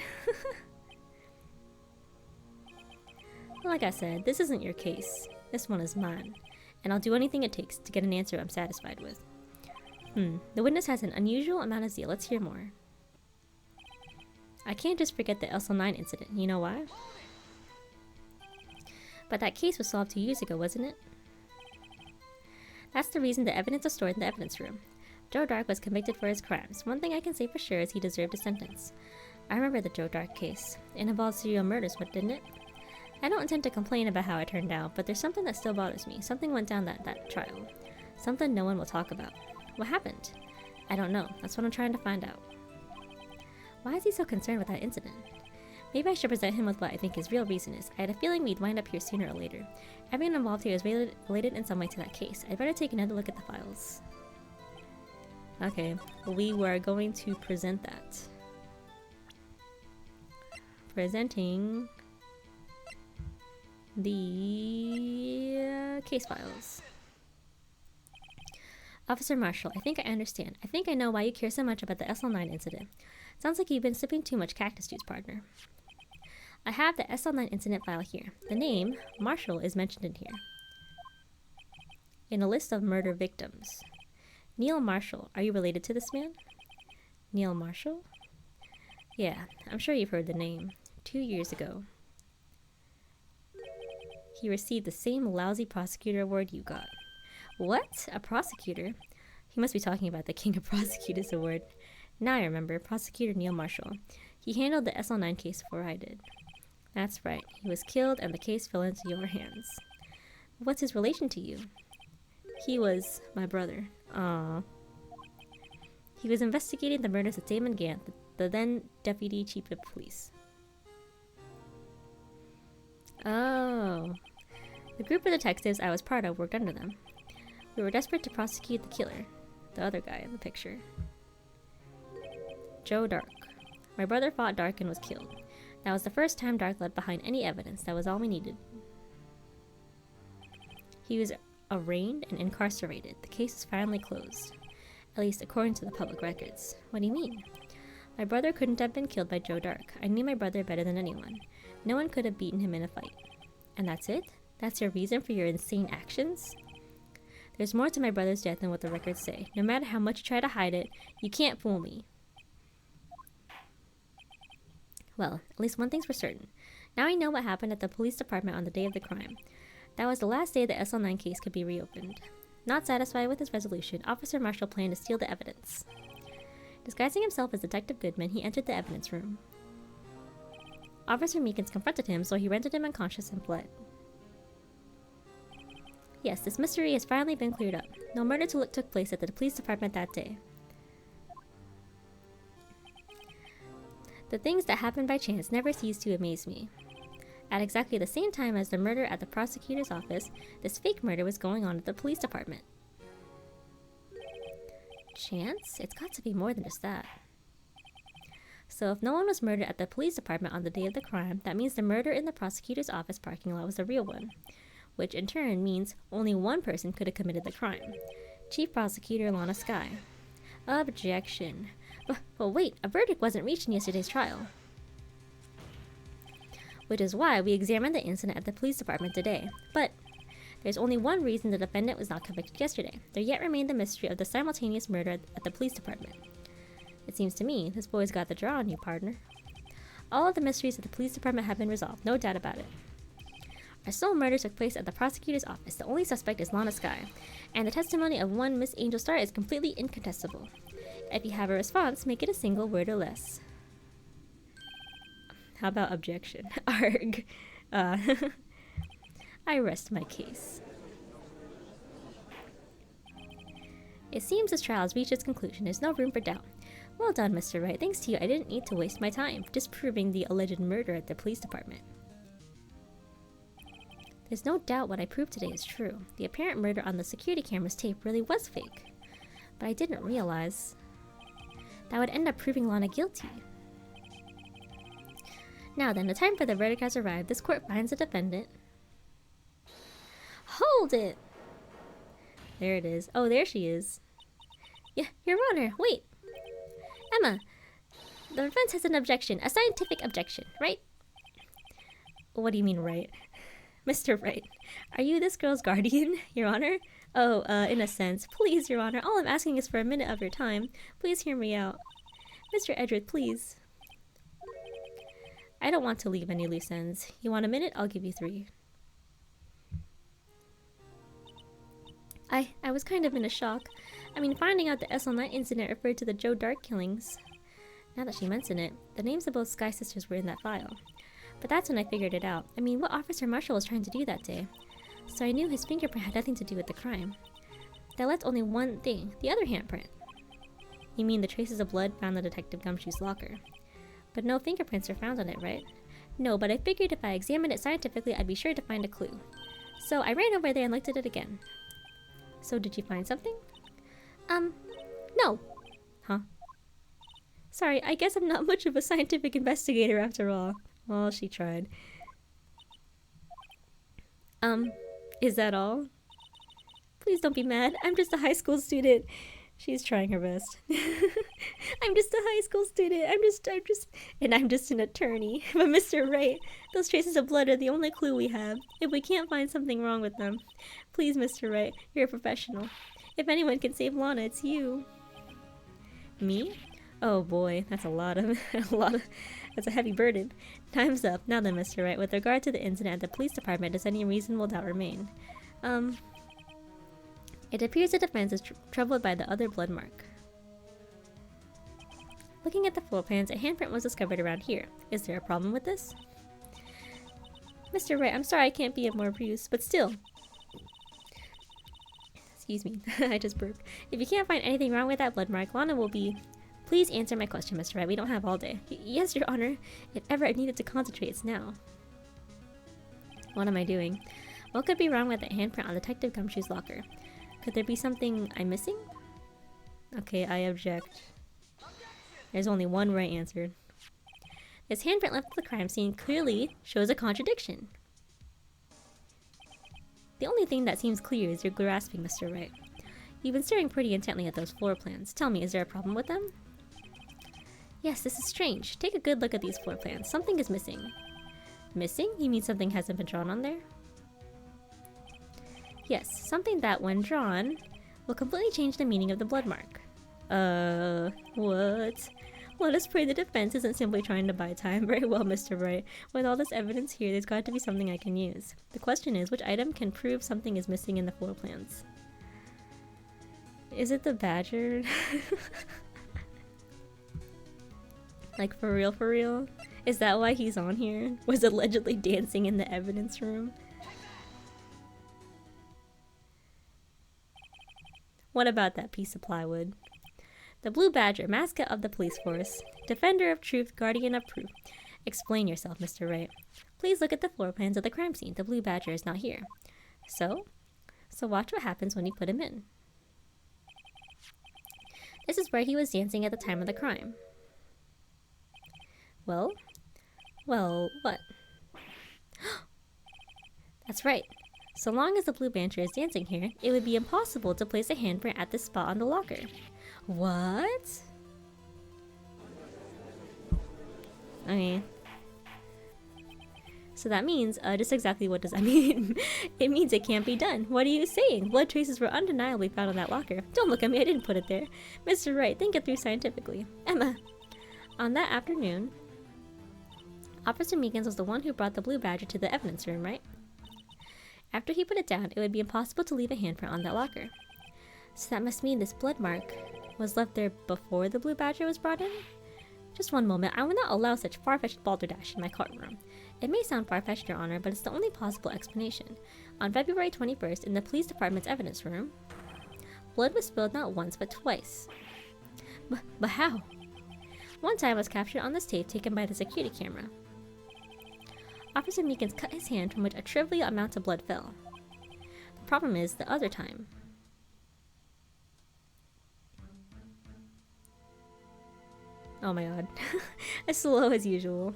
Like I said, this isn't your case. This one is mine. And I'll do anything it takes to get an answer I'm satisfied with. The witness has an unusual amount of zeal. Let's hear more. I can't just forget the SL9 incident. You know why? But that case was solved 2 years ago, wasn't it? That's the reason the evidence was stored in the evidence room. Joe Dark was convicted for his crimes. One thing I can say for sure is he deserved a sentence. I remember the Joe Dark case. It involved serial murders, what didn't it? I don't intend to complain about how it turned out, but there's something that still bothers me. Something went down that trial. Something no one will talk about. What happened? I don't know. That's what I'm trying to find out. Why is he so concerned with that incident? Maybe I should present him with what I think his real reason is. I had a feeling we'd wind up here sooner or later. Everyone involved here is related in some way to that case. I'd better take another look at the files. Okay, we were going to present that. Presenting the case files. Officer Marshall, I think I understand. I think I know why you care so much about the SL9 incident. Sounds like you've been sipping too much cactus juice, partner. I have the SL9 incident file here. The name, Marshall, is mentioned in here. In a list of murder victims. Neil Marshall. Are you related to this man? Neil Marshall? Yeah, I'm sure you've heard the name. 2 years ago. He received the same lousy prosecutor award you got. What? A prosecutor? He must be talking about the King of Prosecutors award. Now I remember, Prosecutor Neil Marshall. He handled the SL9 case before I did. That's right. He was killed and the case fell into your hands. What's his relation to you? He was my brother. Aww. He was investigating the murders of Damon Gant, the then Deputy Chief of Police. Oh. The group of detectives I was part of worked under them. We were desperate to prosecute the killer, the other guy in the picture. Joe Dark. My brother fought Dark and was killed. That was the first time Dark left behind any evidence. That was all we needed. He was arraigned and incarcerated. The case is finally closed. At least according to the public records. What do you mean? My brother couldn't have been killed by Joe Dark. I knew my brother better than anyone. No one could have beaten him in a fight. And that's it? That's your reason for your insane actions? There's more to my brother's death than what the records say. No matter how much you try to hide it, you can't fool me. Well, at least one thing's for certain. Now I know what happened at the police department on the day of the crime. That was the last day the SL9 case could be reopened. Not satisfied with his resolution, Officer Marshall planned to steal the evidence. Disguising himself as Detective Goodman, he entered the evidence room. Officer Meekins confronted him, so he rendered him unconscious and fled. Yes, this mystery has finally been cleared up. No murder took place at the police department that day. The things that happen by chance never cease to amaze me. At exactly the same time as the murder at the prosecutor's office, this fake murder was going on at the police department. Chance? It's got to be more than just that. So if no one was murdered at the police department on the day of the crime, that means the murder in the prosecutor's office parking lot was the real one. Which in turn means only one person could have committed the crime. Chief Prosecutor Lana Skye. Objection. But wait, a verdict wasn't reached in yesterday's trial. Which is why we examined the incident at the police department today. But there's only one reason the defendant was not convicted yesterday. There yet remained the mystery of the simultaneous murder at the police department. It seems to me this boy's got the draw on you, partner. All of the mysteries at the police department have been resolved, no doubt about it. Our sole murder took place at the prosecutor's office. The only suspect is Lana Skye, and the testimony of one Miss Angel Star is completely incontestable. If you have a response, make it a single word or less. How about objection? Arg. I rest my case. It seems this trial has reached its conclusion. There's no room for doubt. Well done, Mr. Wright. Thanks to you, I didn't need to waste my time disproving the alleged murder at the police department. There's no doubt what I proved today is true. The apparent murder on the security camera's tape really was fake. But I didn't realize that would end up proving Lana guilty. Now then, the time for the verdict has arrived. This court finds the defendant. Hold it! There it is. Oh, there she is. Yeah, Your Honor, wait! Emma, the defense has an objection. A scientific objection, right? What do you mean, right? Mr. Wright, are you this girl's guardian, Your Honor? Oh, in a sense. Please, Your Honor, all I'm asking is for a minute of your time. Please hear me out. Mr. Edgeworth, please. I don't want to leave any loose ends. You want a minute? I'll give you 3. I was kind of in a shock. I mean, finding out the SL9 incident referred to the Joe Dark killings. Now that she mentioned it, the names of both Skye sisters were in that file. But that's when I figured it out. I mean, what Officer Marshall was trying to do that day. So I knew his fingerprint had nothing to do with the crime. That left only one thing, the other handprint. You mean the traces of blood found in Detective Gumshoe's locker. But no fingerprints are found on it, right? No, but I figured if I examined it scientifically, I'd be sure to find a clue. So I ran over there and looked at it again. So did you find something? No. Huh? Sorry, I guess I'm not much of a scientific investigator after all. Well, she tried. Is that all? Please don't be mad. I'm just a high school student. She's trying her best. I'm just a high school student. And I'm just an attorney. But Mr. Wright, those traces of blood are the only clue we have. If we can't find something wrong with them, please, Mr. Wright, you're a professional. If anyone can save Lana, it's you. Me? Oh boy, that's that's a heavy burden. Time's up. Now then, Mr. Wright, with regard to the incident at the police department, does any reasonable doubt remain? It appears the defense is troubled by the other blood mark. Looking at the floor plans, a handprint was discovered around here. Is there a problem with this? Mr. Wright, I'm sorry I can't be of more use, but still. Excuse me, I just burped. If you can't find anything wrong with that blood mark, Lana will be... Please answer my question, Mr. Wright. We don't have all day. Yes, Your Honor. If ever I needed to concentrate, it's now. What am I doing? What could be wrong with the handprint on Detective Gumshoe's locker? Could there be something I'm missing? Okay, I object. There's only one right answer. This handprint left at the crime scene clearly shows a contradiction. The only thing that seems clear is your grasping, Mr. Wright. You've been staring pretty intently at those floor plans. Tell me, is there a problem with them? Yes, this is strange. Take a good look at these floor plans. Something is missing. Missing? You mean something hasn't been drawn on there? Yes, something that, when drawn, will completely change the meaning of the blood mark. What? Let us pray the defense isn't simply trying to buy time. Very well, Mr. Wright. With all this evidence here, there's got to be something I can use. The question is, which item can prove something is missing in the floor plans? Is it the badger? Like, for real, for real? Is that why he's on here? Was allegedly dancing in the evidence room? What about that piece of plywood? The blue badger, mascot of the police force. Defender of truth, guardian of proof. Explain yourself, Mr. Wright. Please look at the floor plans of the crime scene. The blue badger is not here. So watch what happens when you put him in. This is where he was dancing at the time of the crime. Well, what? That's right. So long as the blue badger is dancing here, it would be impossible to place a handprint at this spot on the locker. What? Okay. So that means, just exactly what does that mean? It means it can't be done. What are you saying? Blood traces were undeniably found on that locker. Don't look at me, I didn't put it there. Mr. Wright, think it through scientifically. Emma. On that afternoon, Officer Meekins was the one who brought the blue badger to the evidence room, right? After he put it down, it would be impossible to leave a handprint on that locker. So that must mean this blood mark was left there before the blue badger was brought in? Just one moment, I will not allow such far-fetched balderdash in my courtroom. It may sound far-fetched, Your Honor, but it's the only possible explanation. On February 21st, in the police department's evidence room, blood was spilled not once, but twice. But how? One time was captured on this tape taken by the security camera. Officer Meekins cut his hand from which a trivial amount of blood fell. The problem is the other time. Oh my god. As slow as usual.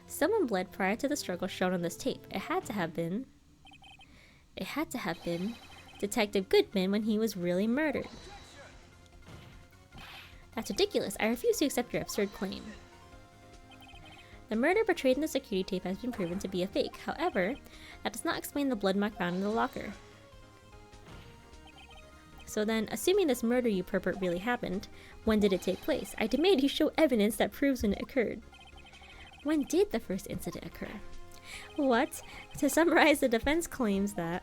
Someone bled prior to the struggle shown on this tape. It had to have been Detective Goodman when he was really murdered. That's ridiculous. I refuse to accept your absurd claim. The murder portrayed in the security tape has been proven to be a fake. However, that does not explain the blood mark found in the locker. So then, assuming this murder you pervert really happened, when did it take place? I demand you show evidence that proves when it occurred. When did the first incident occur? What? To summarize, the defense claims that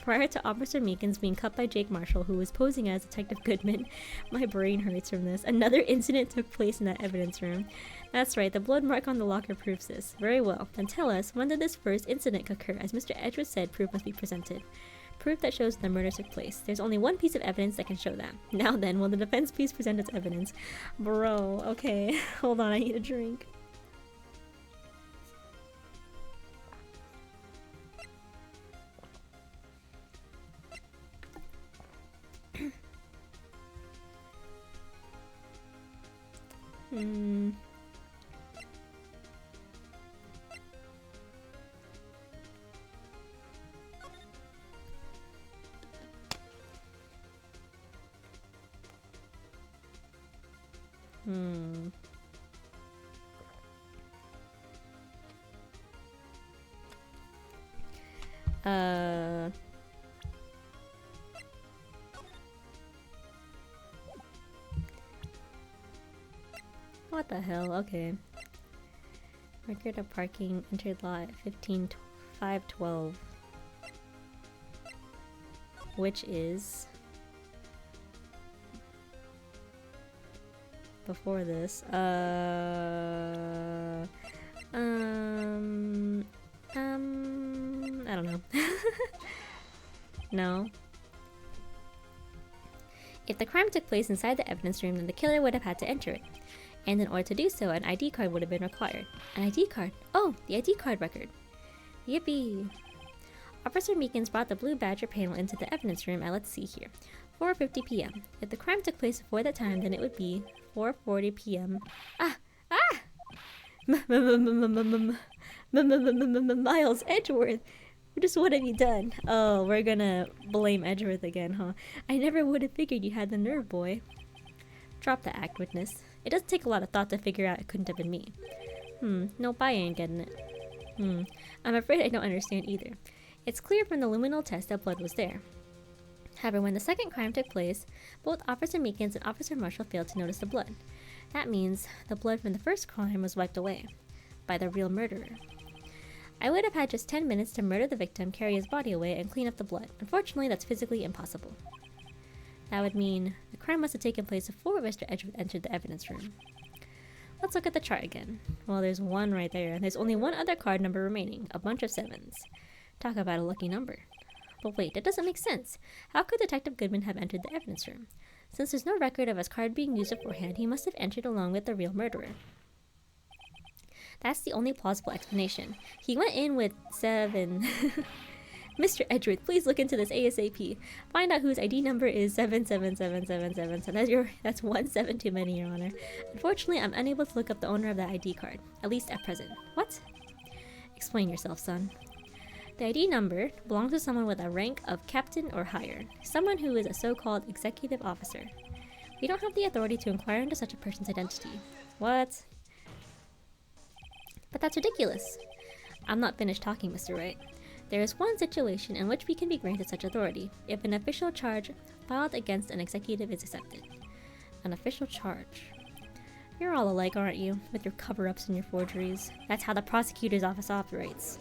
prior to Officer Meekins being cut by Jake Marshall, who was posing as Detective Goodman, my brain hurts from this, another incident took place in that evidence room. That's right, the blood mark on the locker proves this. Very well, then tell us, when did this first incident occur? As Mr. Edgeworth said, proof must be presented. Proof that shows the murder took place. There's only one piece of evidence that can show that. Now then, will the defense please present its evidence? Bro, okay, hold on, I need a drink. What the hell? Okay. Record of parking entered lot at 15:5:12, which is before this. I don't know. No. No. If the crime took place inside the evidence room, then the killer would have had to enter it. And in order to do so, an ID card would have been required. An ID card? Oh, the ID card record. Yippee! Officer Meekins brought the Blue Badger panel into the evidence room at, let's see here, 4:50 p.m. If the crime took place before that time, then it would be 4:40 p.m. Miles Edgeworth! Just what have you done? Oh, we're gonna blame Edgeworth again, huh? I never would have figured you had the nerve, boy. Drop the act, witness. It doesn't take a lot of thought to figure out it couldn't have been me. Nope, I ain't getting it. I'm afraid I don't understand either. It's clear from the luminol test that blood was there. However, when the second crime took place, both Officer Meekins and Officer Marshall failed to notice the blood. That means the blood from the first crime was wiped away by the real murderer. I would have had just 10 minutes to murder the victim, carry his body away, and clean up the blood. Unfortunately, that's physically impossible. That would mean the crime must have taken place before Mr. Edgeworth entered the evidence room. Let's look at the chart again. Well, there's one right there, and there's only one other card number remaining, a bunch of 7s. Talk about a lucky number. But wait, that doesn't make sense. How could Detective Goodman have entered the evidence room? Since there's no record of his card being used beforehand, he must have entered along with the real murderer. That's the only plausible explanation. He went in with 7. Mr. Edgeworth, please look into this ASAP. Find out whose ID number is 7777777. That's 1 7 too many, Your Honor. Unfortunately, I'm unable to look up the owner of that ID card, at least at present. What? Explain yourself, son. The ID number belongs to someone with a rank of captain or higher, someone who is a so-called executive officer. We don't have the authority to inquire into such a person's identity. What? But that's ridiculous. I'm not finished talking, Mr. Wright. There is one situation in which we can be granted such authority, if an official charge filed against an executive is accepted. An official charge. You're all alike, aren't you, with your cover-ups and your forgeries? That's how the prosecutor's office operates.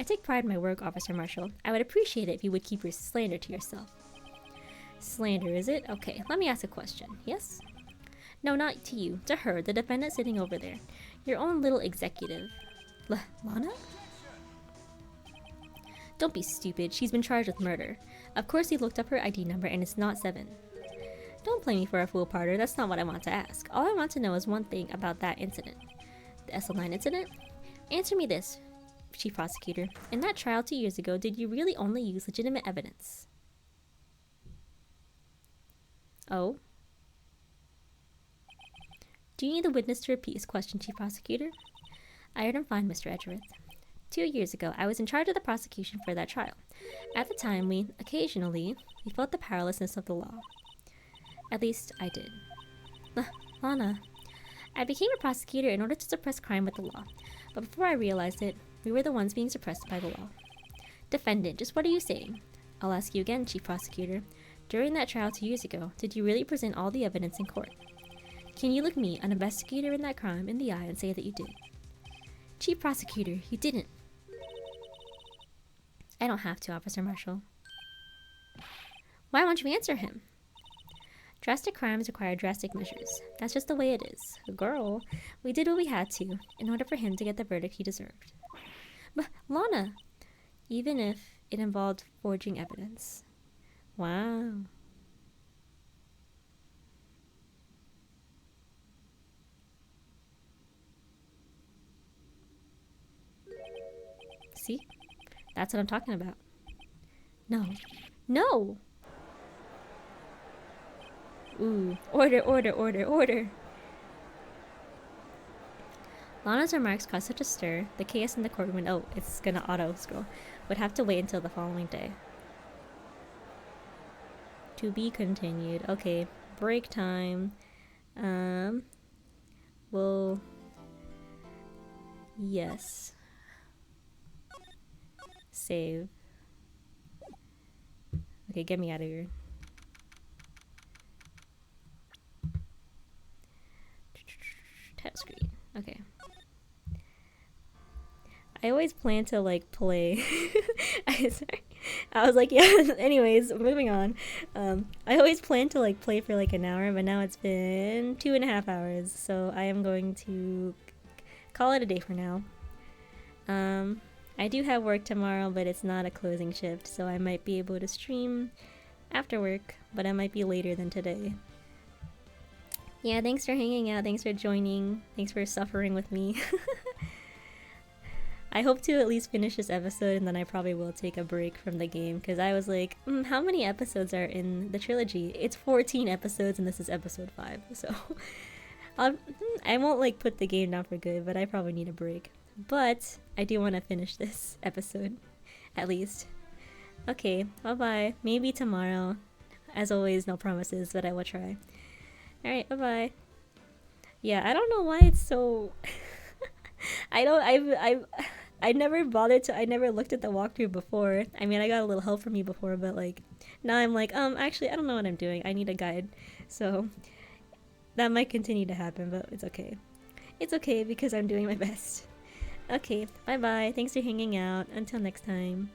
I take pride in my work, Officer Marshall. I would appreciate it if you would keep your slander to yourself. Slander, is it? Okay, let me ask a question. Yes? No, not to you. To her, the defendant sitting over there. Your own little executive. Lana? Don't be stupid. She's been charged with murder. Of course he looked up her ID number and it's not 7. Don't play me for a fool, Parter. That's not what I want to ask. All I want to know is one thing about that incident. The SL9 incident? Answer me this, Chief Prosecutor. In that trial 2 years ago, did you really only use legitimate evidence? Oh? Do you need the witness to repeat his question, Chief Prosecutor? I heard him fine, Mr. Edgeworth. 2 years ago, I was in charge of the prosecution for that trial. At the time, we felt the powerlessness of the law. At least, I did. Lana. I became a prosecutor in order to suppress crime with the law. But before I realized it, we were the ones being suppressed by the law. Defendant, just what are you saying? I'll ask you again, Chief Prosecutor. During that trial 2 years ago, did you really present all the evidence in court? Can you look me, an investigator in that crime, in the eye and say that you did? Chief Prosecutor, you didn't. I don't have to, Officer Marshall. Why won't you answer him? Drastic crimes require drastic measures. That's just the way it is. Girl, we did what we had to, in order for him to get the verdict he deserved. But, Lana, even if it involved forging evidence. Wow. See? That's what I'm talking about. No. No! Ooh. Order, order, order, order! Lana's remarks caused such a stir, the chaos in the courtroom, oh, it's gonna auto-scroll, would have to wait until the following day. To be continued. Okay, break time. Well, yes. Save. Okay, get me out of here. Title screen. Okay. I always plan to like play. Sorry. I was like, yeah. Anyways, moving on. I always plan to like play for like an hour, but now it's been 2.5 hours, so I am going to call it a day for now. I do have work tomorrow, but it's not a closing shift, so I might be able to stream after work, but I might be later than today. Yeah, thanks for hanging out, thanks for joining, thanks for suffering with me. I hope to at least finish this episode, and then I probably will take a break from the game, because I was like, how many episodes are in the trilogy? It's 14 episodes, and this is episode 5, so... I won't like put the game down for good, but I probably need a break. But I do want to finish this episode, at least. Okay, bye-bye. Maybe tomorrow. As always, no promises, but I will try. Alright, bye-bye. Yeah, I don't know why it's so... I never bothered to... I never looked at the walkthrough before. I mean, I got a little help from you before, but like... Now I'm like, actually, I don't know what I'm doing. I need a guide. So... That might continue to happen, but it's okay. It's okay because I'm doing my best. Okay, bye-bye. Thanks for hanging out. Until next time.